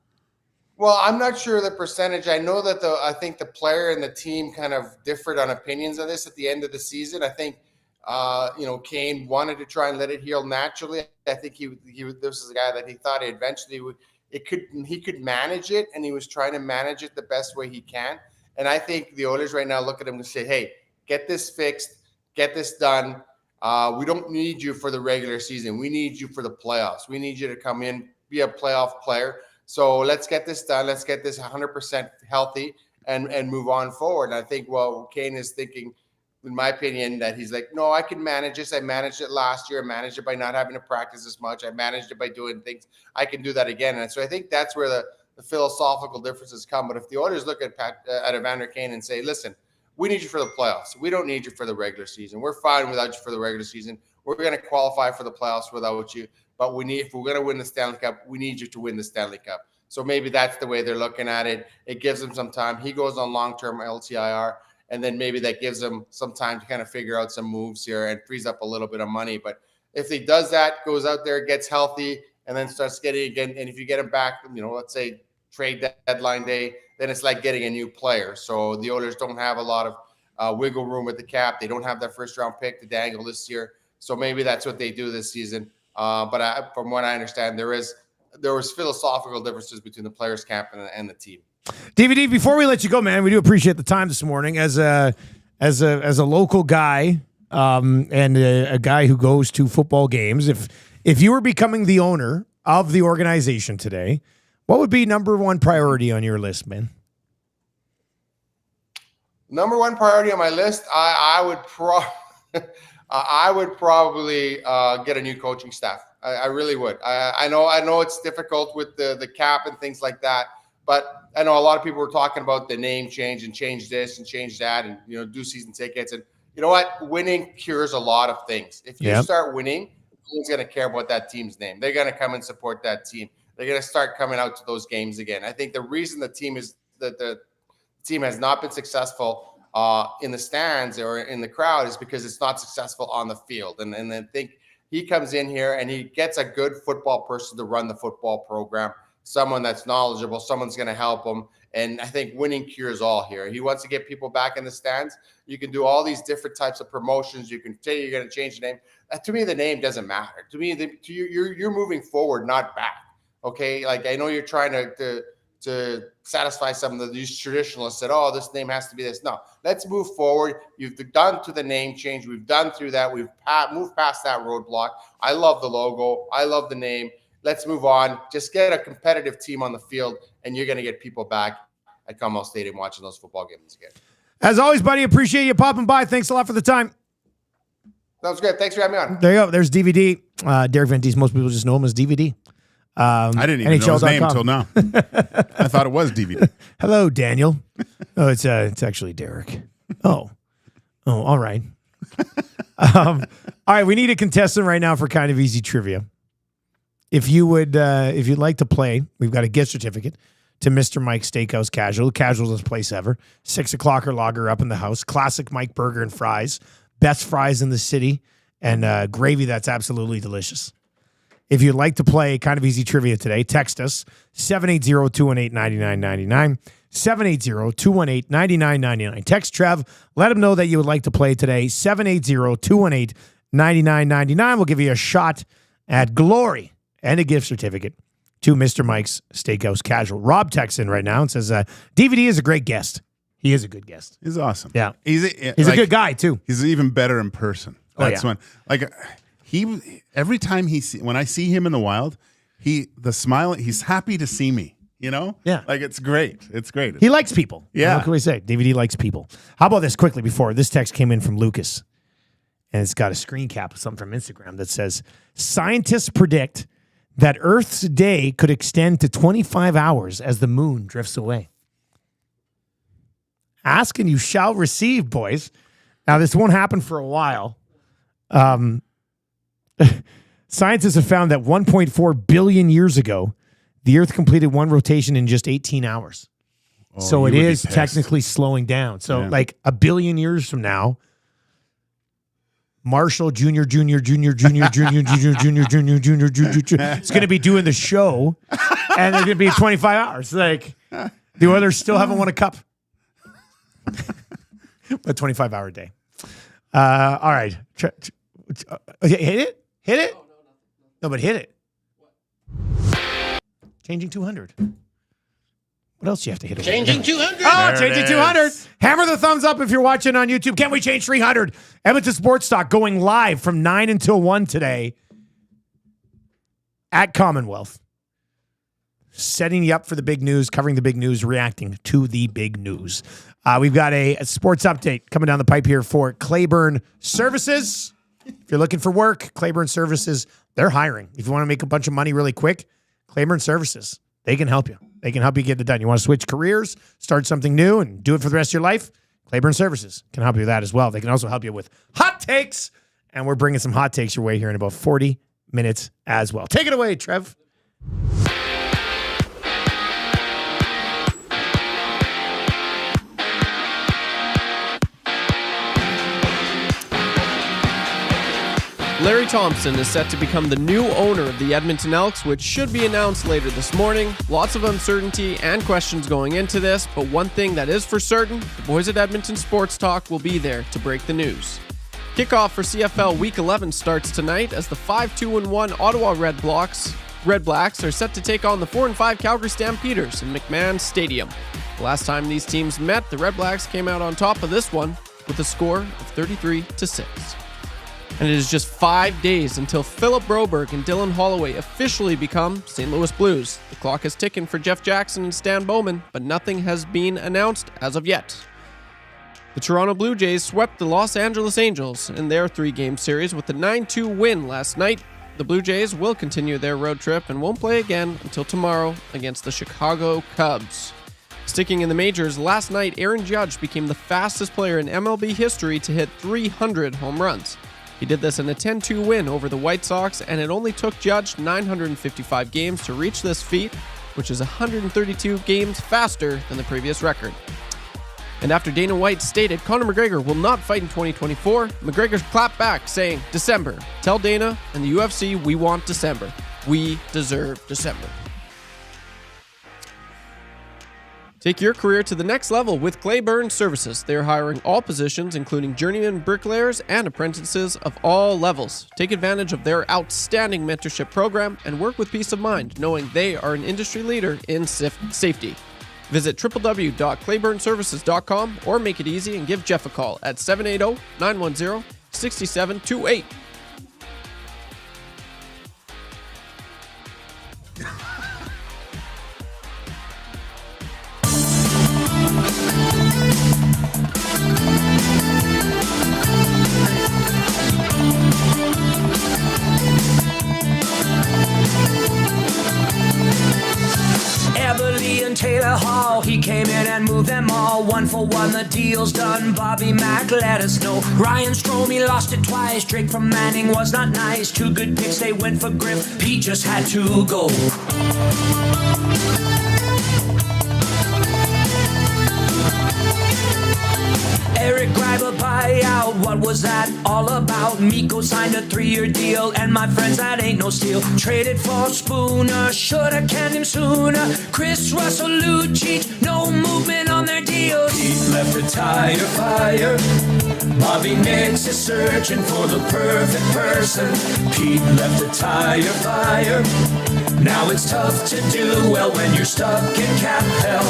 Well, I'm not sure the percentage. I know that I think the player and the team kind of differed on opinions on this at the end of the season. I think, Kane wanted to try and let it heal naturally. I think this is a guy that he thought eventually he could manage it, and he was trying to manage it the best way he can. And I think the Oilers right now look at him and say, hey, get this fixed, get this done. We don't need you for the regular season. We need you for the playoffs. We need you to come in, be a playoff player. So let's get this done. Let's get this 100% healthy and move on forward. And I think, Kane is thinking, in my opinion, that he's like, no, I can manage this. I managed it last year. I managed it by not having to practice as much. I managed it by doing things. I can do that again. And so I think that's where the philosophical differences come. But if the Oilers look at Evander Kane and say, listen, we need you for the playoffs. We don't need you for the regular season. We're fine without you for the regular season. We're going to qualify for the playoffs without you. But if we're going to win the Stanley Cup, we need you to win the Stanley Cup. So maybe that's the way they're looking at it. It gives him some time. He goes on long-term LTIR, and then maybe that gives him some time to kind of figure out some moves here and frees up a little bit of money. But if he does that, goes out there, gets healthy, and then starts getting again, and if you get him back, let's say trade deadline day, then it's like getting a new player. So the Oilers don't have a lot of wiggle room with the cap. They don't have that first-round pick to dangle this year. So maybe that's what they do this season. But from what I understand, there was philosophical differences between the players' camp and the team.
DVD, before we let you go, man, we do appreciate the time this morning. As a local guy and a guy who goes to football games, if you were becoming the owner of the organization today, what would be number one priority on your list, man?
Number one priority on my list, I would probably get a new coaching staff. I really would. I know it's difficult with the cap and things like that, but I know a lot of people were talking about the name change and change this and change that and do season tickets. And you know what? Winning cures a lot of things. If you start winning, no one's going to care about that team's name. They're going to come and support that team. They're going to start coming out to those games again. I think the reason the team has not been successful in the stands or in the crowd is because it's not successful on the field. And I think he comes in here and he gets a good football person to run the football program, someone that's knowledgeable, someone's going to help him. And I think winning cures all here. He wants to get people back in the stands. You can do all these different types of promotions. You can say you're going to change the name. To me, the name doesn't matter. To me, you're moving forward, not back. Okay, like I know you're trying to satisfy some of these traditionalists that, oh, this name has to be this. No, let's move forward. You've done to the name change. We've done through that. We've moved past that roadblock. I love the logo. I love the name. Let's move on. Just get a competitive team on the field, and you're going to get people back at Commonwealth Stadium watching those football games again.
As always, buddy, appreciate you popping by. Thanks a lot for the time.
That was good. Thanks for having me on.
There you go. There's DVD. Derek Van Diest. Most people just know him as DVD.
I didn't even know his name until now. I thought it was DVD.
Hello, Daniel. Oh, it's actually Derek. Oh, all right. All right, we need a contestant right now for kind of easy trivia. If you'd like to play, we've got a gift certificate to Mr. Mike's Steakhouse Casual. Casualest place ever. 6 o'clock or lager up in the house. Classic Mike burger and fries. Best fries in the city. And gravy that's absolutely delicious. If you'd like to play kind of easy trivia today, text us 780-218-9999. 780-218-9999. Text Trev. Let him know that you would like to play today. 780-218-9999. We'll give you a shot at glory and a gift certificate to Mr. Mike's Steakhouse Casual. Rob texts in right now and says, DVD is a great guest. He is a good guest.
He's awesome.
Yeah. He's a good guy, too.
He's even better in person. That's when, every time when I see him in the wild, the smile, he's happy to see me. You know?
Yeah.
Like, it's great. It's great.
He likes people.
Yeah.
What can we say? DVD likes people. How about this quickly before? This text came in from Lucas, and it's got a screen cap of something from Instagram that says, scientists predict that Earth's day could extend to 25 hours as the moon drifts away. Ask and you shall receive, boys. Now, this won't happen for a while. Scientists have found that 1.4 billion years ago, the Earth completed one rotation in just 18 hours.
Oh,
So it
you would be
is
pissed.
technically slowing down. So
Yeah.
like a billion years from now, Marshall Jr. It's going to be doing the show, and it's going to be 25 hours. Like, the Oilers still haven't won a cup. A 25-hour day. All right. Hit it? No, but hit it. Changing 200. What else do you have to hit?
Changing 200.
Oh,
There
changing
it
200.
is.
Hammer the thumbs up if you're watching on YouTube. Can we change 300? Edmonton Sports Talk going live from 9 until 1 today at Commonwealth. Setting you up for the big news, covering the big news, reacting to the big news. We've got a sports update coming down the pipe here for Claiborne Services. If you're looking for work, Claiborne Services, they're hiring. If you want to make a bunch of money really quick, Claiborne Services, they can help you. They can help you get it done. You want to switch careers, start something new, and do it for the rest of your life? Claiborne Services can help you with that as well. They can also help you with hot takes, and we're bringing some hot takes your way here in about 40 minutes as well. Take it away, Trev.
Larry Thompson is set to become the new owner of the Edmonton Elks, which should be announced later this morning. Lots of uncertainty and questions going into this, but one thing that is for certain, the boys at Edmonton Sports Talk will be there to break the news. Kickoff for CFL Week 11 starts tonight as the 5-2-1 Ottawa Red Blacks are set to take on the 4-5 Calgary Stampeders in McMahon Stadium. The last time these teams met, the Red Blacks came out on top of this one with a score of 33-6. And it is just 5 days until Philip Broberg and Dylan Holloway officially become St. Louis Blues. The clock is ticking for Jeff Jackson and Stan Bowman, but nothing has been announced as of yet. The Toronto Blue Jays swept the Los Angeles Angels in their 3-game series with a 9-2 win last night. The Blue Jays will continue their road trip and won't play again until tomorrow against the Chicago Cubs. Sticking in the majors, last night Aaron Judge became the fastest player in MLB history to hit 300 home runs. He did this in a 10-2 win over the White Sox, and it only took Judge 955 games to reach this feat, which is 132 games faster than the previous record. And after Dana White stated Conor McGregor will not fight in 2024, McGregor clapped back saying, "December. Tell Dana and the UFC we want December. We deserve December." Take your career to the next level with Claiborne Services. They're hiring all positions, including journeyman bricklayers and apprentices of all levels. Take advantage of their outstanding mentorship program and work with peace of mind, knowing they are an industry leader in safety. Visit www.claiborneservices.com or make it easy and give Jeff a call at 780-910-6728.
Everly and Taylor Hall, he came in and moved them all. 1-for-1, the deal's done. Bobby Mack let us know. Ryan Strome lost it twice. Drake from Manning was not nice. 2 good picks, they went for Griff. Pete just had to go. Eric Greiber buyout, what was that all about? Miko signed a 3-year deal, and my friends, that ain't no steal. Traded for Spooner, shoulda canned him sooner. Chris Russell, Lucic, no movement on their deals. Pete left a tire fire. Bobby Nix is searching for the perfect person. Pete left a tire fire. Now it's tough to do well when you're stuck in cap hell.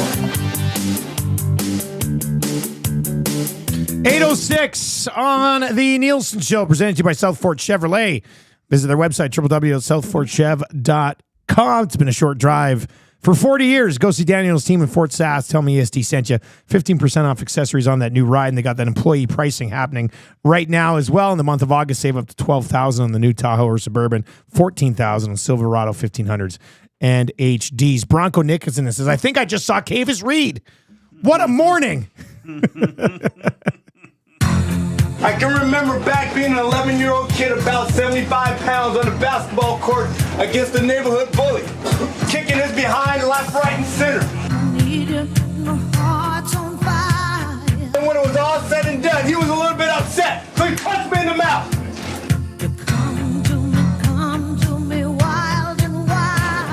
8:06 on the Nielson Show, presented to you by Southfort Chevrolet. Visit their website, www.southfortchev.com. It's been a short drive For 40 years, go see Daniel's team in Fort Sask. Tell me ESD sent you 15% off accessories on that new ride, and they got that employee pricing happening right now as well. In the month of August, save up to $12,000 on the new Tahoe or Suburban, $14,000 on Silverado 1500s and HDs. Bronco Nicholson says, I think I just saw Cavis Reed. What a morning.
I can remember back being an 11-year-old kid, about 75 pounds, on the basketball court against the neighborhood bully, kicking his behind left, right, and center. And when it was all said and done, he was a little bit upset, so he punched me in the mouth.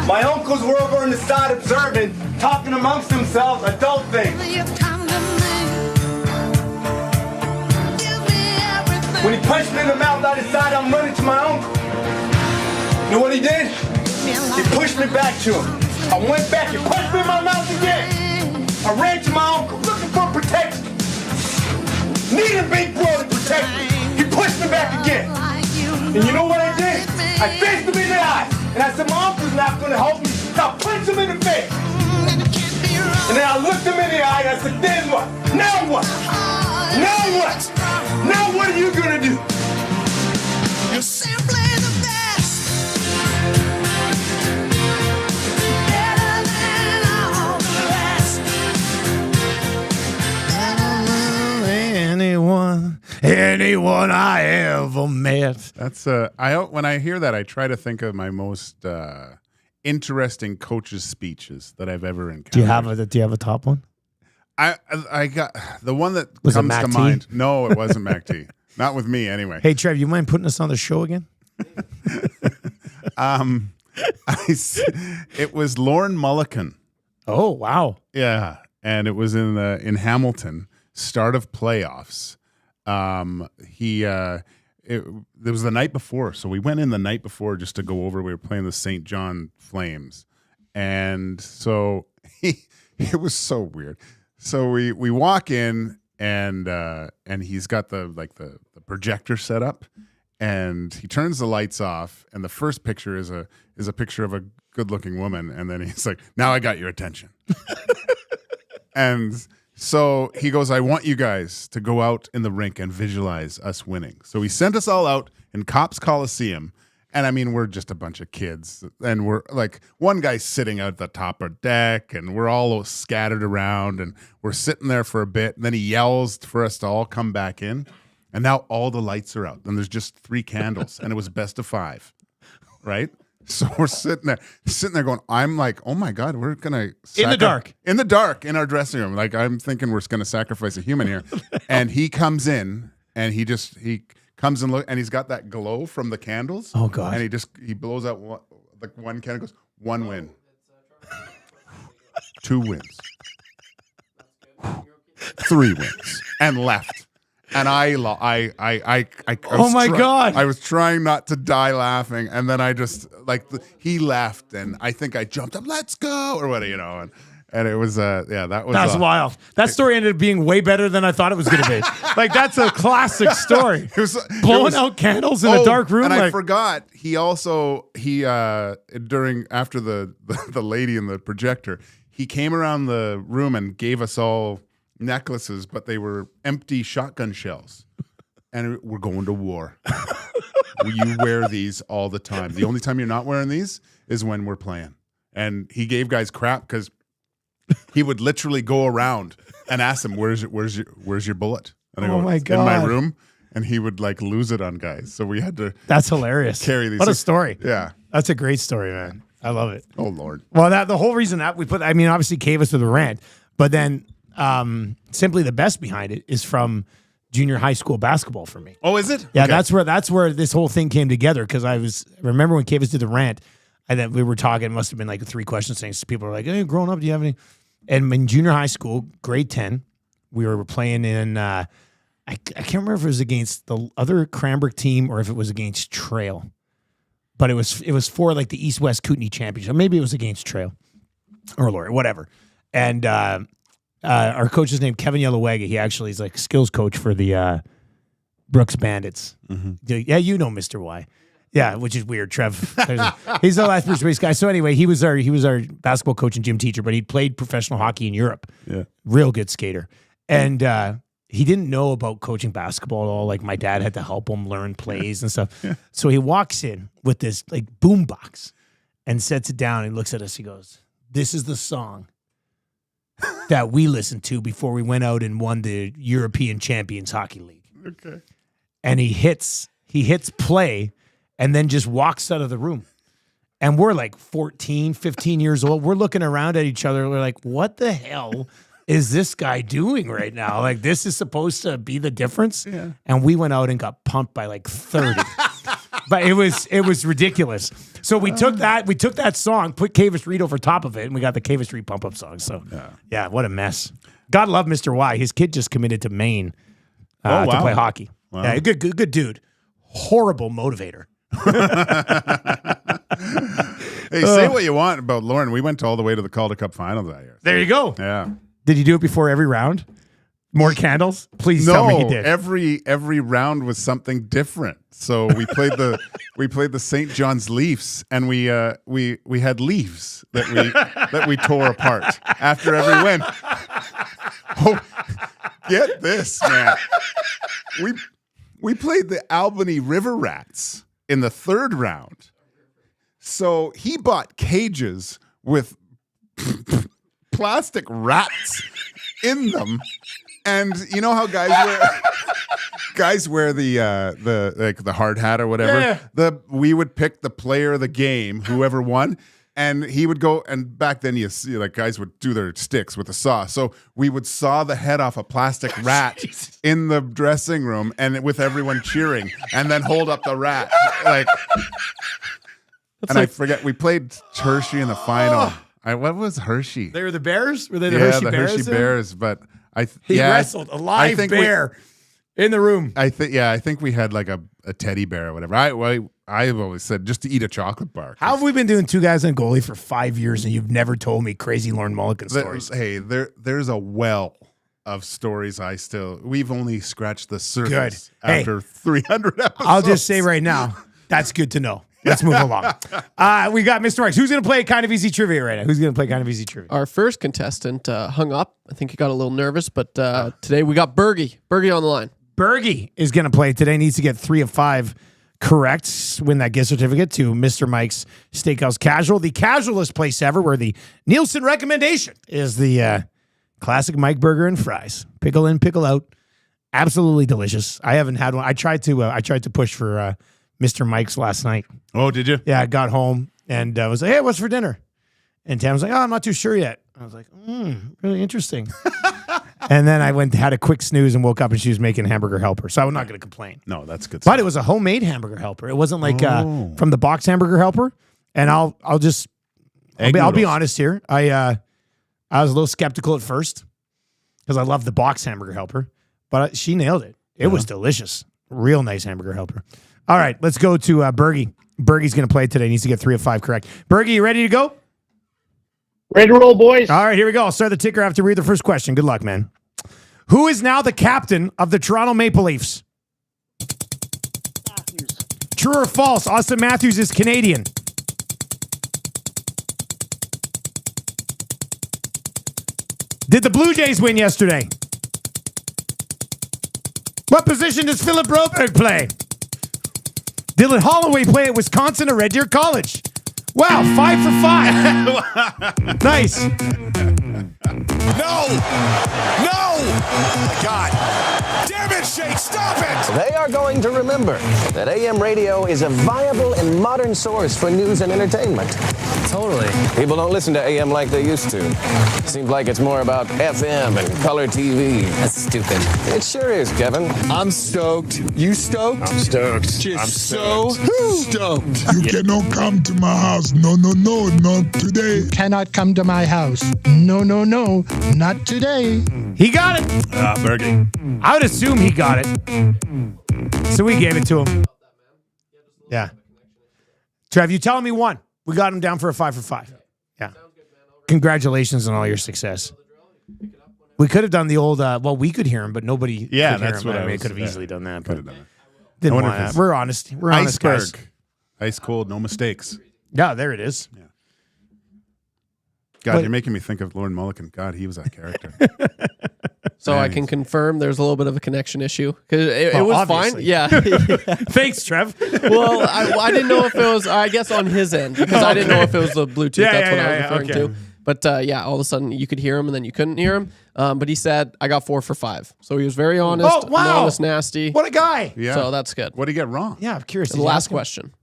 My uncles were over on the side observing, talking amongst themselves, adult things. When he punched me in the mouth, I decided I'm running to my uncle. You know what he did? He pushed me back to him. I went back, he punched me in my mouth again. I ran to my uncle, looking for protection. Needed a big bro to protect me. He pushed me back again. And you know what I did? I faced him in the eye. And I said, my uncle's not going to help me. So I punched him in the face. And then I looked him in the eye and I said, then what? Now what? Now what? Now what are you going to do? You're simply the best. Better than all the rest.
Anyone I ever met.
That's when I hear that, I try to think of my most interesting coaches' speeches that I've ever encountered.
Do you have a top one?
I got the one that
Was it
comes
Mac
to
T?
mind. No, it wasn't Mac T. Not with me, anyway.
Hey, Trev, you mind putting us on the show again?
It was Lauren Mulliken.
Oh, wow.
Yeah, and it was in Hamilton, start of playoffs. It was the night before, so we went in the night before just to go over. We were playing the St. John Flames, and so it was so weird. So we walk in, and he's got the projector set up, and he turns the lights off, and the first picture is a picture of a good-looking woman, and then he's like, "Now I got your attention." And so he goes, I want you guys to go out in the rink and visualize us winning. So he sent us all out in Cops Coliseum. And I mean, we're just a bunch of kids. And we're like, one guy's sitting out the top of deck, and we're all scattered around, and we're sitting there for a bit. And then he yells for us to all come back in. And now all the lights are out, and there's just 3 candles, and it was best of 5, right? So we're sitting there going, I'm like, oh my God, we're going to
in the dark
in our dressing room. Like, I'm thinking we're going to sacrifice a human here. And he comes in, and he comes and look, and he's got that glow from the candles.
Oh God.
And he blows out one candle, goes, 1 win. 2 wins. 3 wins. And left. And I
oh my God.
I was trying not to die laughing. And then I just, he left, and I think I jumped up, let's go, or what, and it was, that's
wild. That story ended up being way better than I thought it was going to be. That's a classic story. Blowing out candles in a dark room.
And I forgot, after the lady in the projector, he came around the room and gave us all necklaces, but they were empty shotgun shells. And we're going to war. You wear these all the time. The only time you're not wearing these is when we're playing. And he gave guys crap because he would literally go around and ask them, where's your bullet? And I go,
my God.
In my room. And he would lose it on guys. So we had to
That's hilarious.
Carry these.
What a story.
Yeah.
That's a great story, man. I love it.
Oh Lord.
Well, the whole reason that we put, obviously Cavis with the rant, but then simply the best behind it is from junior high school basketball for me.
Oh, is it?
Yeah,
Okay.
that's where this whole thing came together, because remember when Cavis did the rant, and then we were talking, it must have been 3 questions things. People were like, hey, growing up, do you have any? And in junior high school, grade 10, we were playing in, I can't remember if it was against the other Cranbrook team or if it was against Trail. But it was for the East-West Kootenai Championship. Maybe it was against Trail or Laurie, whatever. And our coach is named Kevin Yellowega. He actually is skills coach for the Brooks Bandits.
Mm-hmm.
Yeah, you know Mr. Y. Yeah, which is weird, Trev. He's the last Bruce Willis guy. So anyway, he was our basketball coach and gym teacher, but he played professional hockey in Europe.
Yeah.
Real good skater. And he didn't know about coaching basketball at all. Like my dad had to help him learn plays and stuff.
Yeah.
So he walks in with this like boom box and sets it down and looks at us. He goes, "This is the song that we listened to before we went out and won the European Champions Hockey League."
Okay.
And he hits play and then just walks out of the room. And we're like 14, 15 years old. We're looking around at each other. We're like, what the hell is this guy doing right now? Like, this is supposed to be the difference?
Yeah.
And we went out and got pumped by like 30. But it was ridiculous. So we took that song, put Cave Street over top of it, and we got the Cave Street Pump Up song. So yeah, what a mess. God love Mr. Y. His kid just committed to Maine to play hockey.
Wow.
Yeah, good dude. Horrible motivator.
Hey, say what you want about Lauren. We went all the way to the Calder Cup finals that year.
There you go.
Yeah.
Did you do it before every round? More candles? Please tell me he did.
Every round was something different. So we played the St. John's Leafs, and we had leaves that we tore apart after every win. Oh, get this, man. We played the Albany River Rats in the third round. So he bought cages with plastic rats in them. And you know how guys wear the hard hat or whatever? Yeah. We would pick the player of the game, whoever won. And he would go, and back then you see like guys would do their sticks with a saw. So we would saw the head off a plastic rat in the dressing room, and with everyone cheering, and then hold up the rat. I forget, we played Hershey in the final. What was Hershey?
They were the Bears? Were they the Hershey Bears?
Hershey Bears. But
he wrestled a live bear in the room.
I think we had like a teddy bear or whatever. I've always said just to eat a chocolate bar.
How have we been doing Two Guys on Goalie for 5 years and you've never told me crazy Lauren Mulligan stories?
Hey, there's a well of stories. We've only scratched the surface after 300 episodes.
I'll just say right now, that's good to know. Let's move along. We got Mr. X. Who's going to play Kind of Easy Trivia right now? Who's going to play Kind of Easy Trivia?
Our first contestant hung up. I think he got a little nervous, but today we got Bergie. Bergie on the line.
Bergie is going to play today. Needs to get 3 of 5 correct. Win that gift certificate to Mr. Mike's Steakhouse Casual, the casualest place ever, where the Nielsen recommendation is the classic Mike burger and fries. Pickle in, pickle out. Absolutely delicious. I haven't had one. I tried to push for Mr. Mike's last night.
Oh, did you?
Yeah, I got home and I was like, "Hey, what's for dinner?" And Tam was like, "Oh, I'm not too sure yet." I was like, really interesting. And then I had a quick snooze and woke up and she was making hamburger helper. So I'm not going to complain.
No, that's good.
But it was a homemade hamburger helper. It wasn't like from the box hamburger helper. And I'll be honest here. I was a little skeptical at first because I love the box hamburger helper, but she nailed it. It was delicious. Real nice hamburger helper. All right, let's go to Bergie. Bergie's going to play today. He needs to get 3 of 5 correct. Bergie, you ready to go?
Ready to roll, boys.
All right, here we go. I'll start the ticker after read the first question. Good luck, man. Who is now the captain of the Toronto Maple Leafs?
Matthews.
True or false? Auston Matthews is Canadian. Did the Blue Jays win yesterday? What position does Philip Broberg play? Dylan Holloway play at Wisconsin or Red Deer College? Wow, 5 for 5. Nice.
No! God. Damn it, Shake, stop it!
They are going to remember that AM radio is a viable and modern source for news and entertainment. Totally. People don't listen to AM like they used to. Seems like it's more about FM and color TV. That's stupid. It sure is, Kevin.
I'm stoked. You stoked?
I'm stoked.
Just
I'm
so stoked.
You cannot come to my house. No, not today.
Cannot come to my house. No, not today.
He got it.
Bergie.
I would assume he got it. So we gave it to him. Yeah. Trev, you telling me one. We got him down for a 5 for 5. Yeah. Congratulations on all your success. We could have done the old, we could hear him, but nobody could hear him. I could have easily done that. But didn't want that. We're honest. We're honest guys.
Ice cold, no mistakes.
Yeah, there it is.
Yeah. God, you're making me think of Lord Mulligan. God, he was that character.
So I can confirm there's a little bit of a connection issue because it was
obviously.
fine. Yeah.
Thanks, Trev.
Well, I didn't know if it was, I guess, on his end because I didn't know if it was the Bluetooth. That's what I was referring to. But all of a sudden you could hear him and then you couldn't hear him. But he said, I got 4 for 5. So he was very honest.
Oh, wow.
Honest, nasty.
What a guy.
Yeah.
So that's good.
What did he get wrong?
Yeah, I'm curious.
The last question.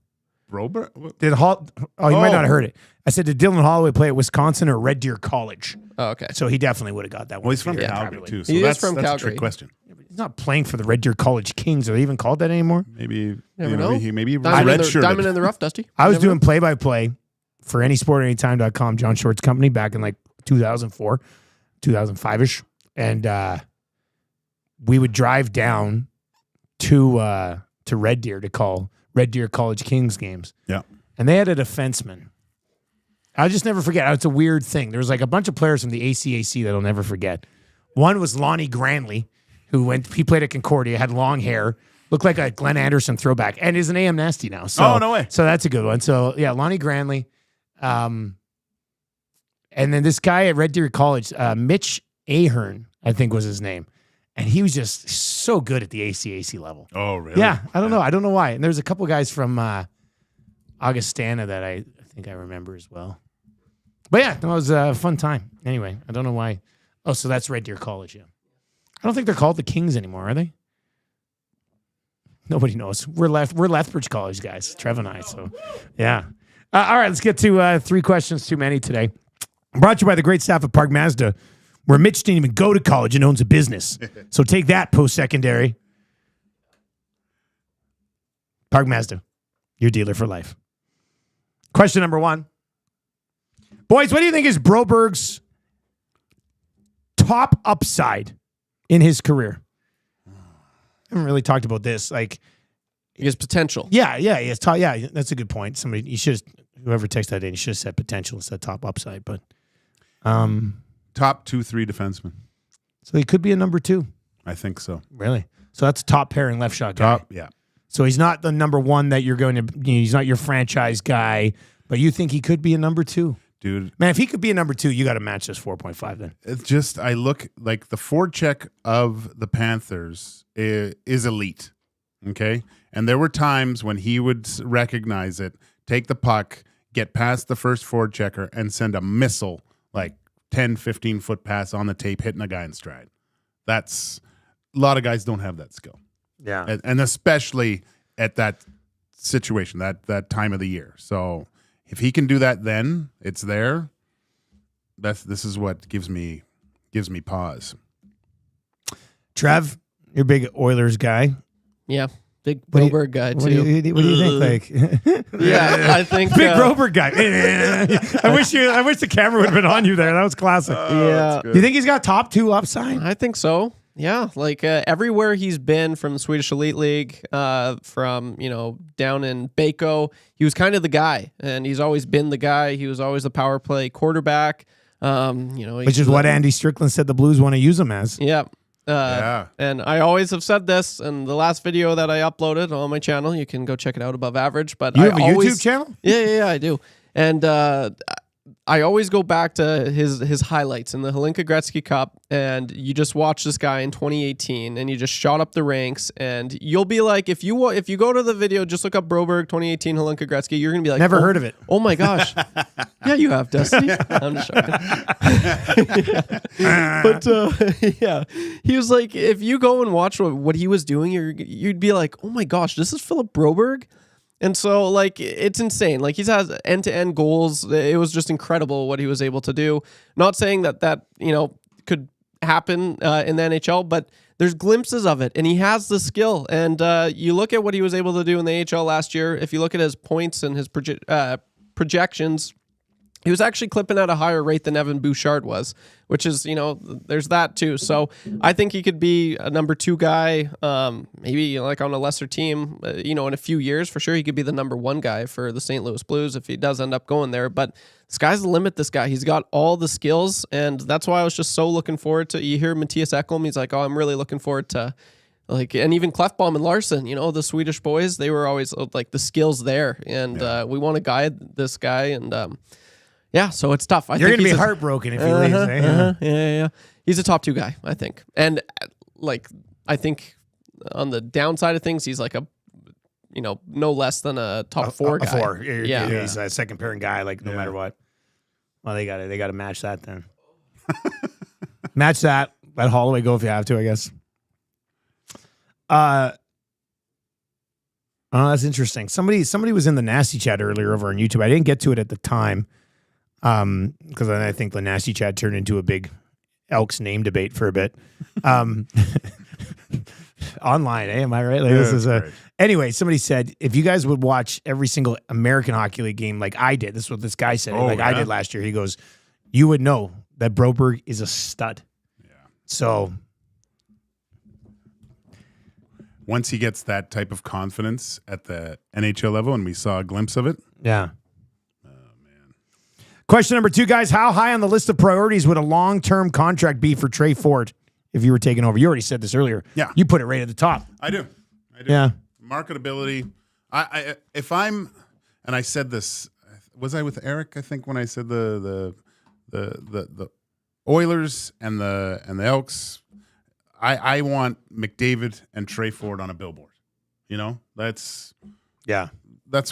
Brober?
Did you might not have heard it. I said, did Dylan Holloway play at Wisconsin or Red Deer College?
Oh, okay.
So he definitely would have got that one.
Well, he's from
Yeah,
Calgary,
probably.
too. So
He is
that's
from
a
Calgary.
trick question.
He's not playing for the Red Deer College Kings. Are they even called that anymore?
Maybe
Never know.
Maybe he
Diamond in the rough, Dusty.
I was doing play-by-play for anysportanytime.com, John Short's company, back in like 2004, 2005-ish. And we would drive down to Red Deer to call Red Deer College Kings games.
Yeah.
And they had a defenseman. I'll just never forget. It's a weird thing. There was like a bunch of players from the ACAC that I'll never forget. One was Lonnie Granley, he played at Concordia, had long hair, looked like a Glenn Anderson throwback, and is an AM Nasty now. So,
no way.
So that's a good one. So yeah, Lonnie Granley. And then this guy at Red Deer College, Mitch Ahern, I think was his name. And he was just so good at the ACAC level.
Oh, really?
Yeah, I don't know. I don't know why. And there's a couple guys from Augustana that I think I remember as well. But yeah, it was a fun time. Anyway, I don't know why. Oh, so that's Red Deer College, yeah. I don't think they're called the Kings anymore, are they? Nobody knows. We're Lethbridge College guys, Trev and I. So, yeah. All right, let's get to 3 questions too many today. Brought to you by the great staff at Park Mazda, where Mitch didn't even go to college and owns a business. So take that, post-secondary. Park Mazda, your dealer for life. Question number 1. Boys, what do you think is Broberg's top upside in his career? I haven't really talked about this. Like
his potential.
Yeah, he has top. Yeah, that's a good point. Whoever texted that in, he should have said potential instead of top upside. But
top 2-3 defenseman.
So he could be a number 2.
I think so.
Really? So that's a top pairing left shot guy.
Yeah.
So he's not the number 1 that you're going to. He's not your franchise guy, but you think he could be a number 2.
Dude,
man, if he could be a number 2, you got to match this 4.5 then.
It's just, I look like the forecheck of the Panthers is elite. Okay. And there were times when he would recognize it, take the puck, get past the first forechecker, and send a missile like 10, 15-foot pass on the tape, hitting a guy in stride. That's a lot of guys don't have that skill.
Yeah.
And especially at that situation, that time of the year. So if he can do that, then it's there. This is what gives me pause.
Trev, you're a big Oilers guy.
Yeah, big Broberg guy too.
What do you think? Like,
yeah, I think
big Broberg guy. I wish the camera would have been on you there. That was classic.
Yeah,
you think he's got top 2 upside?
I think so. Yeah, like everywhere he's been, from the Swedish Elite League, from down in Bako, he was kind of the guy, and he's always been the guy. He was always the power play quarterback.
Which is what Andy Strickland said the Blues want to use him as.
Yeah. And I always have said this in the last video that I uploaded on my channel. You can go check it out, Above Average. But
You have a YouTube channel?
Yeah, I do. And I always go back to his highlights in the Hlinka Gretzky Cup, and you just watch this guy in 2018, and he just shot up the ranks, and you'll be like, if you go to the video, just look up Broberg 2018 Hlinka Gretzky, you're gonna be like,
never heard of it.
Oh my gosh, yeah, you have, Dusty. I'm just joking. But yeah, he was like, if you go and watch what he was doing, you'd be like, oh my gosh, this is Philip Broberg. And so, like, it's insane. Like, he's has end-to-end goals. It was just incredible what he was able to do. Not saying that could happen in the NHL, but there's glimpses of it, and he has the skill. And you look at what he was able to do in the AHL last year. If you look at his points and his projections, he was actually clipping at a higher rate than Evan Bouchard was, which is, there's that too. So I think he could be a number 2 guy, maybe like on a lesser team, in a few years. For sure, he could be the number 1 guy for the St. Louis Blues if he does end up going there. But sky's the limit, this guy. He's got all the skills, and that's why I was just so looking forward to, you hear Matthias Ekholm, he's like, oh, I'm really looking forward to Like, and even Clefbaum and Larson, the Swedish boys, they were always like the skills there. And we want to guide this guy. And so it's tough.
You're going to be heartbroken if he leaves.
Yeah. He's a top 2 guy, I think. And I think on the downside of things, he's like a, no less than a top 4 guy.
4. Yeah. He's a second pairing guy, no matter what. Well, they got to match that then. Match that. Let Holloway go if you have to, I guess. Oh, that's interesting. Somebody was in the Nasty Chat earlier over on YouTube. I didn't get to it at the time because I think the Nasty Chat turned into a big Elks name debate for a bit. Online, am I right? This is anyway. Somebody said if you guys would watch every single American Hockey League game like I did, this is what this guy said. I did last year. He goes, you would know that Broberg is a stud. Yeah. So.
Once he gets that type of confidence at the NHL level, and we saw a glimpse of it.
Yeah. Oh, man. Question number 2, guys. How high on the list of priorities would a long-term contract be for Trey Ford if you were taking over? You already said this earlier.
Yeah.
You put it right at the top.
I do.
Yeah.
Marketability. I said this, was I with Eric, I think, when I said the Oilers and the Elks, I want McDavid and Trey Ford on a billboard. That's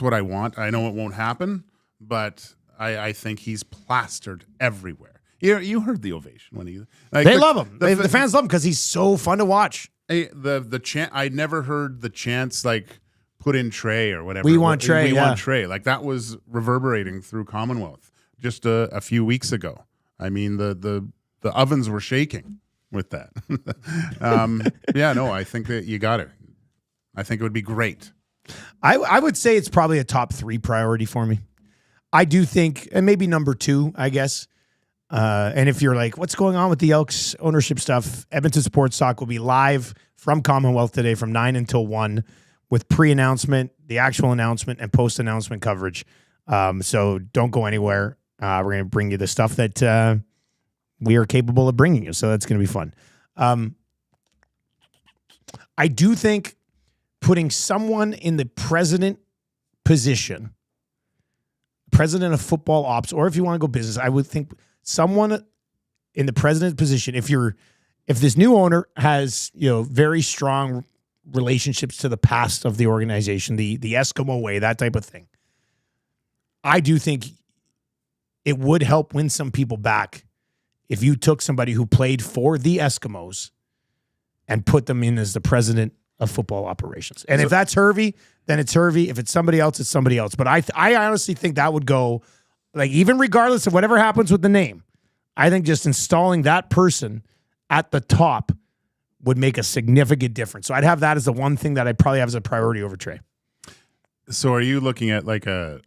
what I want. I know it won't happen, but I think he's plastered everywhere. You heard the ovation when he.
They love him. The fans love him because he's so fun to watch.
The chant. I never heard the chants put in Trey or whatever.
We want Trey.
We want Trey. That was reverberating through Commonwealth just a few weeks ago. I mean the ovens were shaking with that. I think that you got it. I think it would be great.
I would say it's probably a top 3 priority for me. I do think, and maybe number 2, I guess. And if you're like, what's going on with the Elks ownership stuff? Edmonton Sports Talk will be live from Commonwealth today from 9 until 1 with pre-announcement, the actual announcement, and post-announcement coverage. So don't go anywhere. We're going to bring you the stuff that we are capable of bringing you. So that's going to be fun. I do think putting someone in the president position, president of football ops, or if you want to go business, I would think someone in the president position, if this new owner has, very strong relationships to the past of the organization, the Eskimo way, that type of thing, I do think it would help win some people back if you took somebody who played for the Eskimos and put them in as the president of football operations. And if that's Hervey, then it's Hervey. If it's somebody else, it's somebody else. But I honestly think that would go, even regardless of whatever happens with the name, I think just installing that person at the top would make a significant difference. So I'd have that as the one thing that I'd probably have as a priority over Trey.
So are you looking at the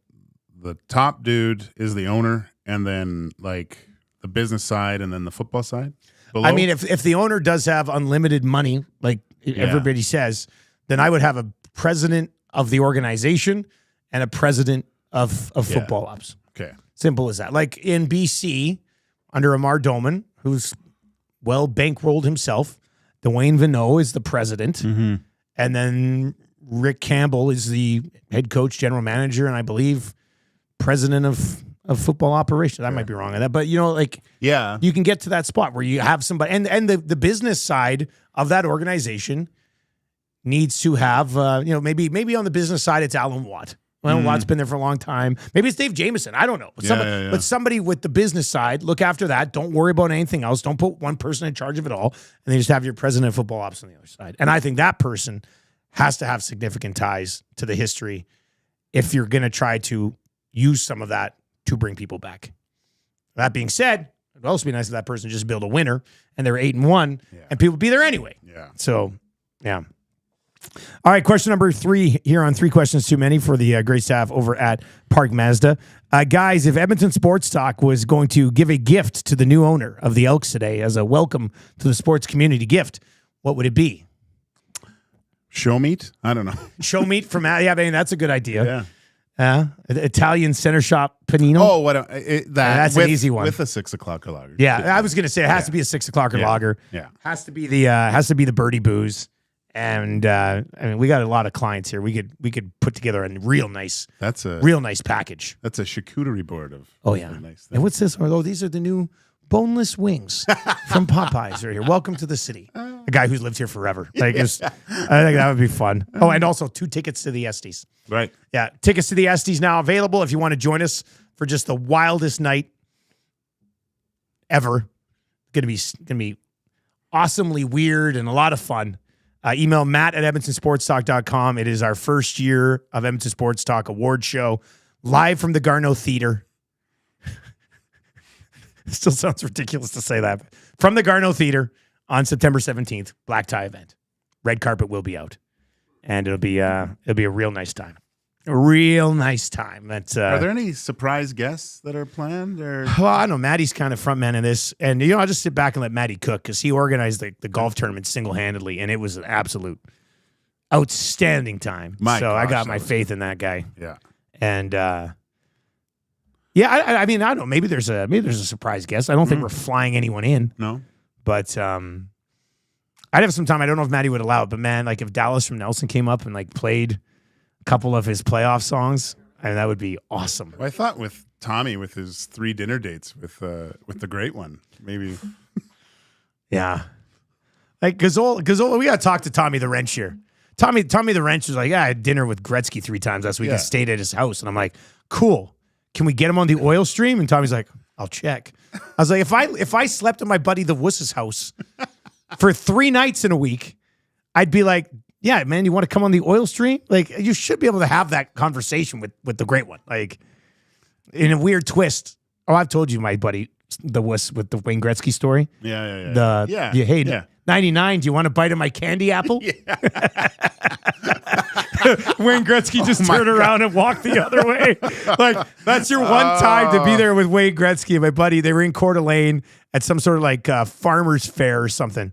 top dude is the owner and then the business side and then the football side? Below?
I mean, if the owner does have unlimited money, everybody says, then I would have a president of the organization and a president of football ops.
Okay.
Simple as that. Like in BC, under Amar Doman, who's well bankrolled himself, Dwayne Vigneault is the president.
Mm-hmm.
And then Rick Campbell is the head coach, general manager, and I believe president of football operations. I might be wrong on that, but you can get to that spot where you have somebody, and the business side of that organization needs to have, maybe on the business side it's Alan Watt. Well, Watt's been there for a long time. Maybe it's Dave Jameson. I don't know. But somebody with the business side, look after that. Don't worry about anything else. Don't put one person in charge of it all, and then just have your president of football ops on the other side. And I think that person has to have significant ties to the history if you're going to try to use some of that to bring people back. That being said, it would also be nice if that person just build a winner and they're 8-1 and people be there anyway.
Yeah.
So, yeah. All right, question number 3 here on 3 Questions Too Many for the great staff over at Park Mazda. Guys, if Edmonton Sports Talk was going to give a gift to the new owner of the Elks today as a welcome to the sports community gift, what would it be?
Show meat? I don't know.
Show meat from, that's a good idea.
Yeah.
Italian center shop panino.
Oh,
that's an easy one
with a 6 o'clock lager.
Yeah, I was going to say it has to be a 6 o'clock lager.
Yeah,
has to be the Birdie Booze, And I mean, we got a lot of clients here. We could put together a real nice package.
That's a charcuterie board of.
Oh yeah.
Really nice
And what's this? Oh, these are the new boneless wings from Popeyes right here. Welcome to the city. A guy who's lived here forever. Like, I think that would be fun. Oh, and also 2 tickets to the Estes.
Right.
Yeah, tickets to the Estes now available if you want to join us for just the wildest night ever. Gonna be awesomely weird and a lot of fun. Email Matt at EdmontonSportsTalk.com. It is our first year of Edmonton Sports Talk award show, live from the Garneau Theater. Still sounds ridiculous to say that. From the Garneau Theater on September 17th, black tie event. Red carpet will be out, and it'll be a real nice time. A real nice time. That's
Are there any surprise guests that are planned? Or
well, I don't know. Maddie's kind of front man in this, and I'll just sit back and let Maddie cook because he organized the golf tournament single handedly, and it was an absolute outstanding time. I got my faith in that guy.
Yeah,
and yeah, I mean, I don't know. Maybe there's a surprise guest. I don't think we're flying anyone in.
No,
but I'd have some time. I don't know if Maddie would allow it, but man, like if Dallas from Nelson came up and like played couple of his playoff songs, and that would be awesome.
Well, I thought with Tommy, with his 3 dinner dates with the great one, maybe.
Yeah, like Gazzola, we got to talk to Tommy the Wrench here. Tommy the Wrench was like, yeah, I had dinner with Gretzky 3 times last week and stayed at his house, and I'm like, cool. Can we get him on the oil stream? And Tommy's like, I'll check. I was like, if I slept at my buddy the Wuss's house for 3 nights in a week, I'd be like, yeah, man, you want to come on the oil stream? Like, you should be able to have that conversation with the great one. Like, in a weird twist. Oh, I've told you my buddy, the Wuss with the Wayne Gretzky story.
Yeah.
You hate it. 99, do you want a bite of my candy apple? Wayne Gretzky just turned around and walked the other way. Like, that's your one time to be there with Wayne Gretzky and my buddy. They were in Coeur d'Alene at some sort of like farmer's fair or something.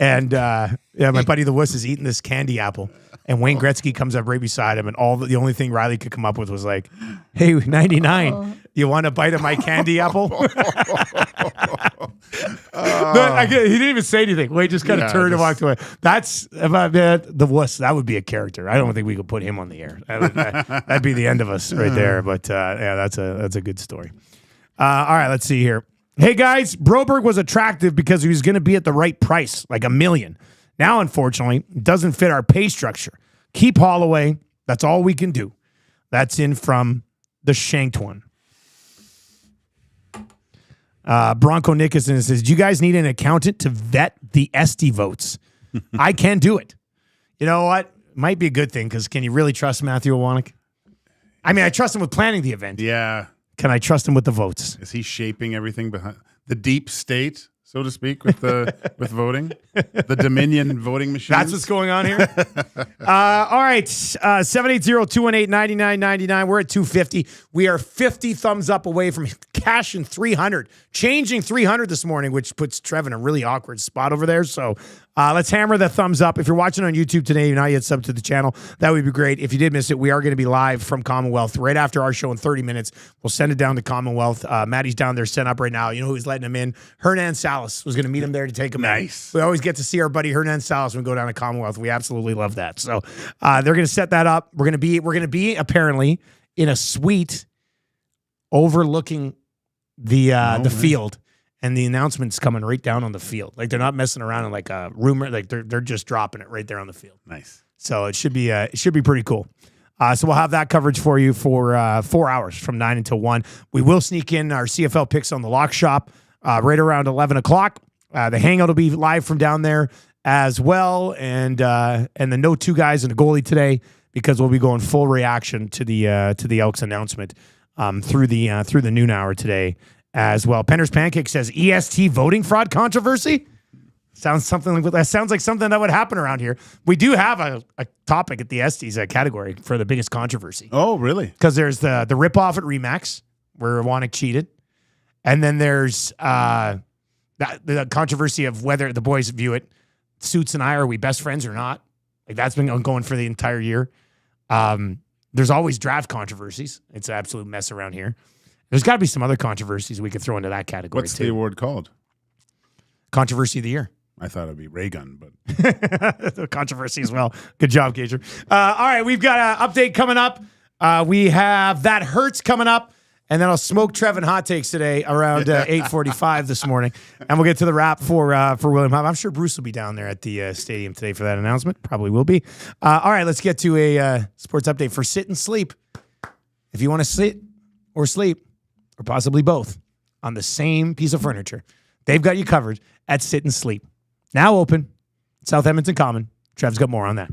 And my buddy the Wuss is eating this candy apple, and Wayne Gretzky comes up right beside him, and the only thing Riley could come up with was like, "Hey, 99, you want a bite of my candy apple?" He didn't even say anything. Wayne just kind of turned and walked away. That's about the Wuss. That would be a character. I don't think we could put him on the air. That'd be the end of us right there. But that's a good story. All right, let's see here. Hey, guys, Broberg was attractive because he was going to be at the right price, like $1 million. Now, unfortunately, it doesn't fit our pay structure. Keep Holloway. That's all we can do. That's in from the Shanked one. Bronco Nickerson says, do you guys need an accountant to vet the Esty votes? I can do it. You know what? Might be a good thing because can you really trust Matthew Owanek? I mean, I trust him with planning the event.
Yeah.
Can I trust him with the votes?
Is he shaping everything behind the deep state, so to speak, with the with voting, the Dominion voting machine?
That's what's going on here. All right, 780-218-9999. We're at 250. We are 50 thumbs up away from cashing 300, changing 300 this morning, which puts Trev in a really awkward spot over there. So let's hammer the thumbs up. If you're watching on YouTube today, you're not yet subbed to the channel, that would be great. If you did miss it, we are going to be live from Commonwealth right after our show in 30 minutes. We'll send it down to Commonwealth. Maddie's down there set up right now. You know who's letting him in? Hernan Salas was going to meet him there to take him
nice.
in. We always get to see our buddy Hernan Salas when we go down to Commonwealth. We absolutely love that. So they're going to set that up. We're going to be apparently in a suite overlooking the field. And the announcement's coming right down on the field. Like they're not messing around in like a rumor. Like they're just dropping it right there on the field.
Nice.
So it should be pretty cool. So we'll have that coverage for you for 4 hours from 9 until 1. We will sneak in our CFL picks on the Lock Shop right around 11 o'clock. The hangout will be live from down there as well, and the no 2 guys and the goalie today because we'll be going full reaction to the Elks announcement through the noon hour today. As well. Penner's Pancake says EST voting fraud controversy. Sounds like something that would happen around here. We do have a topic at the Estes category for the biggest controversy.
Oh, really?
Because there's the rip-off at Remax where Wanek cheated. And then there's the controversy of whether the boys view it. Suits and I, are we best friends or not? Like that's been ongoing for the entire year. There's always draft controversies. It's an absolute mess around here. There's got to be some other controversies we could throw into that category.
What's
too.
the award called?
Controversy of the Year.
I thought it'd be ray gun, but
the controversy as well. Good job, Gager. All right, we've got an update coming up. We have That Hurts coming up, and then I'll smoke Trev and hot takes today around 8:45 this morning, and we'll get to the wrap for William Hub. I'm sure Bruce will be down there at the stadium today for that announcement. Probably will be. All right, let's get to a sports update for Sit and Sleep. If you want to sit or sleep, or possibly both, on the same piece of furniture, they've got you covered at Sit and Sleep. Now open, South Edmonton Common. Trev's got more on that.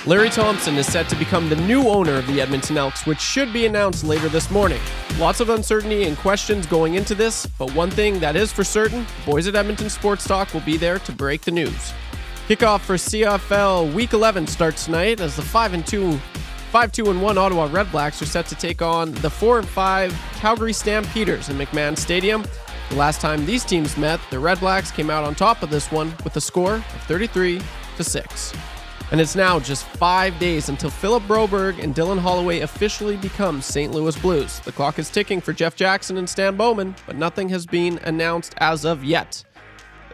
Larry Thompson is set to become the new owner of the Edmonton Elks, which should be announced later this morning. Lots of uncertainty and questions going into this, but one thing that is for certain, boys at Edmonton Sports Talk will be there to break the news. Kickoff for CFL Week 11 starts tonight as the 5-2-1 Ottawa Redblacks are set to take on the 4-5 Calgary Stampeders in McMahon Stadium. The last time these teams met, the Redblacks came out on top of this one with a score of 33-6. And it's now just 5 days until Philip Broberg and Dylan Holloway officially become St. Louis Blues. The clock is ticking for Jeff Jackson and Stan Bowman, but nothing has been announced as of yet.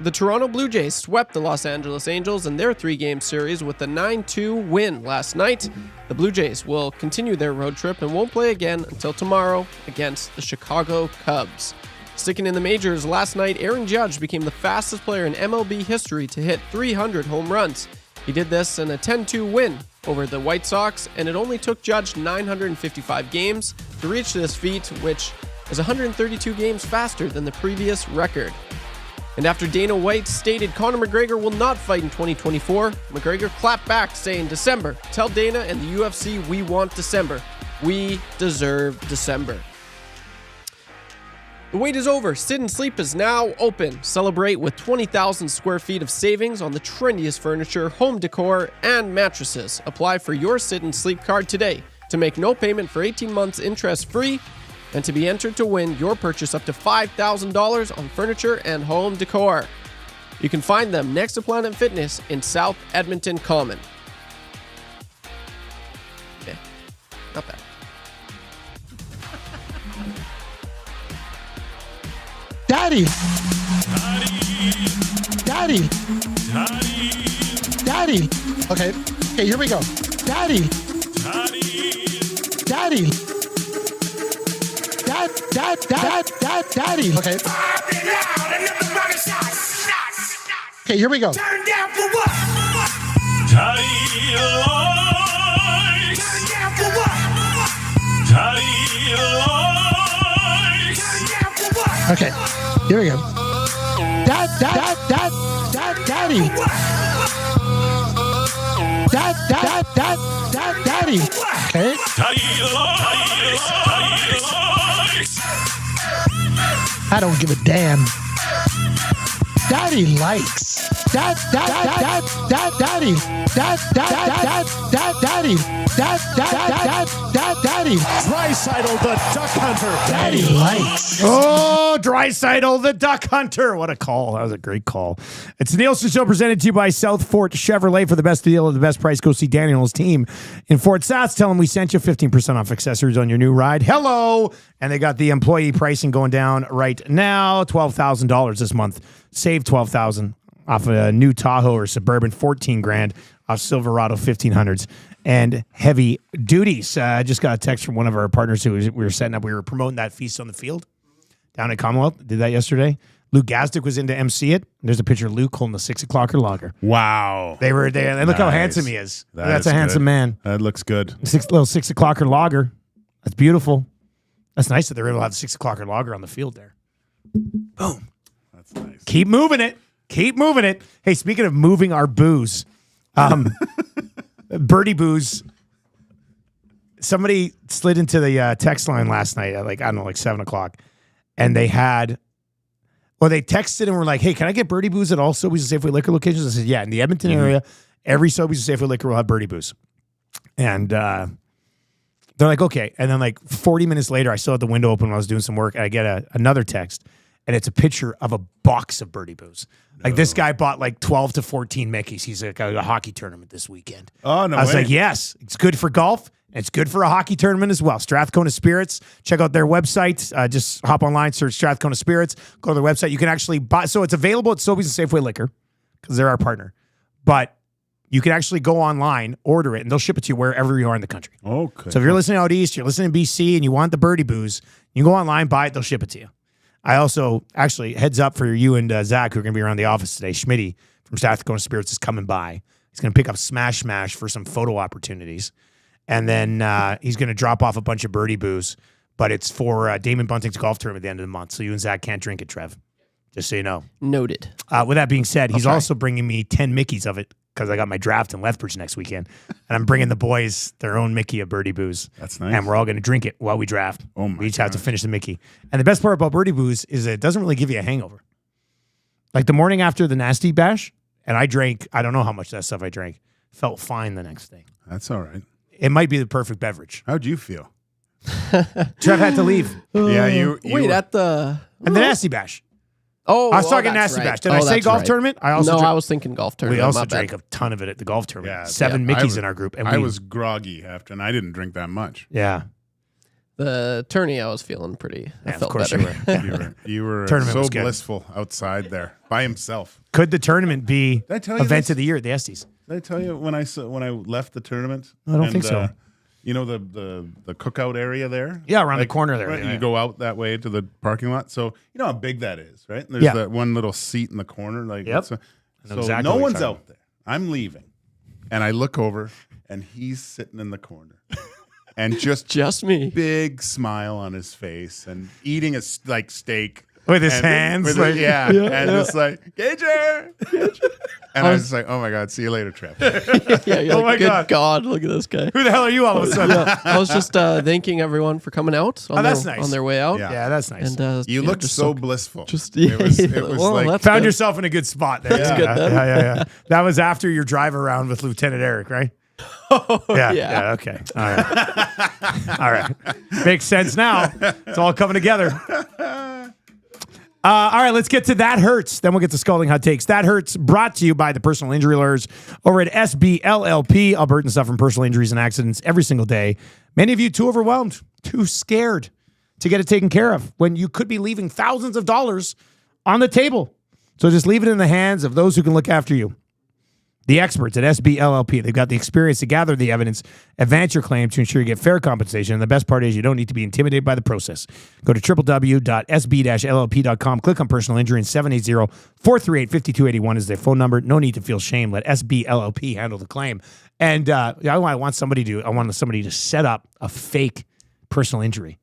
The Toronto Blue Jays swept the Los Angeles Angels in their 3-game series with a 9-2 win last night. The Blue Jays will continue their road trip and won't play again until tomorrow against the Chicago Cubs. Sticking in the majors, last night Aaron Judge became the fastest player in MLB history to hit 300 home runs. He did this in a 10-2 win over the White Sox, and it only took Judge 955 games to reach this feat, which is 132 games faster than the previous record. And after Dana White stated Conor McGregor will not fight in 2024, McGregor clapped back saying, "December. Tell Dana and the UFC we want December. We deserve December." The wait is over. Sit and Sleep is now open. Celebrate with 20,000 square feet of savings on the trendiest furniture, home decor, and mattresses. Apply for your Sit and Sleep card today to make no payment for 18 months interest-free and to be entered to win your purchase up to $5,000 on furniture and home decor. You can find them next to Planet Fitness in South Edmonton Common. Yeah, not bad.
Daddy. Daddy. Daddy. Okay, here we go. Daddy. Daddy. Daddy. Okay. Okay, here we go.
Turn down for what? Daddy likes. Turn down for what? Daddy likes. Turn down for what?
Okay, here we go. Daddy. Daddy. Okay. I don't give a damn. Daddy likes. Daddy. Daddy.
Draisaitl, the Duck Hunter.
Daddy likes.
Oh, Draisaitl, the Duck Hunter. What a call. That was a great call. It's the Nielson Show presented to you by South Fort Chevrolet. For the best deal at the best price, go see Daniel's team in Fort Sask. Tell them we sent you 15% off accessories on your new ride. Hello. And they got the employee pricing going down right now. $12,000 this month. Save $12,000 off a new Tahoe or Suburban, $14,000 off Silverado 1500s and heavy duties. I just got a text from one of our partners who we were setting up. We were promoting that Feast on the Field down at Commonwealth. Did that yesterday. Luke Gazdick was in to MC it. There's a picture of Luke holding the 6 o'clocker lager.
Wow.
They were there. And look how handsome he is. That's a handsome man.
That looks good.
Little 6 o'clocker lager. That's beautiful. That's nice that they're able to have the 6 o'clocker lager on the field there. Boom.
That's nice.
Keep moving it. Keep moving it. Hey, speaking of moving our booze, Birdie Booze, somebody slid into the text line last night at like 7 o'clock, and they texted and were like, "Hey, can I get Birdie Booze at all Sobeys and Safeway liquor locations?" I said, "Yeah, in the Edmonton area, every Sobeys and Safeway liquor will have Birdie Booze." And they're like, "Okay." And then like 40 minutes later, I still had the window open when I was doing some work, and I get another text. and it's a picture of a box of birdie boos. Like this guy bought like 12 to 14 Mickeys. He's like a hockey tournament this weekend.
Oh, no
I was
way.
like, yes, it's good for golf. And it's good for a hockey tournament as well. Strathcona Spirits. Check out their website. Just hop online, search Strathcona Spirits. Go to their website. You can actually buy. So it's available at Sobeys and Safeway Liquor because they're our partner. But you can actually go online, order it, and they'll ship it to you wherever you are in the country.
Okay.
So if you're listening out east, you're listening to BC, and you want the birdie boos, you can go online, buy it, they'll ship it to you. I also, actually, heads up for you and Zach, who are going to be around the office today. Schmitty from Strathcona Spirits is coming by. He's going to pick up Smash for some photo opportunities. And then he's going to drop off a bunch of birdie boos. But it's for Damon Bunting's golf tournament at the end of the month. So you and Zach can't drink it, Trev. Just so you know.
Noted.
With that being said, he's also bringing me 10 Mickeys of it because I got my draft in Lethbridge next weekend. And I'm bringing the boys their own Mickey of birdie boos.
That's nice.
And we're all going to drink it while we draft.
Oh my
We each have to finish the Mickey. And the best part about birdie boos is it doesn't really give you a hangover. Like the morning after the nasty bash, and I drank, I don't know how much of that stuff I drank, felt fine the next day.
That's all right.
It might be the perfect beverage.
How'd you feel?
Trev had to leave.
Yeah, you
Wait,
were-
at the
nasty bash.
Oh,
I was talking
that's
nasty
right.
bash. Did I say
that's
golf
right.
tournament? I also
no,
drank-
I was thinking golf tournament.
We also
my bad.
drank a ton of it at the golf tournament.
Yeah,
7
I
Mickeys
was-
in our group. And
I
we-
was groggy after, and I didn't drink that much.
Yeah.
The tourney, I was feeling pretty. I
Yeah, of
felt
course
better.
you were.
You were
Tournament
so
was good.
blissful outside there by himself.
Could the tournament be
Did I tell you
event
this?
of the year at the Estes?
Did I tell you when I left the tournament?
I don't think so.
You know the cookout area there?
Yeah, around the corner there,
Right,
yeah.
You go out that way to the parking lot. So you know how big that is, right? And there's
Yeah.
that one little seat in the corner. Like
Yep.
it's a-
I know
so
exactly
no
what you're
one's
talking
out there. I'm leaving, and I look over, and he's sitting in the corner, and just
me,
big smile on his face, and eating a steak
With his
and-
hands,
with
like-
yeah,
Yeah,
and
yeah.
it's like Gager. And I was just like, oh my God, see you later, Trev.
yeah, you're
Oh
like,
my
good God, look at this guy.
Who the hell are you all of a sudden?
Yeah, I was just thanking everyone for coming out on,
that's
their,
nice.
on their way out.
Yeah.
Yeah, that's nice.
And
You
yeah,
looked
just
so blissful.
Just
It was
well,
like
that's
Found
good.
yourself in a good spot there.
That's good then.
Yeah. That was after your drive around with Lieutenant Eric, right? Yeah. Okay. All right. All right. Makes sense now. It's all coming together. All right, let's get to That Hurts. Then we'll get to Scalding Hot Takes. That Hurts brought to you by the personal injury lawyers over at SBLLP. Albertans suffer from personal injuries and accidents every single day. Many of you too overwhelmed, too scared to get it taken care of when you could be leaving thousands of dollars on the table. So just leave it in the hands of those who can look after you. The experts at SBLLP, they've got the experience to gather the evidence, advance your claim to ensure you get fair compensation. And the best part is you don't need to be intimidated by the process. Go to www.sb-llp.com, click on personal injury, and 780-438-5281 is their phone number. No need to feel shame. Let SBLLP handle the claim. And I want somebody to set up a fake personal injury.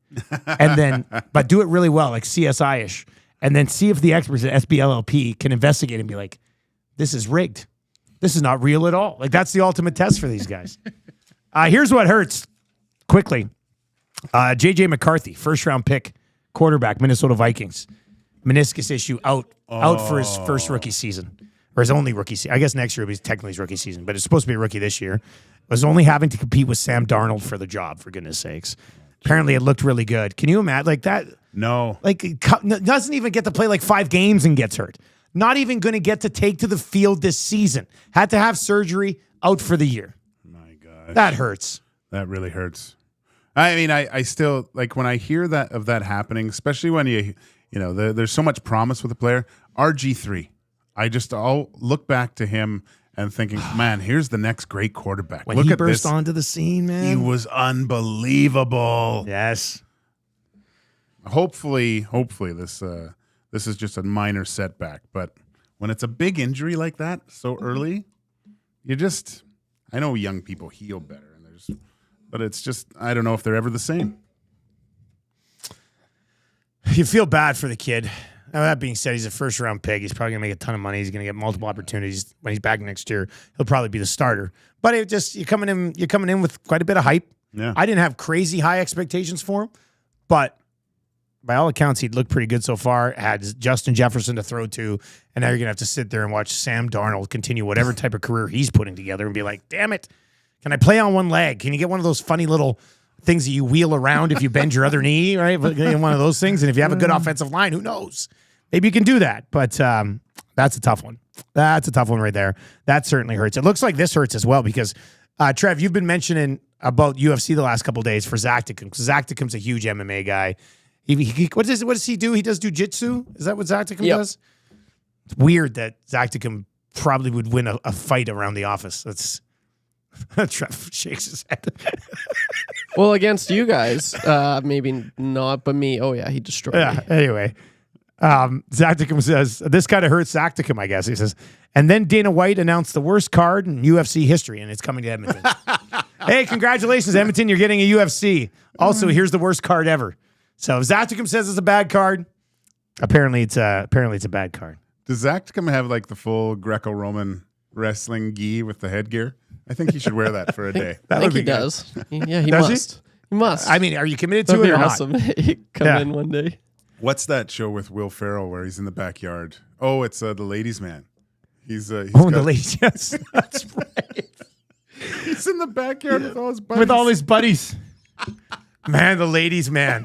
And then, but do it really well, like CSI-ish. And then see if the experts at SBLLP can investigate and be like, this is rigged. This is not real at all. Like, that's the ultimate test for these guys. Here's what hurts quickly. J.J. McCarthy, first-round pick, quarterback, Minnesota Vikings. Meniscus issue out for his first rookie season. Or his only rookie season. I guess next year will be technically his rookie season, but it's supposed to be a rookie this year. Was only having to compete with Sam Darnold for the job, for goodness sakes. Apparently, it looked really good. Can you imagine? Like that?
No.
Like, doesn't even get to play like 5 games and gets hurt. Not even going to get to take to the field this season. Had to have surgery, out for the year.
My God.
That hurts.
That really hurts. I mean, I still, like, when I hear of that happening, especially when there's so much promise with a player. RG3. I'll look back to him and thinking, man, here's the next great quarterback.
When
Look
he
at
burst
this.
onto the scene, man.
He was unbelievable.
Yes.
Hopefully this is just a minor setback. But when it's a big injury like that so early, I know young people heal better, but it's just, I don't know if they're ever the same.
You feel bad for the kid. Now, that being said, he's a first-round pick. He's probably going to make a ton of money. He's going to get multiple opportunities. When he's back next year, he'll probably be the starter. But you're coming in with quite a bit of hype.
Yeah.
I didn't have crazy high expectations for him, but by all accounts, he'd looked pretty good so far. Had Justin Jefferson to throw to, and now you're going to have to sit there and watch Sam Darnold continue whatever type of career he's putting together and be like, damn it, can I play on one leg? Can you get one of those funny little things that you wheel around if you bend your other knee, right? One of those things. And if you have a good offensive line, who knows? maybe you can do that. But that's a tough one. That's a tough one right there. That certainly hurts. It looks like this hurts as well because, Trev, you've been mentioning about UFC the last couple of days for Zacticum. Zacticum's a huge MMA guy. What does he do? He does jujitsu? Is that what Zacticum does? It's weird that Zacticum probably would win a fight around the office. That's Trev shakes his head.
Well, against you guys, maybe not, but me. Oh yeah, he destroyed me.
Anyway, Zacticum says this kind of hurts Zacticum. I guess he says, and then Dana White announced the worst card in UFC history, and it's coming to Edmonton. Hey, congratulations, Edmonton! You're getting a UFC. Also, here's the worst card ever. So if Zacticum says it's a bad card, apparently it's a bad card.
Does Zacticum have like the full Greco-Roman wrestling gi with the headgear? I think he should wear that for a day.
I think he does. Yeah, he must. He must.
I mean, are you committed to
That'd
it
be
or
awesome. Come in one day.
What's that show with Will Ferrell where he's in the backyard? Oh, it's the Ladies' Man. He's the
Ladies. Yes, that's right.
He's in the backyard with all his buddies.
With all his buddies. Man, the Ladies' Man.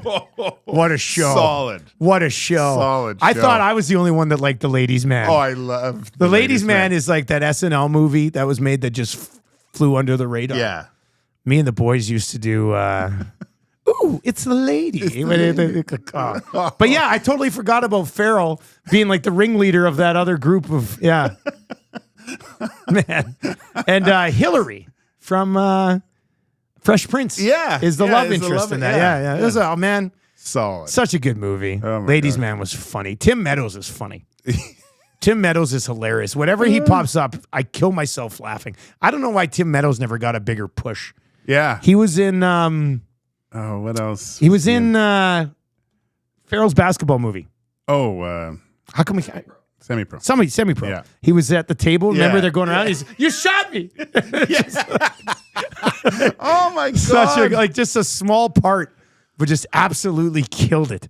What a show.
Solid.
What a show.
Solid
I
show.
thought I was the only one that liked the Ladies' Man.
Oh, I love
the Ladies' Man is like that SNL movie that was made that just flew under the radar.
Yeah.
Me and the boys used to do ooh, it's the lady. But yeah, I totally forgot about Farrell being like the ringleader of that other group of man. And Hillary from Fresh Prince. Is the love interest in that. Yeah. It was
solid.
Such a good movie.
Oh my
Ladies'
God.
Man was funny. Tim Meadows is funny. Tim Meadows is hilarious. Whenever he pops up, I kill myself laughing. I don't know why Tim Meadows never got a bigger push.
Yeah.
He was in
what else?
He was in Farrell's basketball movie.
Oh,
how come we
semi-pro?
Semi-pro.
Yeah.
He was at the table. Remember,
Yeah.
they're going around. He's, you shot me.
Oh my God.
Such a just a small part, but just absolutely killed it.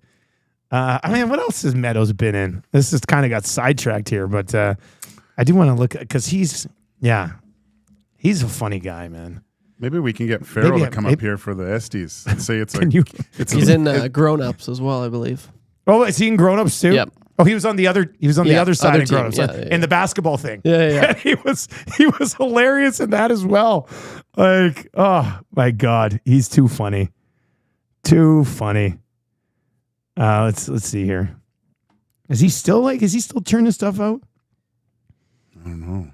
I mean, what else has Meadows been in? This just kind of got sidetracked here, but I do want to look at because he's a funny guy, man.
Maybe we can get Farrell to come up here for the Estes and say it's like
He's in Grown Ups as well, I believe.
Oh, is he in Grown Ups too?
Yep.
Oh, he was on the other. He was on the other side of Grown Ups in the basketball thing.
Yeah.
he was hilarious in that as well. Like, oh my God, he's too funny, too funny. Let's see here. Is he still turning stuff out?
I don't know.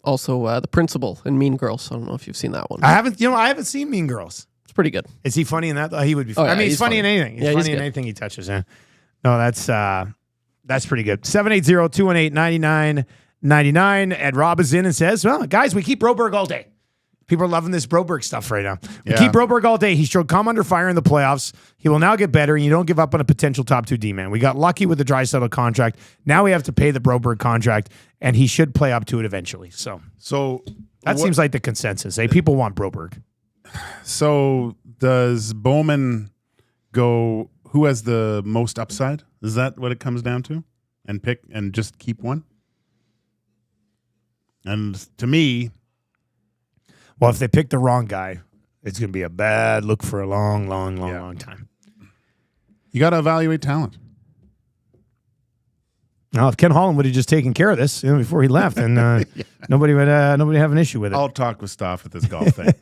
Also, The Principal in Mean Girls. I don't know if you've seen that one.
I haven't seen Mean Girls.
It's pretty good.
Is he funny in that? He would be.
Oh, yeah,
I mean, he's funny in anything. He's
Yeah,
funny
he's
in
good.
anything he touches. Yeah. No, that's pretty good. 780-218-9999. Ed Rob is in and says, "Well, guys, we keep Broberg all day. People are loving this Broberg stuff right now. We keep Broberg all day. He showed calm under fire in the playoffs. He will now get better, and you don't give up on a potential top 2 D-man. We got lucky with the Draisaitl contract. Now we have to pay the Broberg contract, and he should play up to it eventually. So that seems like the consensus. People want Broberg.
So does Bowman go? Who has the most upside? Is that what it comes down to? And pick and just keep one? And to me,
well, if they pick the wrong guy, it's going to be a bad look for a long time.
You got to evaluate talent.
Now, if Ken Holland would have just taken care of this before he left, then nobody would have an issue with it.
I'll talk with Stoff at this golf thing.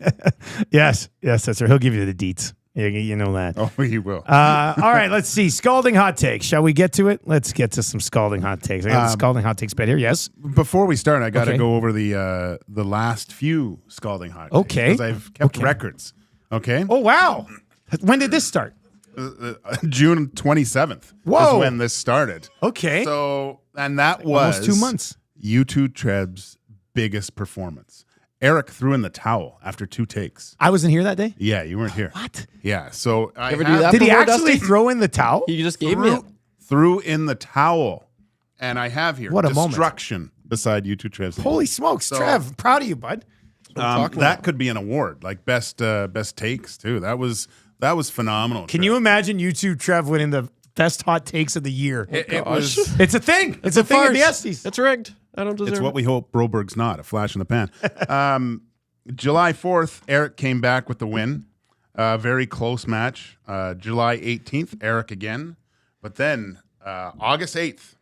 Yes, that's right. He'll give you the deets. You know that.
Oh, he will.
All right, let's see. Scalding hot takes. Shall we get to it? Let's get to some scalding hot takes. I got the scalding hot takes bed here. Yes.
Before we start, I got to go over the last few scalding hot takes.
Okay.
Because I've kept records. Okay.
Oh, wow. When did this start?
June 27th.
Whoa.
Was when this started.
Okay.
So, and that was
almost 2 months.
U2 Treb's biggest performance. Eric threw in the towel after 2 takes.
I wasn't here that day?
Yeah, you weren't here.
What?
Yeah, so I
Ever do that
did he
before,
actually
Dusty?
throw in the towel?
You just gave me it.
Threw in the towel. And I have here
What a moment.
destruction beside U2 Treb's name.
Holy smokes,
So-
Trev. Proud of you, bud.
That could be an award, like best takes too. That was phenomenal.
Can you imagine you two, Trev, winning the best hot takes of the year?
It was.
It's a thing. It's a thing in the Estes.
That's rigged. I don't deserve
It's
it.
what we hope Broberg's not, a flash in the pan. July 4th, Eric came back with the win. Very close match. July 18th, Eric again. But then August 8th,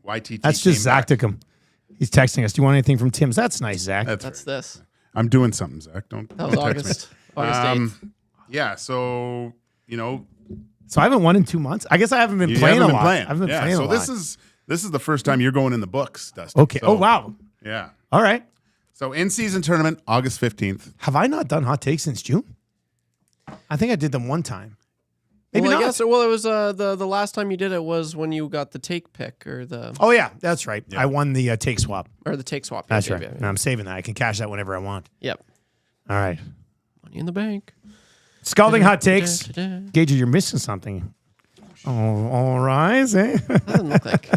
YTT.
That's just
came
Zach
back.
took him. He's texting us. Do you want anything from Tim's? That's nice, Zach.
That's
right.
this.
I'm doing something, Zach. Don't.
That was
don't text me.
August 8th.
Yeah. So
So I haven't won in 2 months. I guess I haven't been
you
playing
haven't
a
been
lot.
playing.
I haven't been
Yeah,
playing
so
a lot.
this is the first time you're going in the books, Dusty.
Okay.
So,
Oh, wow.
Yeah.
All right.
So in-season tournament, August 15th.
Have I not done hot takes since June? I think I did them one time. Maybe
well,
not.
I guess. Well, it was the last time you did it was when you got the take pick or the
Oh, yeah. That's right. I won the take swap.
or the take swap.
That's
Yeah,
right.
yeah, yeah.
And I'm saving that. I can cash that whenever I want.
Yep.
All right.
Money in the bank.
Scalding hot takes. Gage, you're missing something. Oh, all rise, eh?
Doesn't look like.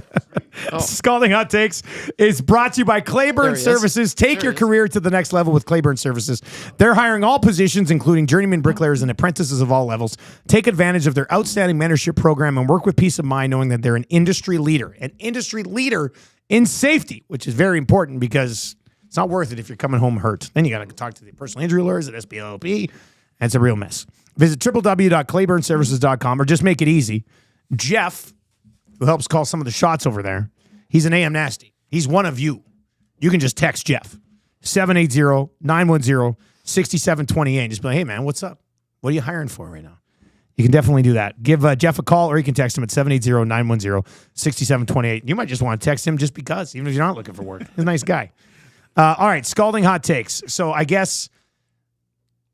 Oh.
Scalding Hot Takes is brought to you by
There
Claiborne
he is.
Services. Take
There
your
he is.
career to the next level with Claiborne Services. They're hiring all positions, including journeyman bricklayers and apprentices of all levels. Take advantage of their outstanding mentorship program and work with peace of mind knowing that they're an industry leader in safety, which is very important because it's not worth it if you're coming home hurt. Then you got to talk to the personal injury lawyers at SBLP, and it's a real mess. Visit www.claiborneservices.com or just make it easy. Jeff, who helps call some of the shots over there, he's an AM Nasty. He's one of you. You can just text Jeff, 780-910-6728. And just be like, hey, man, what's up? What are you hiring for right now? You can definitely do that. Give Jeff a call or you can text him at 780-910-6728. You might just want to text him just because, even if you're not looking for work. He's a nice guy. All right, Scalding Hot Takes. So I guess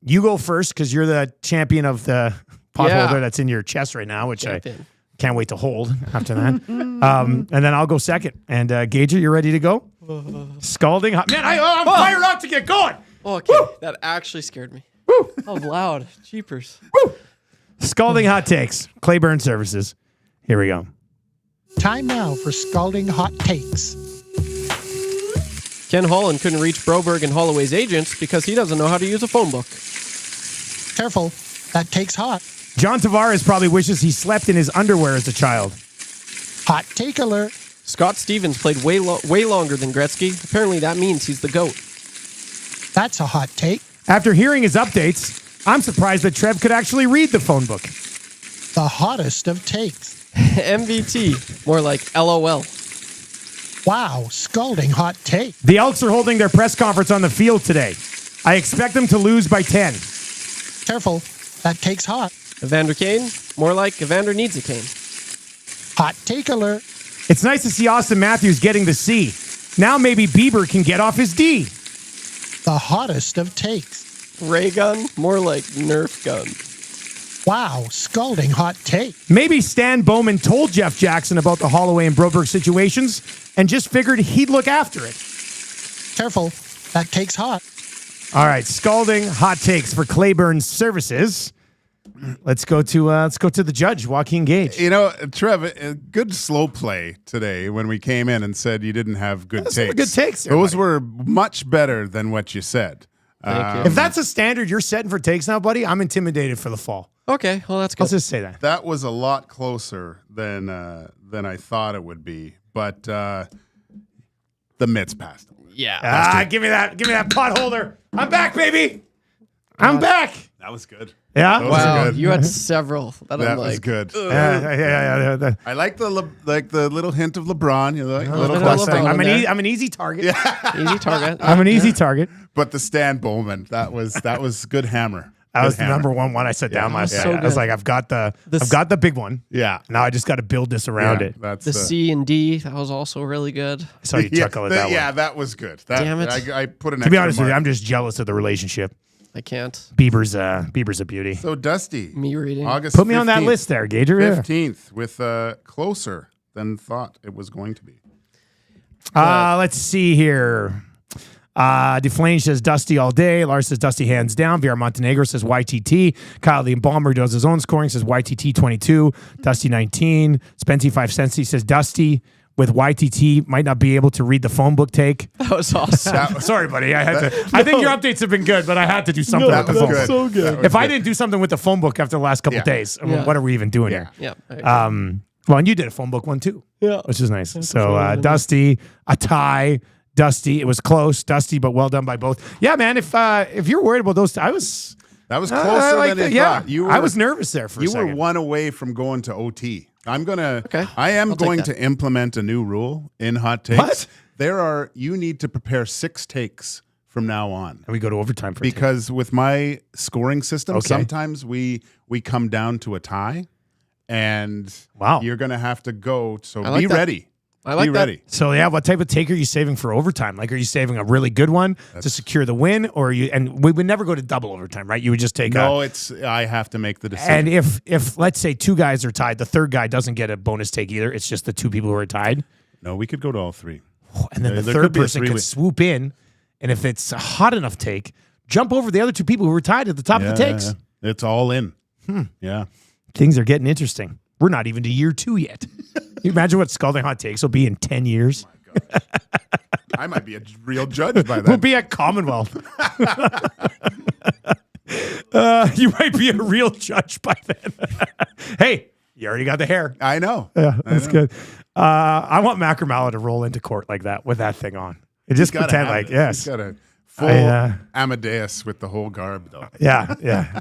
you go first because you're the champion of the pot holder that's in your chest right now, which I can't wait to hold after that. And then I'll go second. And Gager, you ready to go? Scalding Hot. Man, I'm fired up to get going.
Okay, that actually scared me. That was loud. Jeepers.
Scalding Hot Takes. Claiborne Services. Here we go.
Time now for Scalding Hot Takes.
Ken Holland couldn't reach Broberg and Holloway's agents because he doesn't know how to use a phone book.
Careful, that takes hot.
John Tavares probably wishes he slept in his underwear as a child.
Hot take alert.
Scott Stevens played way longer than Gretzky. Apparently that means he's the GOAT.
That's a hot take.
After hearing his updates, I'm surprised that Trev could actually read the phone book.
The hottest of takes.
MVT, more like LOL.
Wow, scalding hot take.
The Elks are holding their press conference on the field today. I expect them to lose by 10.
Careful, that takes hot.
Evander Kane, more like Evander needs a cane.
Hot take alert.
It's nice to see Auston Matthews getting the C. Now maybe Bieber can get off his D.
The hottest of takes.
Ray gun, more like Nerf gun.
Wow, scalding hot take.
Maybe Stan Bowman told Jeff Jackson about the Holloway and Broberg situations and just figured he'd look after it.
Careful, that takes hot.
All right, scalding hot takes for Claiborne Services. Let's go to the judge, Joaquin Gage.
You know, Trev, a good slow play today when we came in and said you didn't have good
That's
takes.
some good takes there,
Those
buddy.
were much better than what you said.
If that's a standard you're setting for takes now, buddy, I'm intimidated for the fall.
Okay, well that's good.
Let's just say that.
That was a lot closer than I thought it would be, but the mitts passed.
Yeah.
Give me that pot holder. I'm back, baby. I'm back.
That was good.
Yeah.
Those
Wow,
are good.
you had several. That I'm
was
like,
good.
Yeah.
I like the little hint of LeBron. You like
little
little
bit of
plus
LeBron.
thing.
I'm an easy target.
easy target.
I'm an easy target.
But the Stan Bowman, that was good hammer.
That
Good
was the
hammer.
number one I set down last
so
night. I was
good.
like, I've got the big one.
Yeah.
Now I just got to build this around
Yeah,
it.
That's
The C and D, that was also really good.
I saw you chuckle at that one.
Yeah, that was good.
Damn it.
I put an
To be
extra
honest with you,
mark.
I'm just jealous of the relationship.
I can't.
Bieber's a beauty.
So Dusty,
Me reading.
August
Put me on that
15th,
list there, Gager. Yeah.
15th with closer than thought it was going to be.
Let's see here. Deflane says Dusty all day. Lars says Dusty hands down. VR Montenegro says YTT. Kyle the Embalmer does his own scoring, says YTT 22. Dusty 19. Spency 5 cents. He says Dusty with YTT might not be able to read the phone book take.
That was awesome.
Sorry, buddy. I had to. I think your updates have been good, but I had to do something with the phone book.
so good.
If I didn't do something with the phone book after the last couple days, I mean,
Yeah.
what are we even doing here?
Yeah.
Well, and you did a phone book one too.
Yeah.
Which is nice. So Dusty, a tie. Dusty, it was close, Dusty, but well done by both. Yeah, man. If you're worried about those, I was
That was closer
like
than
that.
I
Yeah.
thought.
I was nervous there for a
You
second.
were one away from going to OT. I am
I'll
going
take
to implement a new rule in Hot Takes.
What?
You need to prepare 6 takes from now on.
And we go to overtime for
because with my scoring system,
Okay.
sometimes we come down to a tie, and you're going to have to go. So
I like
be
that.
ready.
I like
be
that.
ready.
So yeah, what type of take are you saving for overtime? Like, are you saving a really good one to secure the win, or you? And we would never go to double overtime, right? You would just take
I have to make the decision.
And if let's say 2 guys are tied, the third guy doesn't get a bonus take either. It's just the 2 people who are tied.
No, we could go to all 3.
And then the
There
third
could be a
person could
three-way.
swoop in, and if it's a hot enough take, jump over the other 2 people who were tied at the top of the takes.
Yeah. It's all in. Yeah.
Things are getting interesting. We're not even to year 2 yet. You imagine what Scalding Hot Takes will be in 10 years?
I might be a real judge by then.
We'll be at Commonwealth. You might be a real judge by then. Hey, you already got the hair.
I know.
Yeah, that's good. I want Macramala to roll into court like that with that thing on. And just
He's gotta
pretend
have
like,
it.
yes.
He's got a full Amadeus with the whole garb, though.
Yeah, yeah.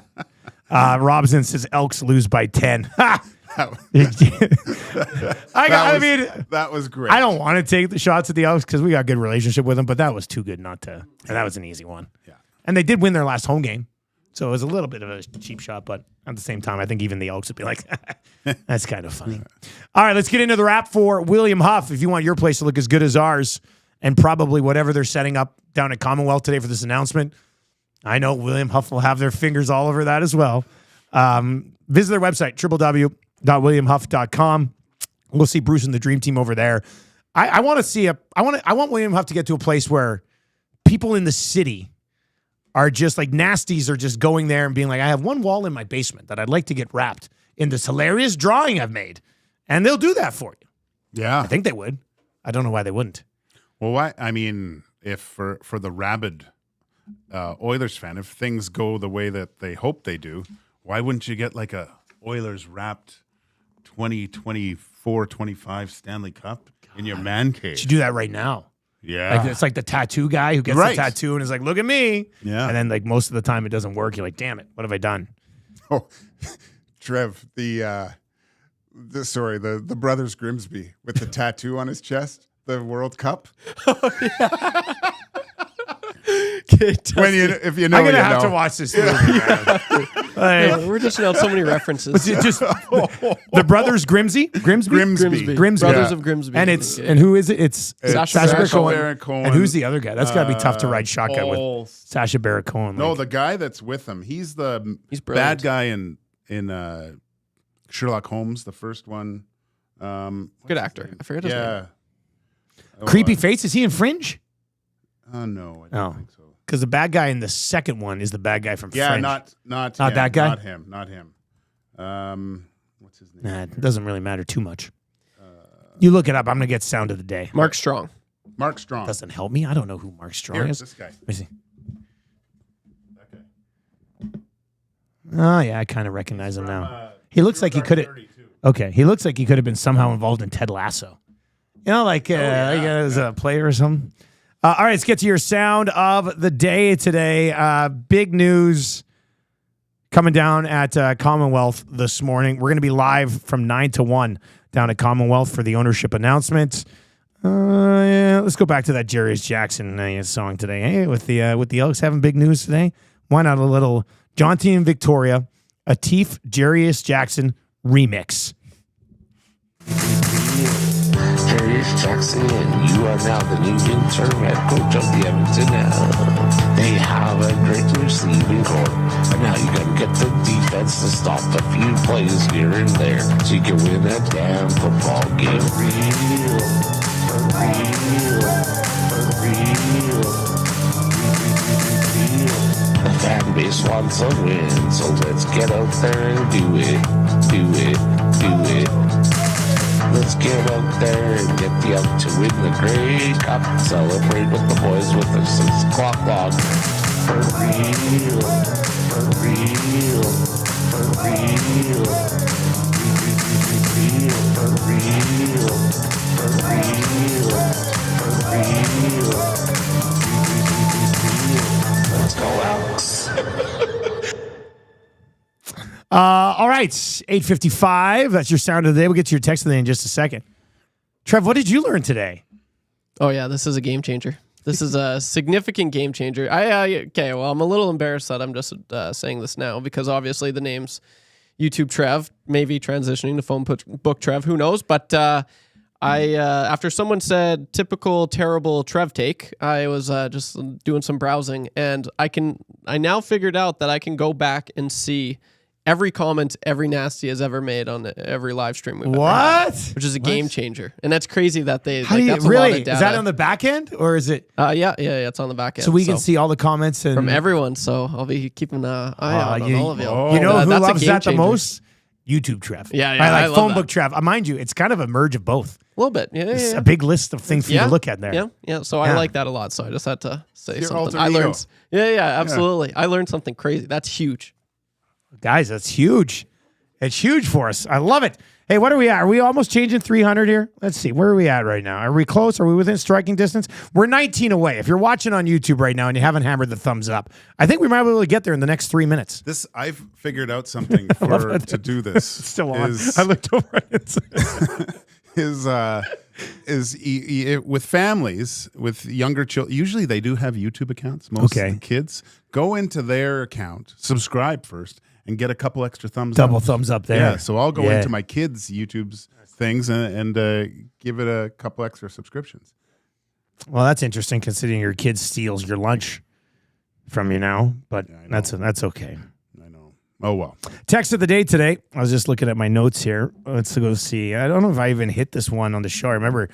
Robson says Elks lose by 10.
That was great.
I don't want to take the shots at the Elks because we got a good relationship with them, but that was too good not to. And that was an easy one.
Yeah.
And they did win their last home game. So it was a little bit of a cheap shot, but at the same time, I think even the Elks would be like, that's kind of funny. All right, let's get into the wrap for William Huff. If you want your place to look as good as ours and probably whatever they're setting up down at Commonwealth today for this announcement, I know William Huff will have their fingers all over that as well. Visit their website, www.williamhuff.com. We'll see Bruce and the Dream Team over there. I want to see I want William Huff to get to a place where people in the city are just like nasties are just going there and being like, I have one wall in my basement that I'd like to get wrapped in this hilarious drawing I've made. And they'll do that for you.
Yeah.
I think they would. I don't know why they wouldn't.
Well, why? I mean, if for the rabid Oilers fan, if things go the way that they hope they do, why wouldn't you get like a Oilers wrapped 2024-25 Stanley Cup in your man cave?
You should do that right now.
Yeah.
Like it's like the tattoo guy who gets
Right.
the tattoo and is like, look at me.
Yeah.
And then like most of the time it doesn't work. You're like, damn it, what have I done?
Oh, Trev, the brothers Grimsby with the tattoo on his chest, the World Cup. If you know,
I'm gonna
you
have
know.
to watch this movie. Man. Like,
We're dishing out so many references.
the brothers Grimsby.
Grimsby.
Brothers of Grimsby.
And and who is it? It's
Sacha
Baron Cohen. And who's the other guy? That's got to be tough to ride shotgun with. Sacha Baron Cohen.
No, the guy that's with him. He's the
He's
bad
brilliant.
guy in Sherlock Holmes, the first one.
Good actor. I forget his name.
Creepy Face. Is he in Fringe?
No, I don't think so.
Because the bad guy in the second one is the bad guy from
Yeah,
Fringe.
not
Not
him,
that guy?
Not him. What's his name?
Nah, it doesn't really matter too much. You look it up. I'm gonna get sound of the day.
Mark Strong.
Mark Strong.
Doesn't help me. I don't know who Mark Strong
Here,
is.
this guy.
Let me see. Oh yeah, I kind of recognize him now. He looks like he could have. Okay, he looks like he could have been somehow involved in Ted Lasso. You know, like as a player or something. All right, let's get to your sound of the day today. Big news coming down at Commonwealth this morning. We're going to be live from 9 to 1 down at Commonwealth for the ownership announcement. Yeah, let's go back to that Jarius Jackson song today. Hey, with the Elks having big news today, why not a little Jonty and Victoria, a Teef Jarius Jackson remix.
Jarius Jackson, and you are now the new interim head coach of the Edmonton Elks. They have a great receiving core, but now you gotta get the defense to stop a few plays here and there, so you can win a damn football game. For real. The fan base wants a win, so let's get out there and do it. Let's get out there and get the Elks to win the Grey Cup. Celebrate with the boys with the 6 o'clock log. For real. Let's go, Elks.
right, 8:55. That's your sound of the day. We'll get to your text of the day in just a second. Trev, what did you learn today?
Oh yeah, this is a game changer. This is a significant game changer. Okay, well, I'm a little embarrassed that I'm just saying this now because obviously the name's YouTube Trev, maybe transitioning to phone book Trev, who knows? But after someone said typical terrible Trev take, I was just doing some browsing, and I now figured out that I can go back and see every comment every nasty has ever made on every live stream we've ever had, which is a game changer. And that's crazy that they that's a lot of data.
Is that on the back end or is it?
Yeah, it's on the back end.
So we can see all the comments
from everyone. So I'll be keeping an eye out on all of you.
You know who loves that the most? YouTube Trev.
Yeah,
I
love
phone
that.
book Trev. Mind you, it's kind of a merge of both.
A little bit. Yeah,
It's a big list of things for you to look at there.
Yeah. So I like that a lot. So I just had to say
Your
something.
alter
I
ego.
learned. Yeah, absolutely. I learned something crazy. That's huge.
Guys, that's huge. It's huge for us. I love it. Hey, what are we at? Are we almost changing 300 here? Let's see. Where are we at right now? Are we close? Are we within striking distance? We're 19 away. If you're watching on YouTube right now and you haven't hammered the thumbs up, I think we might be able to get there in the next 3 minutes.
I've figured out something to do this.
It's still on. I looked over at it.
With families, with younger children, usually they do have YouTube accounts. Most of the kids go into their account, subscribe first, and get a couple extra thumbs
Double
up.
thumbs up there.
Yeah, so I'll go into my kids' YouTube's things and give it a couple extra subscriptions.
Well, that's interesting considering your kid steals your lunch from you now, but that's okay.
I know. Oh, well.
Text of the day today. I was just looking at my notes here. Let's go see. I don't know if I even hit this one on the show. I remember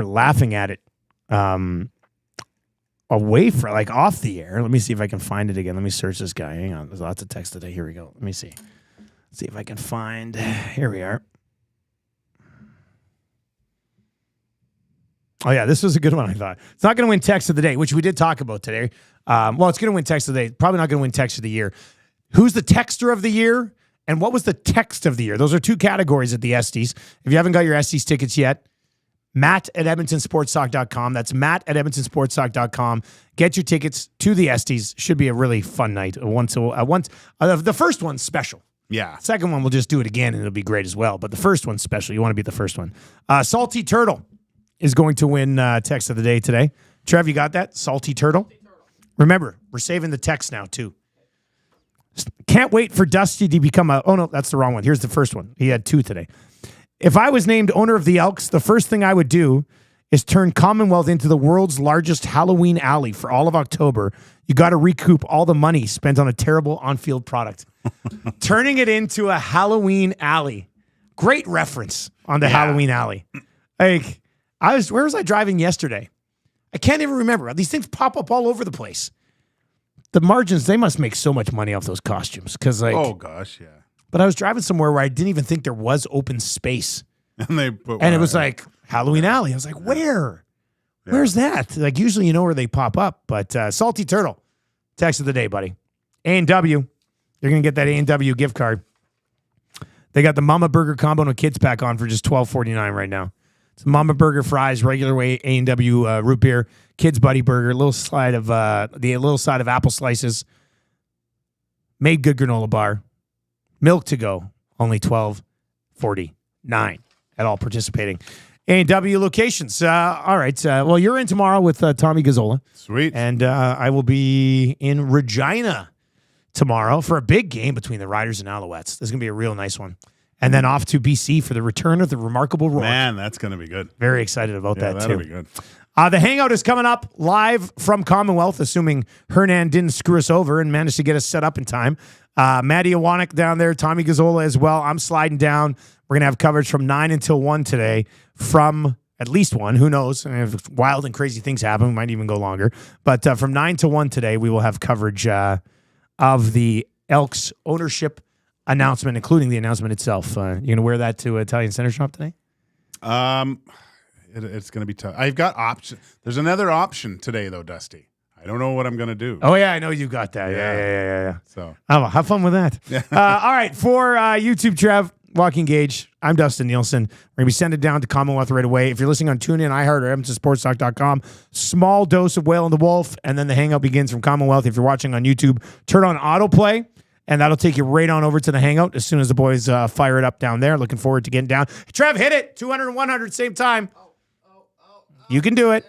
laughing at it away from, like, off the air. Let me see if I can find it again. Let me search this guy. Hang on. There's lots of text today. Here we go. Let me see. Let's see if I can find. Here we are. Oh, yeah, this was a good one, I thought. It's not going to win text of the day, which we did talk about today. Well, it's going to win text of the day. Probably not going to win text of the year. Who's the texter of the year? And what was the text of the year? Those are two categories at the Estes. If you haven't got your Estes tickets yet, Matt at EdmontonSportsTalk.com. That's Matt at EdmontonSportsTalk.com. Get your tickets to the Estes. Should be a really fun night. The first one's special.
Yeah.
Second one, we'll just do it again, and it'll be great as well. But the first one's special. You want to be the first one. Salty Turtle is going to win text of the day today. Trev, you got that? Salty Turtle? Remember, we're saving the text now, too. Can't wait for Dusty to become a... Oh, no, that's the wrong one. Here's the first one. He had two today. If I was named owner of the Elks, the first thing I would do is turn Commonwealth into the world's largest Halloween alley for all of October. You got to recoup all the money spent on a terrible on-field product. Turning it into a Halloween alley. Great reference on the Halloween alley. Like, where was I driving yesterday? I can't even remember. These things pop up all over the place. The margins, they must make so much money off those costumes. Because, like,
oh, gosh, yeah.
But I was driving somewhere where I didn't even think there was open space.
And
it was like Halloween Alley. I was like, where? Yeah. Where's that? Like, usually you know where they pop up. But Salty Turtle, text of the day, buddy. A&W. You're going to get that A&W gift card. They got the Mama Burger combo and a kids pack on for just $12.49 right now. It's Mama Burger fries, regular way A&W root beer, kids buddy burger, little side of apple slices, made good granola bar. Milk to go, only $12.49 at all participating A&W locations. All right. Well, you're in tomorrow with Tommy Gazzola.
Sweet.
And I will be in Regina tomorrow for a big game between the Riders and Alouettes. This is going to be a real nice one. And then off to BC for the return of the remarkable Rourke.
Man, that's going to be good.
Very excited about that, too.
That'll be good.
The Hangout is coming up live from Commonwealth, assuming Hernan didn't screw us over and managed to get us set up in time. Maddie Iwanek down there, Tommy Gazzola as well. I'm sliding down. We're going to have coverage from 9 until 1 today from at least 1. Who knows? And if wild and crazy things happen, we might even go longer. But from 9 to 1 today, we will have coverage of the Elks ownership announcement, including the announcement itself. You going to wear that to Italian Center Shop today?
It's going to be tough. I've got option. There's another option today, though, Dusty. I don't know what I'm going to do.
Oh, yeah, I know you got that. Yeah.
So,
have fun with that. All right, for YouTube, Trev, Joaquin Gage, I'm Dustin Nielsen. We're going to be sending it down to Commonwealth right away. If you're listening on TuneIn, iHeart, or EdmontonSportsTalk.com, small dose of Whale and the Wolf, and then the Hangout begins from Commonwealth. If you're watching on YouTube, turn on autoplay, And that'll take you right on over to the hangout as soon as the boys fire it up down there. Looking forward to getting down. Trev, hit it. 200 and 100, same time. You can do it.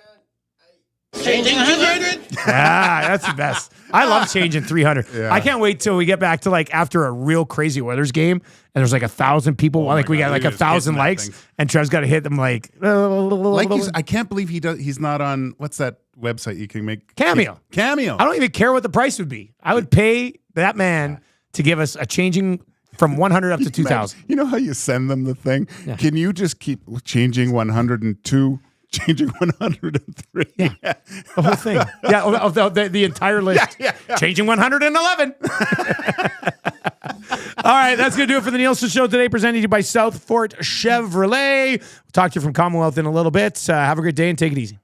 Changing 100?
That's the best. I love changing 300.
Yeah.
I can't wait till we get back to like after a real crazy Oilers game and there's like 1,000 people. Like we got like 1,000 likes and Trev's got to hit them like
I can't believe he's not on, what's that website you can make?
Cameo.
Cameo.
I don't even care what the price would be. I would pay that man to give us a changing from 100 up to 2,000.
You know how you send them the thing? Yeah. Can you just keep changing 102? Changing 103.
Yeah. The whole thing. Yeah. Of the entire list.
Yeah.
Changing 111. All right. That's going to do it for the Nielson Show today, presented to you by South Fort Chevrolet. We'll talk to you from Commonwealth in a little bit. Have a great day and take it easy.